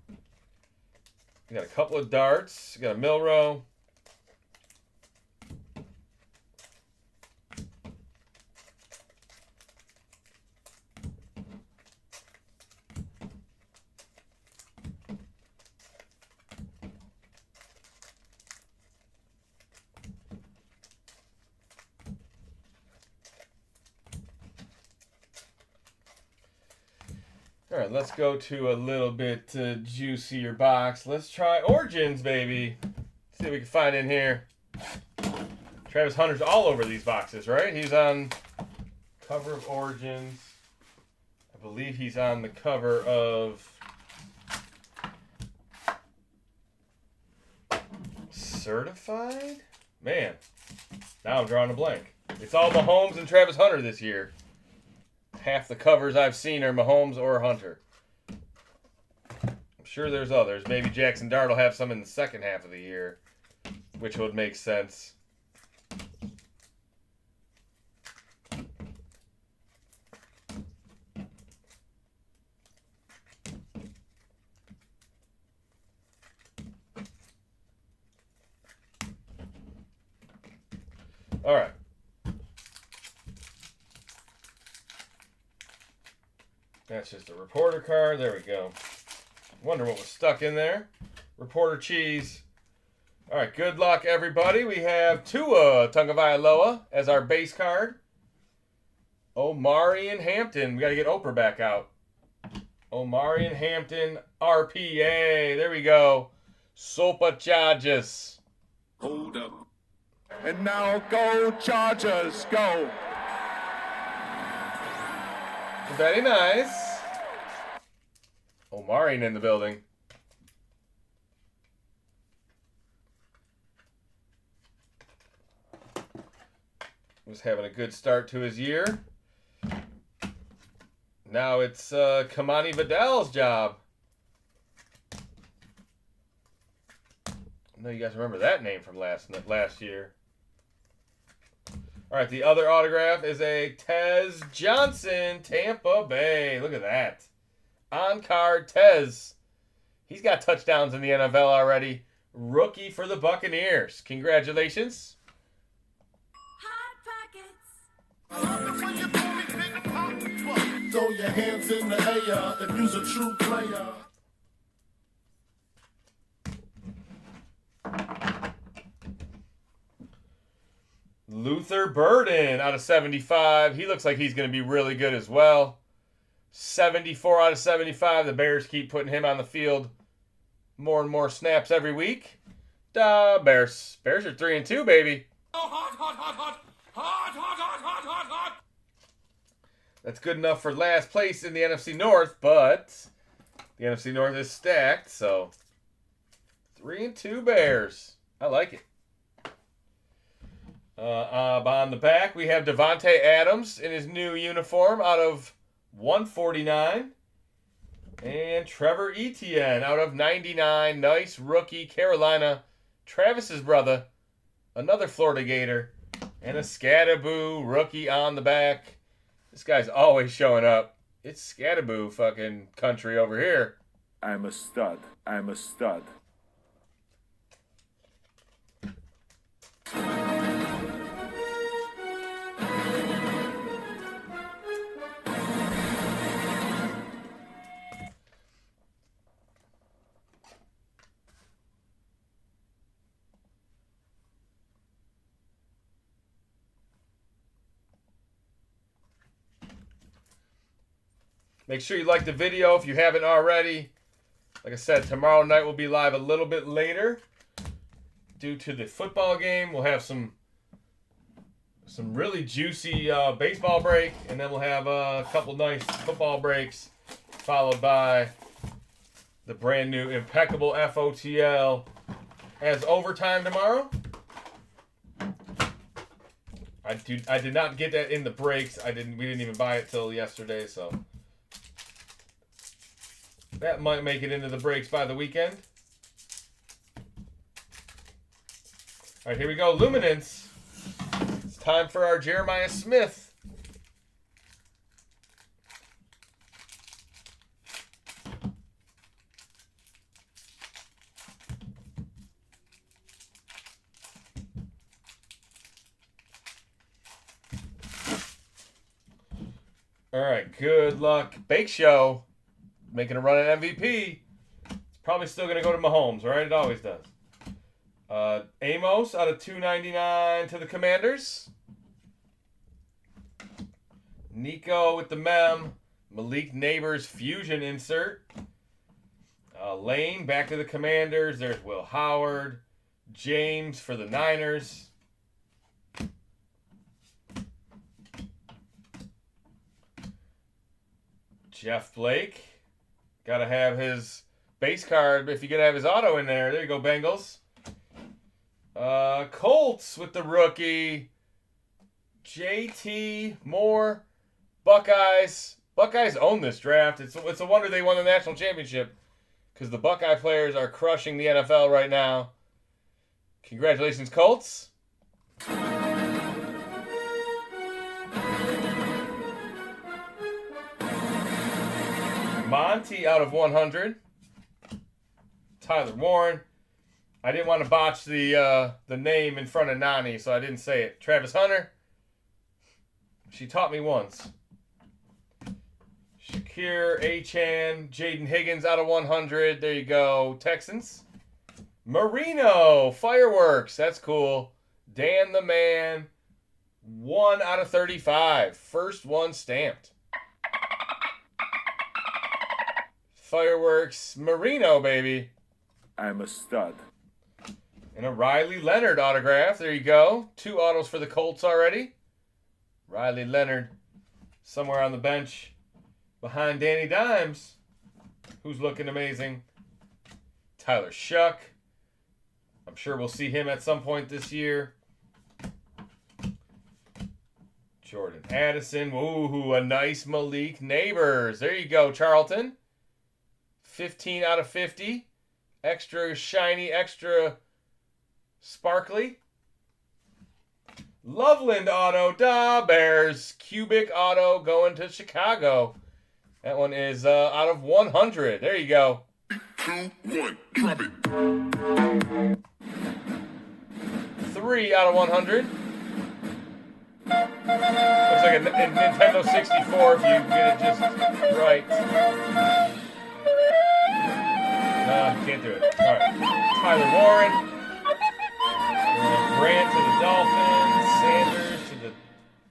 We got a couple of darts. We got a Milroe. All right, let's go to a little bit juicier box. Let's try Origins, baby. See what we can find in here. Travis Hunter's all over these boxes, right? He's on cover of Origins. I believe he's on the cover of Certified? Man, now I'm drawing a blank. It's all Mahomes and Travis Hunter this year. Half the covers I've seen are Mahomes or Hunter. I'm sure there's others. Maybe Jackson Dart will have some in the second half of the year, which would make sense. All right. That's just a reporter card. There we go. Wonder what was stuck in there. Reporter cheese. All right, good luck, everybody. We have Tua Tagovailoa as our base card. Omari and Hampton. We got to get Oprah back out. Omari and Hampton, RPA. There we go. Sopa Chargers. Hold up. And now go Chargers, go. Very nice. Omari in the building. Was having a good start to his year. Now it's Kamani Vidal's job. I know you guys remember that name from last year. All right, the other autograph is a Tez Johnson, Tampa Bay. Look at that. On card, Tez. He's got touchdowns in the NFL already. Rookie for the Buccaneers. Congratulations. Throw your hands in the air if you's a true player. Luther Burden out of 75. He looks like he's going to be really good as well. 74 out of 75. The Bears keep putting him on the field more and more snaps every week. Bears. Bears are 3-2, baby. That's good enough for last place in the NFC North, but the NFC North is stacked, so 3-2 Bears. I like it. On the back, we have Devontae Adams in his new uniform out of 149. And Trevor Etienne out of 99. Nice rookie, Carolina. Travis's brother, another Florida Gator. And a Scatterboo rookie on the back. This guy's always showing up. It's Scatterboo fucking country over here. I'm a stud. I'm a stud. Make sure you like the video if you haven't already. Like I said, tomorrow night we'll be live a little bit later due to the football game. We'll have some really juicy baseball break, and then we'll have a couple nice football breaks, followed by the brand new impeccable FOTL as overtime tomorrow. I did not get that in the breaks. We didn't even buy it till yesterday, so that might make it into the breaks by the weekend. All right, here we go. Luminance. It's time for our Jeremiah Smith. All right, good luck. Bake Show making a run at MVP. It's probably still going to go to Mahomes, right? It always does. Amos out of 299 to the Commanders. Nico with the mem. Malik Neighbors fusion insert. Lane back to the Commanders. There's Will Howard. James for the Niners. Jeff Blake. Got to have his base card if you could have his auto in there. There you go, Bengals. Colts with the rookie. JT Moore. Buckeyes. Buckeyes own this draft. It's a wonder they won the national championship because the Buckeye players are crushing the NFL right now. Congratulations, Colts. Monty out of 100. Tyler Warren. I didn't want to botch the name in front of Nani, so I didn't say it. Travis Hunter. She taught me once. Shakir, Achan, Jaden Higgins out of 100. There you go. Texans. Marino. Fireworks. That's cool. Dan the Man. 1 out of 35. First one stamped. Fireworks. Marino, baby. I'm a stud. And a Riley Leonard autograph. There you go. 2 autos for the Colts already. Riley Leonard somewhere on the bench behind Danny Dimes, who's looking amazing. Tyler Shuck. I'm sure we'll see him at some point this year. Jordan Addison. Ooh, a nice Malik Neighbors. There you go, Charlton. 15 out of 50. Extra shiny, extra sparkly. Loveland auto, da Bears. Cubic auto going to Chicago. That one is out of 100. There you go. 2, 1, drop it. 3 out of 100. Looks like a Nintendo 64 if you get it just right. Can't do it. All right. Tyler Warren. Grant to the Dolphins. Sanders to the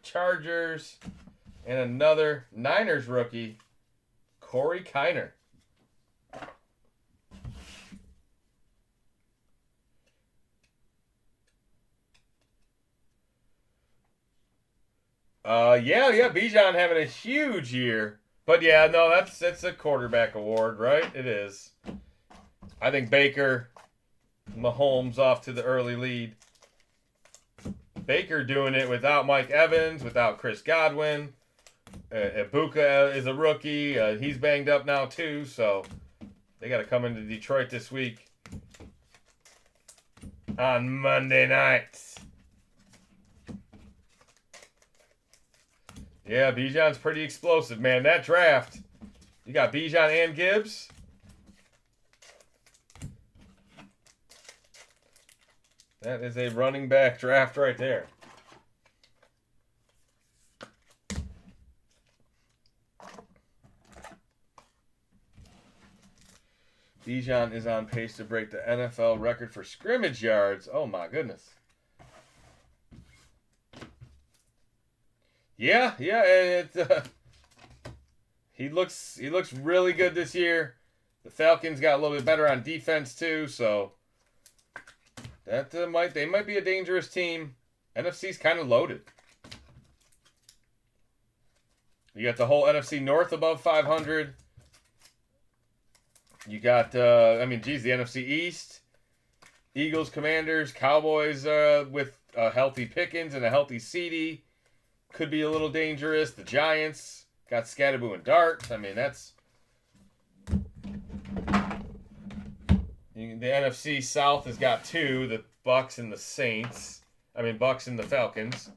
Chargers. And another Niners rookie, Corey Kiner. Yeah, Bijan having a huge year. But yeah, no, that's a quarterback award, right? It is. I think Baker, Mahomes off to the early lead. Baker doing it without Mike Evans, without Chris Godwin. Ibuka is a rookie. He's banged up now too, so they got to come into Detroit this week on Monday night. Yeah, Bijan's pretty explosive, man. That draft, you got Bijan and Gibbs. That is a running back draft right there. Bijan is on pace to break the NFL record for scrimmage yards. Oh, my goodness. Yeah, He looks really good this year. The Falcons got a little bit better on defense too, so that they might be a dangerous team. NFC's kind of loaded. You got the whole NFC North above 500. You got, the NFC East. Eagles, Commanders, Cowboys with a healthy Pickens and a healthy CD. Could be a little dangerous. The Giants got Scatterboo and Dart. I mean, that's... The NFC South has got two. The Bucks and the Saints. Bucks and the Falcons.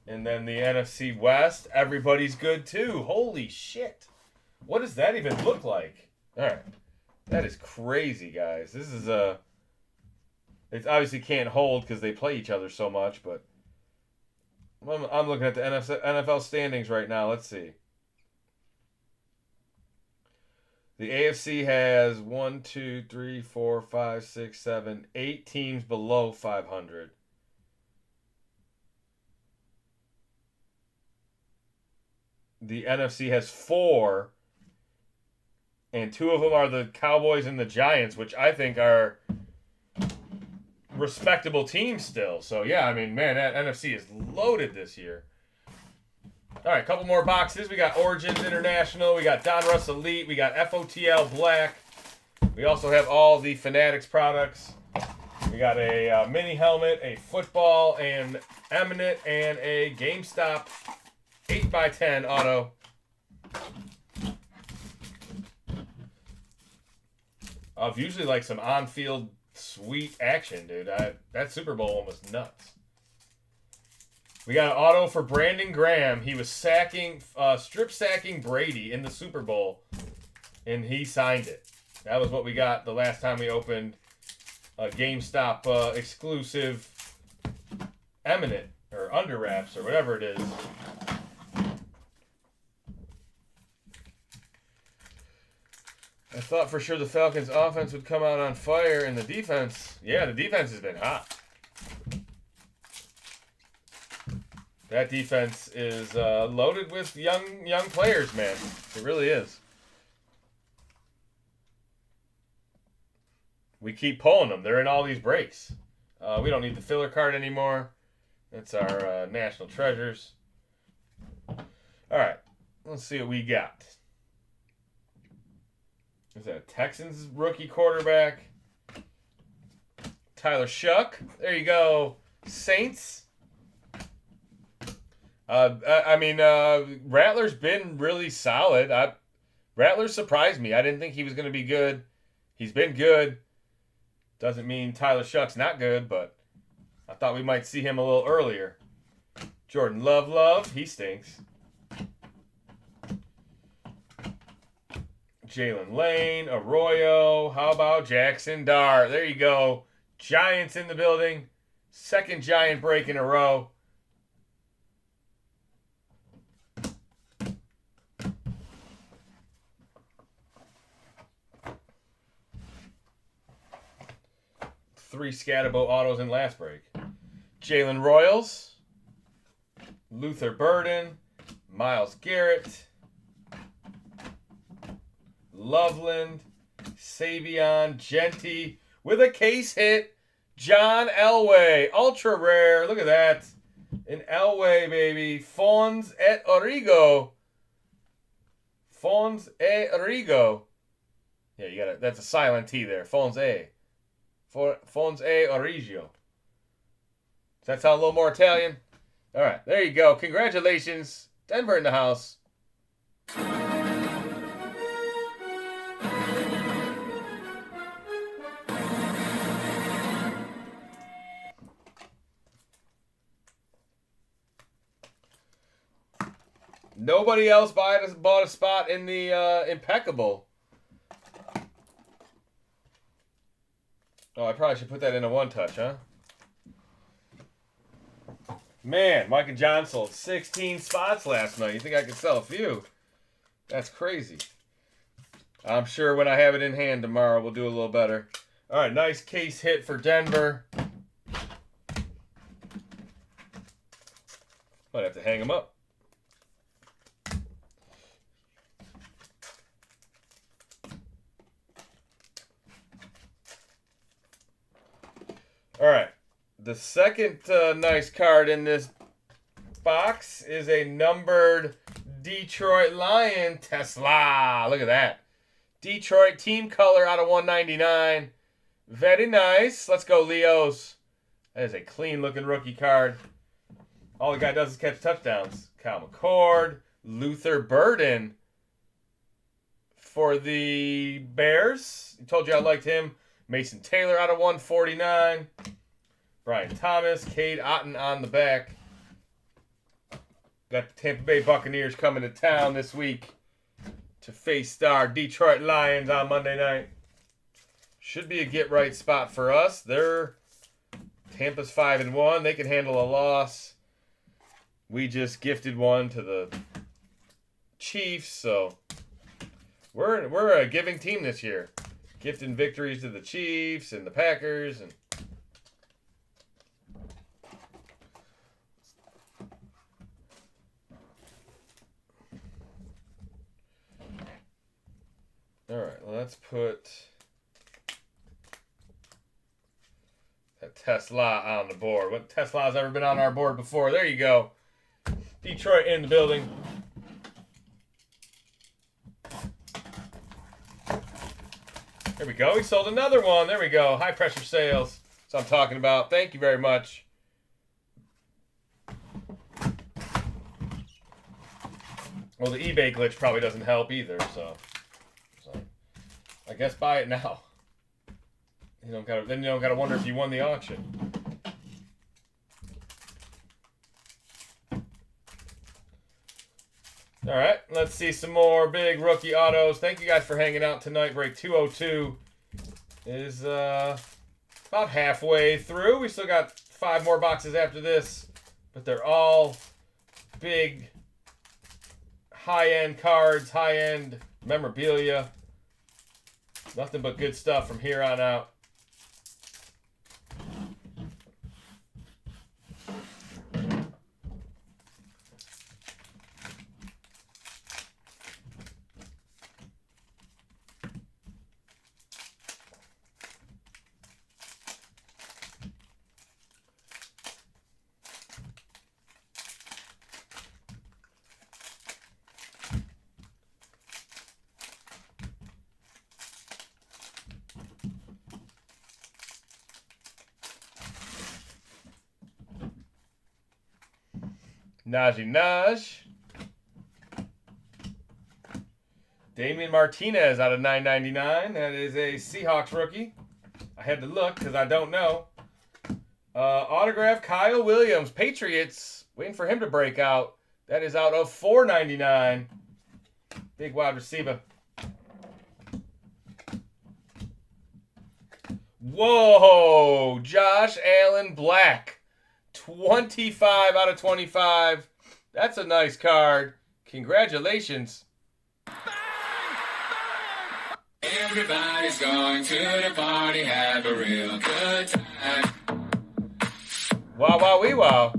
And then the NFC West, everybody's good too. Holy shit. What does that even look like? All right. That is crazy, guys. This is it obviously can't hold because they play each other so much, but I'm looking at the NFL standings right now. Let's see. The AFC has 1, 2, 3, 4, 5, 6, 7, 8 teams below 500. The NFC has 4, and 2 of them are the Cowboys and the Giants, which I think are respectable teams still. So, yeah, that NFC is loaded this year. All right, a couple more boxes. We got Origins International. We got Donruss Elite. We got FOTL Black. We also have all the Fanatics products. We got a mini helmet, a football, an Eminent, and a GameStop 8x10 auto. Of usually like some on-field sweet action, dude. That Super Bowl one was nuts. We got an auto for Brandon Graham. He was strip sacking Brady in the Super Bowl, and he signed it. That was what we got the last time we opened a GameStop exclusive Eminent or Under Wraps or whatever it is. I thought for sure the Falcons' offense would come out on fire, and the defense, the defense has been hot. That defense is loaded with young players, man. It really is. We keep pulling them. They're in all these breaks. We don't need the filler card anymore. That's our national treasures. All right, let's see what we got. Is that a Texans rookie quarterback? Tyler Shuck. There you go. Saints. Rattler's been really solid. Rattler surprised me. I didn't think he was going to be good. He's been good. Doesn't mean Tyler Shuck's not good, but I thought we might see him a little earlier. Jordan Love. He stinks. Jalen Lane, Arroyo. How about Jackson Dart? There you go. Giants in the building. Second Giant break in a row. Three Scatterbo autos in last break. Jalen Royals. Luther Burden. Myles Garrett. Loveland, Savion, Genty, with a case hit, John Elway, ultra rare, look at that, an Elway, baby, Fons et Origo, yeah, you got it, that's a silent T there, Fons e Origio, does that sound a little more Italian? All right, there you go, congratulations, Denver in the house. Nobody else bought a spot in the impeccable. Oh, I probably should put that in a one-touch, huh? Man, Mike and John sold 16 spots last night. You think I could sell a few? That's crazy. I'm sure when I have it in hand tomorrow, we'll do a little better. All right, nice case hit for Denver. Might have to hang them up. All right. The second nice card in this box is a numbered Detroit Lion Tesla. Look at that. Detroit team color out of 199. Very nice. Let's go, Leos. That is a clean-looking rookie card. All the guy does is catch touchdowns. Kyle McCord. Luther Burden for the Bears. I told you I liked him. Mason Taylor out of 149. Brian Thomas. Cade Otton on the back. Got the Tampa Bay Buccaneers coming to town this week to face our Detroit Lions on Monday night. Should be a get-right spot for us. Tampa's 5-1. They can handle a loss. We just gifted one to the Chiefs, so we're a giving team this year. Gifting victories to the Chiefs and the Packers. And all right, well, let's put that Tesla on the board. What Tesla's ever been on our board before? There you go. Detroit in the building. There we go. We sold another one. There we go. High pressure sales. That's what I'm talking about. Thank you very much. Well, the eBay glitch probably doesn't help either, so I guess buy it now. Then you don't gotta wonder if you won the auction. All right, let's see some more big rookie autos. Thank you guys for hanging out tonight. Break 202 is about halfway through. We still got 5 more boxes after this, but they're all big, high-end cards, high-end memorabilia. Nothing but good stuff from here on out. Najee. Damian Martinez out of 999. That is a Seahawks rookie. I had to look because I don't know. Autograph Kyle Williams. Patriots. Waiting for him to break out. That is out of 499. Big wide receiver. Whoa. Josh Allen Black. 25 out of 25. That's a nice card. Congratulations. Everybody's going to the party, have a real good time. Wow, wow, wee, wow.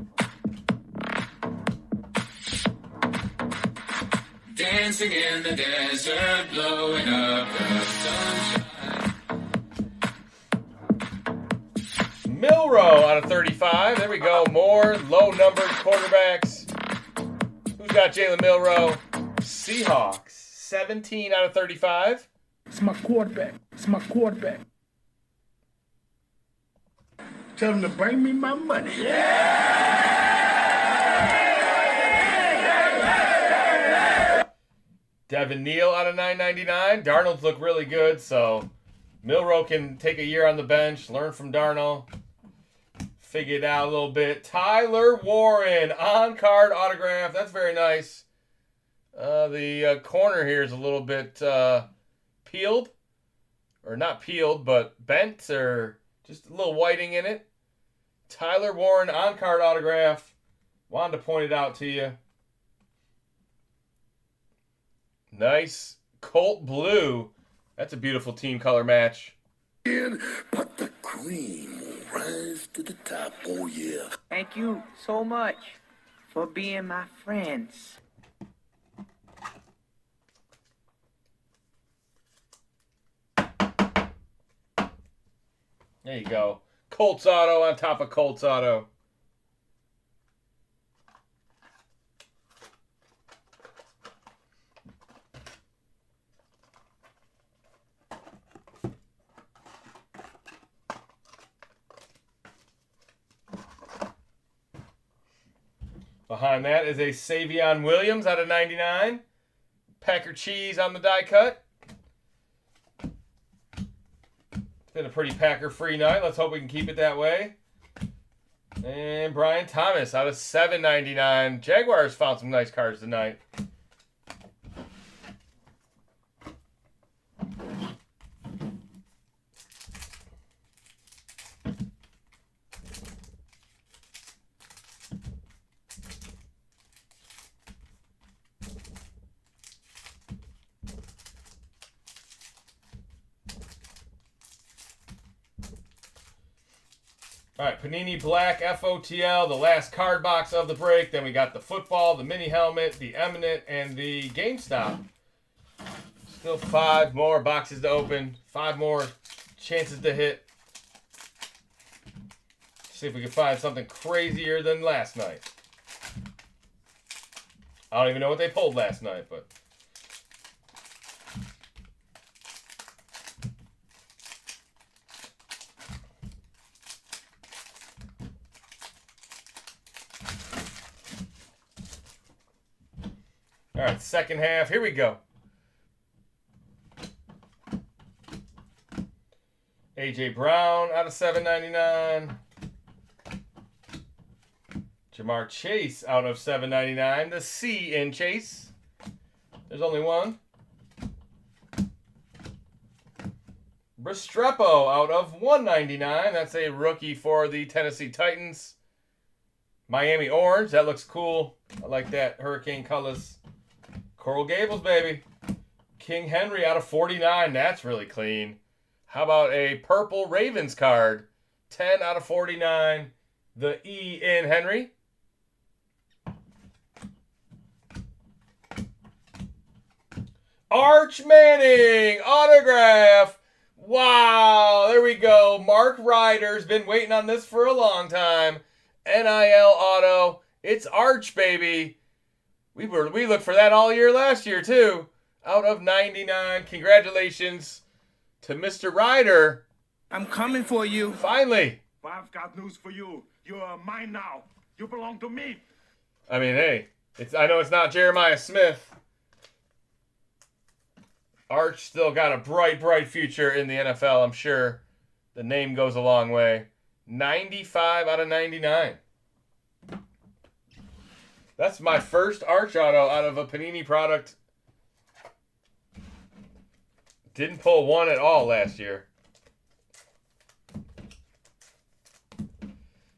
Dancing in the desert, blowing up the sunshine. Milrow out of 35. There we go. More low-numbered quarterbacks. Who's got Jalen Milrow? Seahawks. 17 out of 35. It's my quarterback. It's my quarterback. Tell them to bring me my money. Devin Neal out of 999. Darnold's look really good, so Milrow can take a year on the bench, learn from Darnold, figure it out a little bit. Tyler Warren, on-card autograph. That's very nice. The corner here is a little bit peeled. Or not peeled, but bent, or just a little whiting in it. Tyler Warren, on-card autograph. Wanted to point it out to you. Nice. Colt Blue. That's a beautiful team color match. But the cream will rise to the top, oh yeah. Thank you so much for being my friends. There you go. Colts auto on top of Colts auto. Behind that is a Savion Williams out of 99. Packer cheese on the die cut. It's been a pretty Packer-free night. Let's hope we can keep it that way. And Brian Thomas out of 799. Jaguars found some nice cards tonight. All right, Panini Black FOTL, the last card box of the break. Then we got the football, the mini helmet, the Eminent, and the GameStop. Still 5 more boxes to open. 5 more chances to hit. See if we can find something crazier than last night. I don't even know what they pulled last night, but... All right, second half. Here we go. A.J. Brown out of 799. Jamar Chase out of 799. The C in Chase. There's only one. Restrepo out of 199. That's a rookie for the Tennessee Titans. Miami Orange. That looks cool. I like that. Hurricane colors. Coral Gables, baby. King Henry out of 49. That's really clean. How about a purple Ravens card? 10 out of 49. The E in Henry. Arch Manning autograph. Wow, there we go. Mark Ryder's been waiting on this for a long time. NIL auto. It's Arch, baby. We looked for that all year last year, too. Out of 99. Congratulations to Mr. Ryder. I'm coming for you. Finally. I've got news for you. You're mine now. You belong to me. I mean, hey, I know it's not Jeremiah Smith. Arch still got a bright, bright future in the NFL, I'm sure. The name goes a long way. 95 out of 99. That's my first Arch auto out of a Panini product. Didn't pull one at all last year.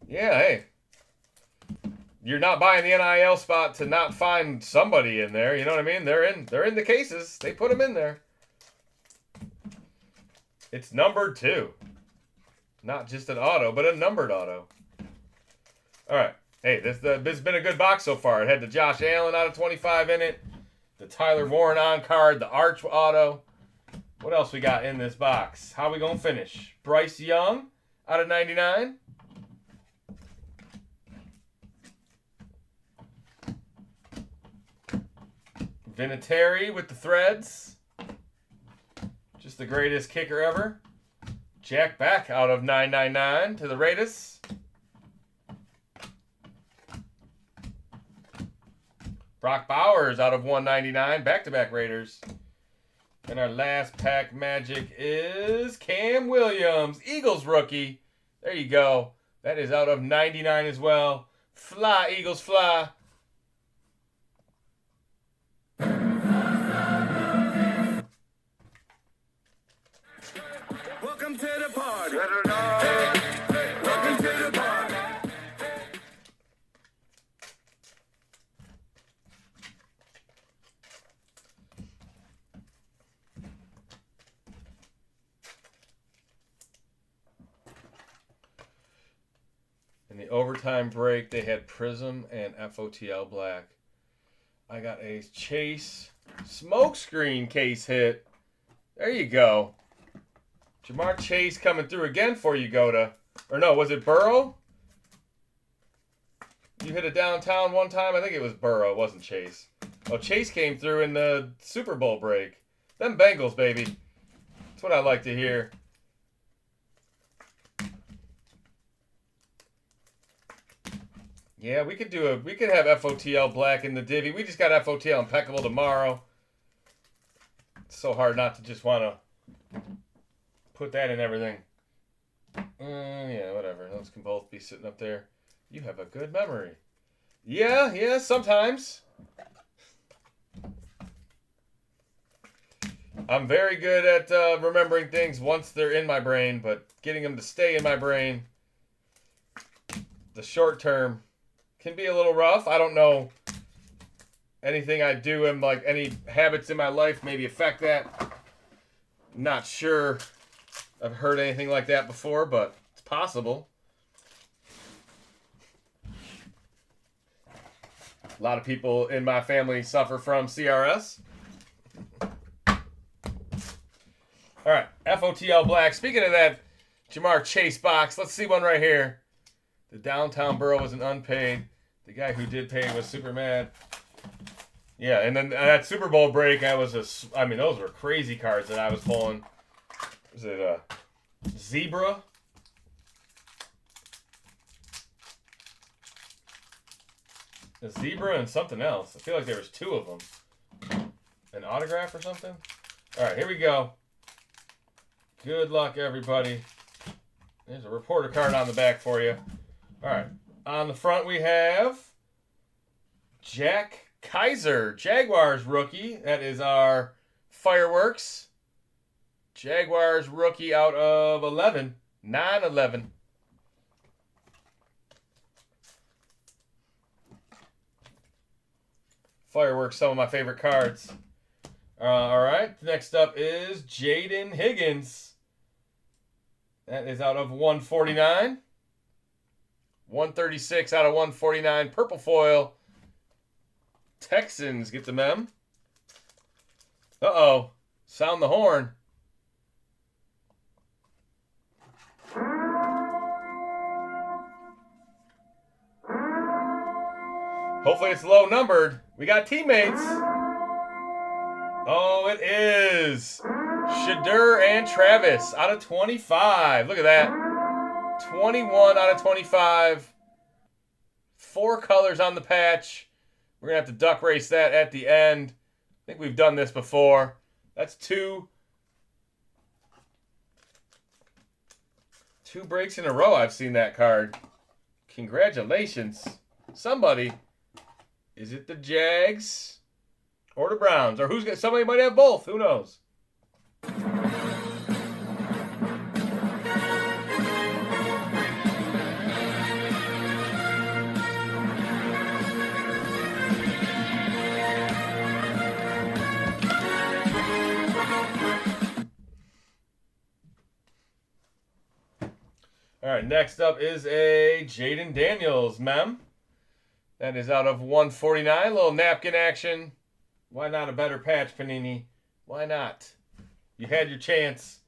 Yeah, hey. You're not buying the NIL spot to not find somebody in there. You know what I mean? They're in the cases. They put them in there. It's numbered too. Not just an auto, but a numbered auto. All right. Hey, this has been a good box so far. It had the Josh Allen out of 25 in it. The Tyler Warren on card. The Arch auto. What else we got in this box? How we going to finish? Bryce Young out of 99. Vinatieri with the threads. Just the greatest kicker ever. Jack Back out of 999 to the Raiders. Brock Bowers out of 199. Back-to-back Raiders. And our last pack magic is Cam Williams. Eagles rookie. There you go. That is out of 99 as well. Fly, Eagles, fly. Welcome to the party. Welcome to the party. In the overtime break, they had Prism and FOTL Black. I got a Chase smokescreen case hit. There you go. Jamar Chase coming through again for you, Goda. Or no, was it Burrow? You hit a downtown one time? I think it was Burrow. It wasn't Chase. Oh, Chase came through in the Super Bowl break. Them Bengals, baby. That's what I like to hear. Yeah, we could have FOTL black in the divvy. We just got FOTL impeccable tomorrow. It's so hard not to just want to put that in everything. Yeah, whatever. Those can both be sitting up there. You have a good memory. Yeah, sometimes. I'm very good at remembering things once they're in my brain, but getting them to stay in my brain, the short term, can be a little rough. I don't know anything I do and like any habits in my life maybe affect that. Not sure I've heard anything like that before, but it's possible. A lot of people in my family suffer from CRS. All right, FOTL Black. Speaking of that Jamar Chase box, let's see one right here. The downtown Burrow was an unpaid. The guy who did pay was super mad. Yeah, and then that Super Bowl break, those were crazy cards that I was pulling. Was it a zebra? A zebra and something else. I feel like there was two of them. An autograph or something? All right, here we go. Good luck, everybody. There's a reporter card on the back for you. All right. On the front, we have Jack Kaiser, Jaguars rookie. That is our fireworks. Jaguars rookie out of 11. 9/11. Fireworks, some of my favorite cards. All right. Next up is Jaden Higgins. That is out of 149. 136 out of 149. Purple foil. Texans get the mem. Uh-oh. Sound the horn. Hopefully it's low numbered. We got teammates. Oh, it is. Shadur and Travis out of 25. Look at that. 21 out of 25. 4 colors on the patch. We're going to have to duck race that at the end. I think we've done this before. That's 2 breaks in a row I've seen that card. Congratulations. Somebody. Is it the Jags or the Browns? Or somebody might have both. Who knows? All right, next up is a Jaden Daniels mem. That is out of 149. A little napkin action. Why not a better patch, Panini? Why not? You had your chance.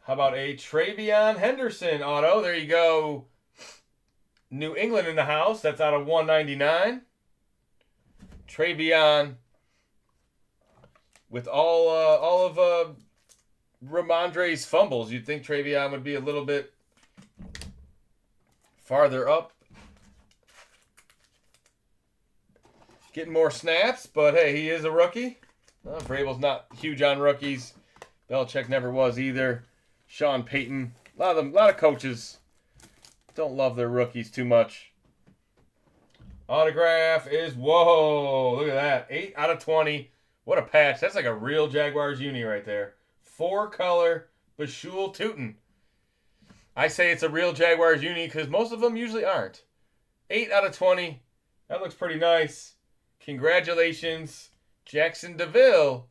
How about a Travion Henderson auto? There you go. New England in the house. That's out of 199. Travion with all of Ramondre's fumbles. You'd think Travion would be a little bit farther up. Getting more snaps, but hey, he is a rookie. Vrabel's not huge on rookies. Belichick never was either. Sean Payton. A lot of coaches don't love their rookies too much. Autograph is, whoa, look at that. 8 out of 20. What a patch. That's like a real Jaguars uni right there. 4-color Bashul Tootin. I say it's a real Jaguars uni because most of them usually aren't. 8 out of 20. That looks pretty nice. Congratulations, Jackson DeVille.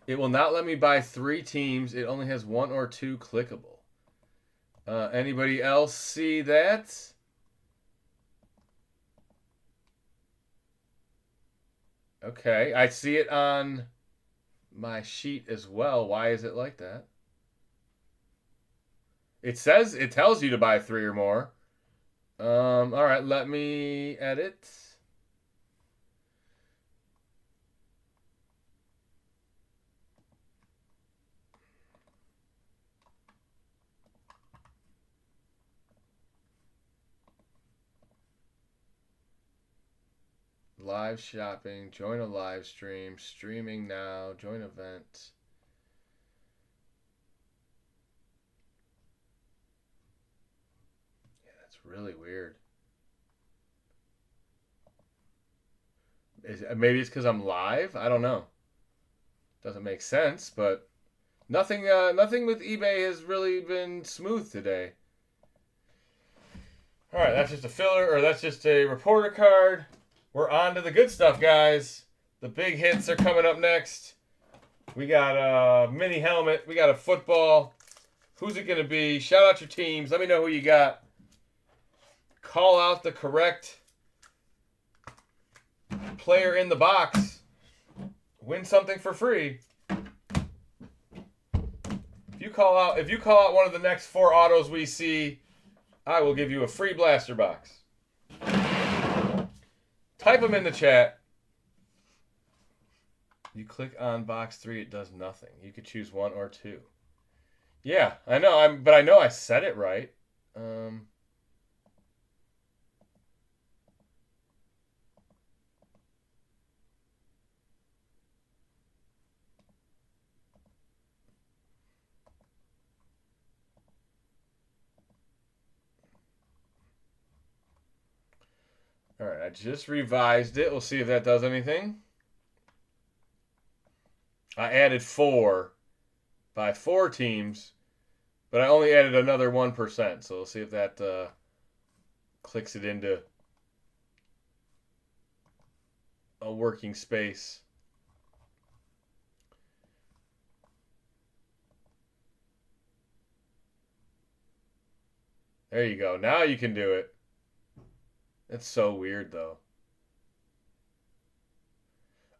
It will not let me buy 3 teams. It only has 1 or 2 clickable. Anybody else see that? Okay, I see it on my sheet as well. Why is it like that? It tells you to buy 3 or more. All right, let me edit. Live shopping, join a live stream, streaming now, join event. Yeah, that's really weird. Maybe it's because I'm live? I don't know. Doesn't make sense, but nothing with eBay has really been smooth today. All right, that's just a filler, or that's just a reporter card. We're on to the good stuff, guys. The big hits are coming up next. We got a mini helmet. We got a football. Who's it going to be? Shout out your teams. Let me know who you got. Call out the correct player in the box. Win something for free. If you call out one of the next 4 autos we see, I will give you a free blaster box. Type them in the chat. You click on box 3, it does nothing. You could choose 1 or 2. Yeah, I know. But I know I said it right. All right, I just revised it. We'll see if that does anything. I added 4 by 4 teams, but I only added another 1%. So we'll see if that clicks it into a working space. There you go. Now you can do it. It's so weird, though.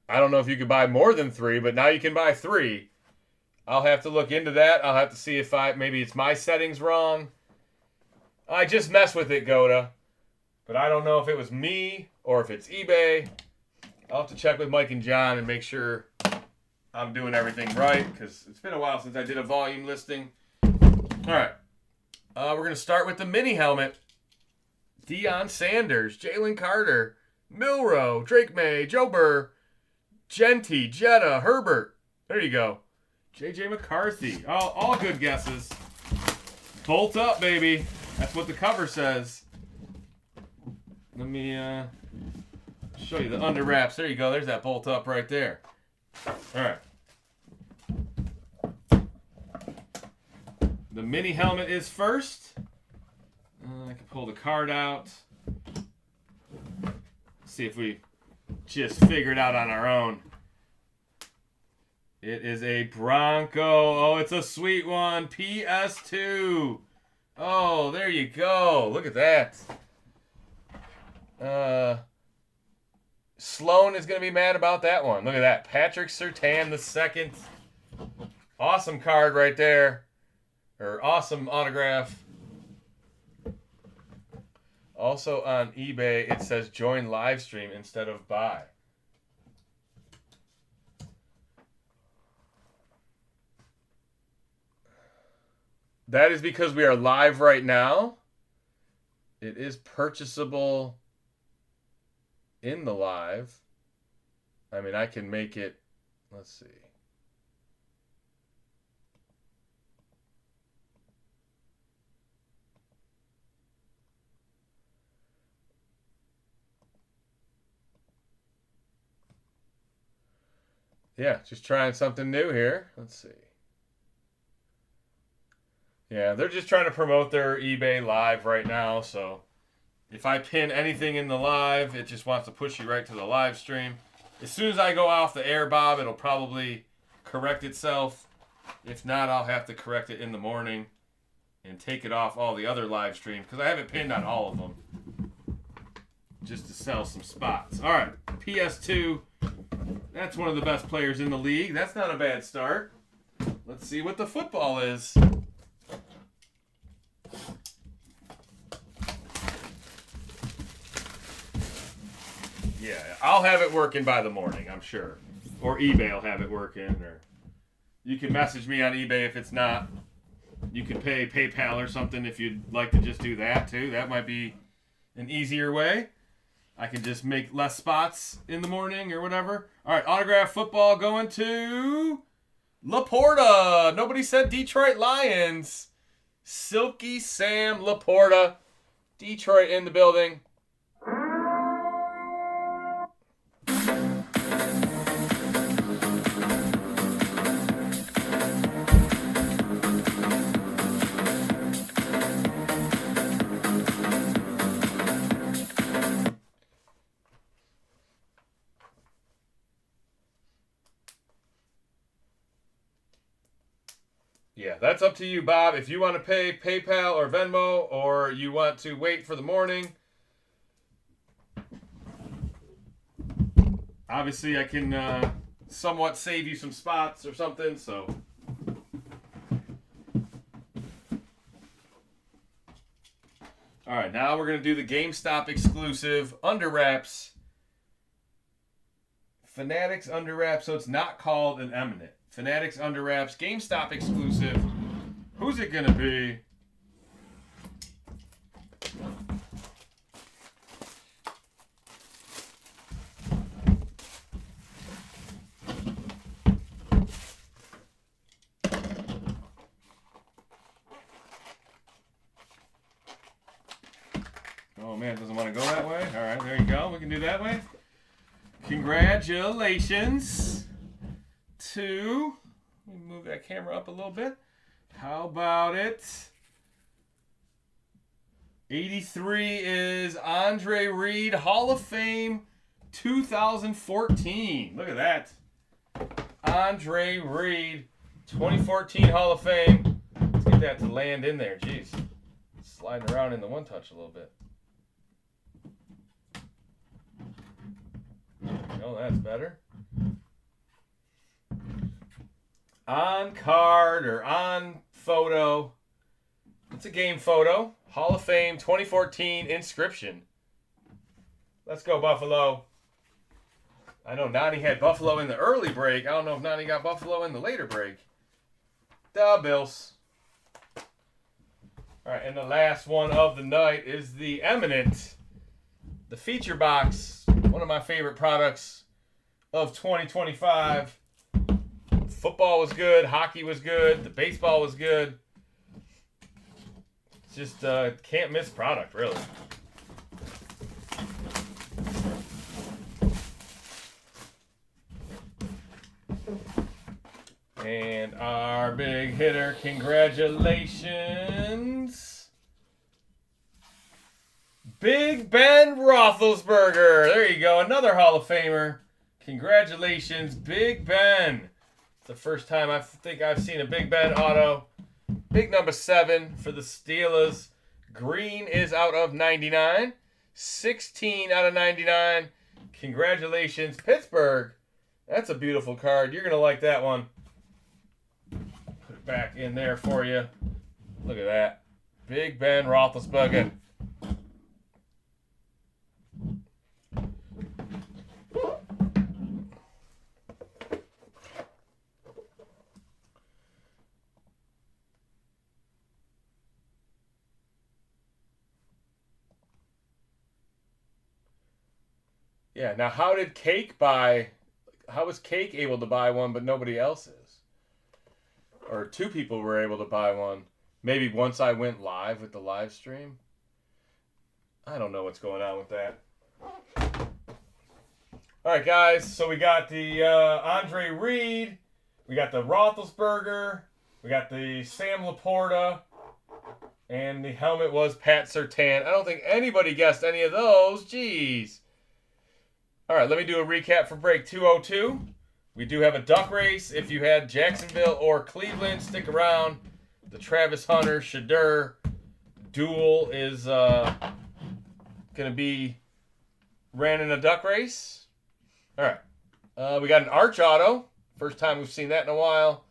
I don't know if you could buy more than 3, but now you can buy 3. I'll have to look into that. I'll have to see if maybe it's my settings wrong. I just messed with it, Goda. But I don't know if it was me or if it's eBay. I'll have to check with Mike and John and make sure I'm doing everything right, because it's been a while since I did a volume listing. All right. We're going to start with the mini helmet. Deion Sanders, Jalen Carter, Milroe, Drake May, Joe Burr, Genty, Jetta, Herbert. There you go. J.J. McCarthy. All good guesses. Bolt up, baby. That's what the cover says. Let me show you the under wraps. There you go. There's that bolt up right there. All right. The mini helmet is first. I can pull the card out. See if we just figure it out on our own. It is a Bronco. Oh, it's a sweet one. PS2. Oh, there you go. Look at that. Sloan is going to be mad about that one. Look at that. Patrick Surtain II. Awesome card right there. Or awesome autograph. Also on eBay, it says join live stream instead of buy. That is because we are live right now. It is purchasable in the live. I mean, I can make it, let's see. Yeah, just trying something new here. Let's see. Yeah, they're just trying to promote their eBay live right now, so if I pin anything in the live, it just wants to push you right to the live stream. As soon as I go off the air, Bob, it'll probably correct itself. If not, I'll have to correct it in the morning and take it off all the other live streams, because I have it pinned on all of them just to sell some spots. All right, PS2. That's one of the best players in the league. That's not a bad start. Let's see what the football is. Yeah, I'll have it working by the morning, I'm sure. Or eBay will have it working. Or you can message me on eBay if it's not. You can pay PayPal or something if you'd like to just do that too. That might be an easier way. I can just make less spots in the morning or whatever. All right, autograph football going to Laporta. Nobody said Detroit Lions. Silky Sam Laporta. Detroit in the building. Yeah, that's up to you, Bob. If you want to pay PayPal or Venmo, or you want to wait for the morning. Obviously, I can somewhat save you some spots or something, so. All right, now we're going to do the GameStop exclusive under wraps. Fanatics under wraps, so it's not called an Eminent. Fanatics under wraps, GameStop exclusive. Who's it going to be? Oh man, it doesn't want to go that way? All right, there you go. We can do that way. Congratulations to, let me move that camera up a little bit. How about it? 83 is Andre Reed, Hall of Fame 2014. Look at that. Andre Reed, 2014 Hall of Fame. Let's get that to land in there. Jeez. Sliding around in the one touch a little bit. Oh, that's better. On card or on photo. It's a game photo. Hall of Fame 2014 inscription. Let's go, Buffalo. I know Nani had Buffalo in the early break. I don't know if Nani got Buffalo in the later break. The Bills. All right, and the last one of the night is the Eminent. The feature box. One of my favorite products of 2025. Football was good. Hockey was good. The baseball was good. It's just can't miss product, really. And our big hitter, congratulations. Big Ben Roethlisberger. There you go. Another Hall of Famer. Congratulations, Big Ben. It's the first time I think I've seen a Big Ben auto. Big number 7 for the Steelers. Green is out of 99. 16 out of 99. Congratulations, Pittsburgh. That's a beautiful card. You're going to like that one. Put it back in there for you. Look at that. Big Ben Roethlisberger. Yeah, now how was Cake able to buy one but nobody else is? Or 2 people were able to buy one. Maybe once I went live with the live stream. I don't know what's going on with that. All right, guys. So we got the Andre Reed. We got the Roethlisberger. We got the Sam Laporta. And the helmet was Pat Surtain. I don't think anybody guessed any of those. Jeez. All right, let me do a recap for break 202. We do have a duck race. If you had Jacksonville or Cleveland, stick around. The Travis Hunter Shadur duel is going to be ran in a duck race. All right. We got an Arch Auto. First time we've seen that in a while.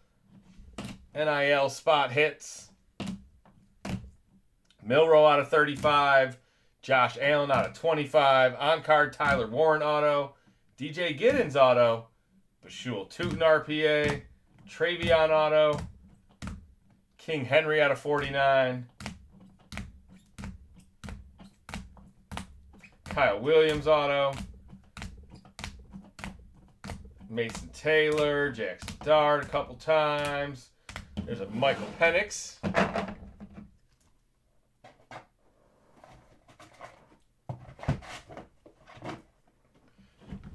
NIL spot hits. Milrow out of 35. Josh Allen out of 25. On-card Tyler Warren auto. DJ Giddens auto. Bashul Tootin RPA. Travion auto. King Henry out of 49. Kyle Williams auto. Mason Taylor. Jackson Dart a couple times. There's a Michael Penix.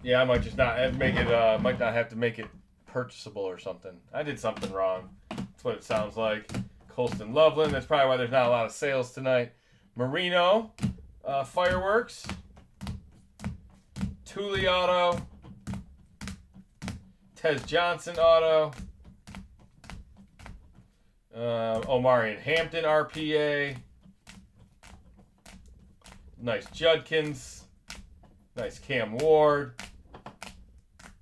Yeah, I might just not make it. Might not have to make it purchasable or something. I did something wrong. That's what it sounds like. Colston Loveland. That's probably why there's not a lot of sales tonight. Marino, Fireworks. Thule auto. Tez Johnson auto. Omarion Hampton RPA. Nice Judkins. Nice Cam Ward.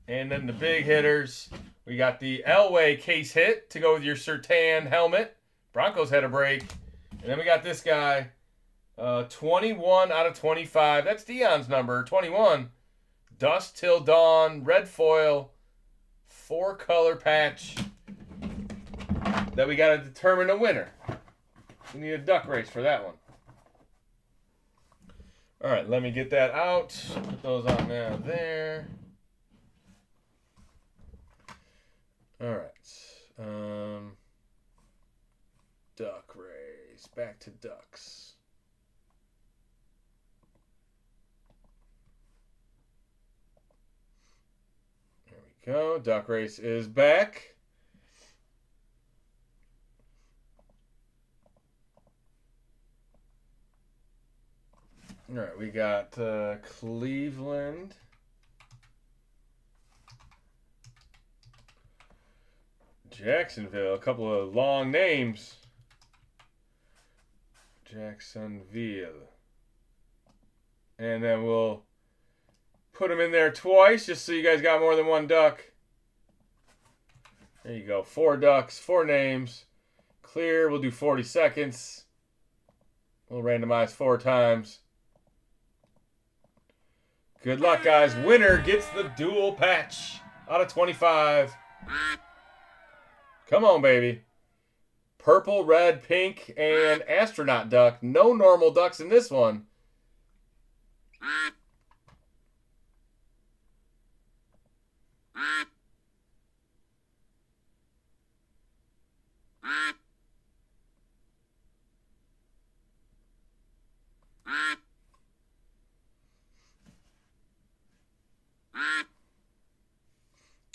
And then the big hitters. We got the Elway case hit to go with your Surtain helmet. Broncos had a break. And then we got this guy. 21 out of 25. That's Dion's number. 21. Dusk Till Dawn. Red foil. 4-color patch. That we got to determine a winner. We need a duck race for that one. All right, let me get that out. Put those on now there. All right. Duck race. Back to ducks. There we go. Duck race is back. All right, we got Cleveland. Jacksonville, a couple of long names. Jacksonville. And then we'll put them in there twice just so you guys got more than one duck. There you go. 4 ducks, 4 names. Clear, we'll do 40 seconds. We'll randomize 4 times. Good luck, guys. Winner gets the dual patch out of 25. Come on, baby. Purple, red, pink, and astronaut duck. No normal ducks in this one.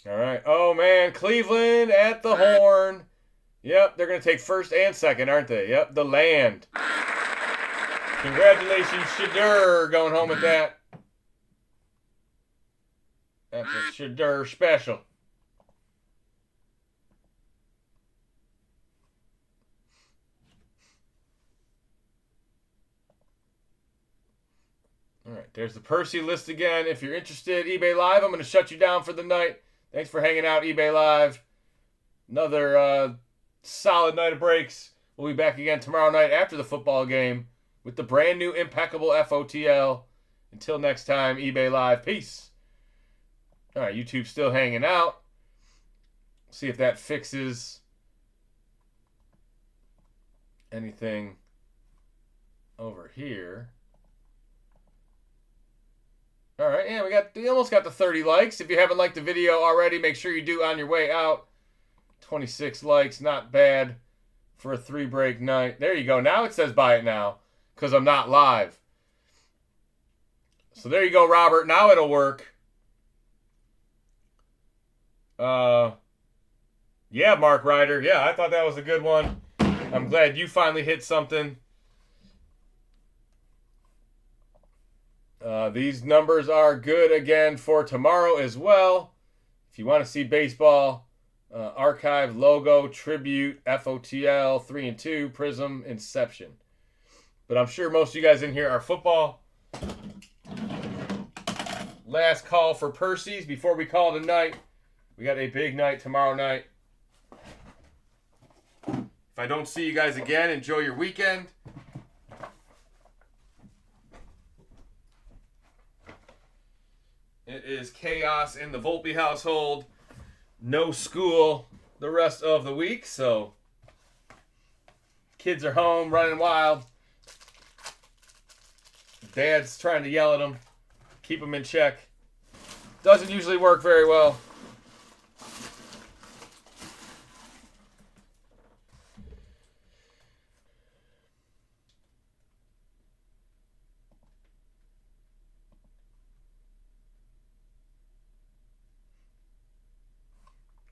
All right. Oh, man. Cleveland at the horn. Yep, they're going to take first and second, aren't they? Yep, the land. Congratulations, Shadur, going home with that. That's a Shadur special. All right, there's the Percy list again. If you're interested, eBay Live, I'm going to shut you down for the night. Thanks for hanging out, eBay Live. Another solid night of breaks. We'll be back again tomorrow night after the football game with the brand new impeccable FOTL. Until next time, eBay Live. Peace. All right, YouTube's still hanging out. See if that fixes anything over here. All right, yeah, we almost got the 30 likes. If you haven't liked the video already, make sure you do on your way out. 26 likes, not bad for a 3-break night. There you go. Now it says buy it now because I'm not live. So there you go, Robert. Now it'll work. Yeah, Mark Ryder. Yeah, I thought that was a good one. I'm glad you finally hit something. These numbers are good again for tomorrow as well. If you want to see baseball, Archive, Logo, Tribute, FOTL, 3 and 2, Prism, Inception. But I'm sure most of you guys in here are football. last call for Percy's before we call it a night. We got a big night tomorrow night. If I don't see you guys again, enjoy your weekend. It is chaos in the Volpe household. No school the rest of the week, so kids are home running wild. Dad's trying to yell at them, keep them in check. Doesn't usually work very well.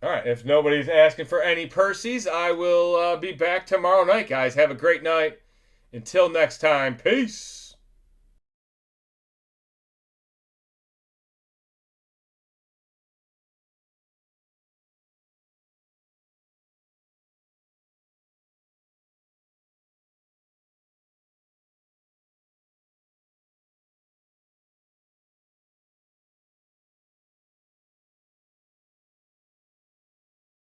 All right, if nobody's asking for any Percy's, I will be back tomorrow night, guys. Have a great night. Until next time, peace.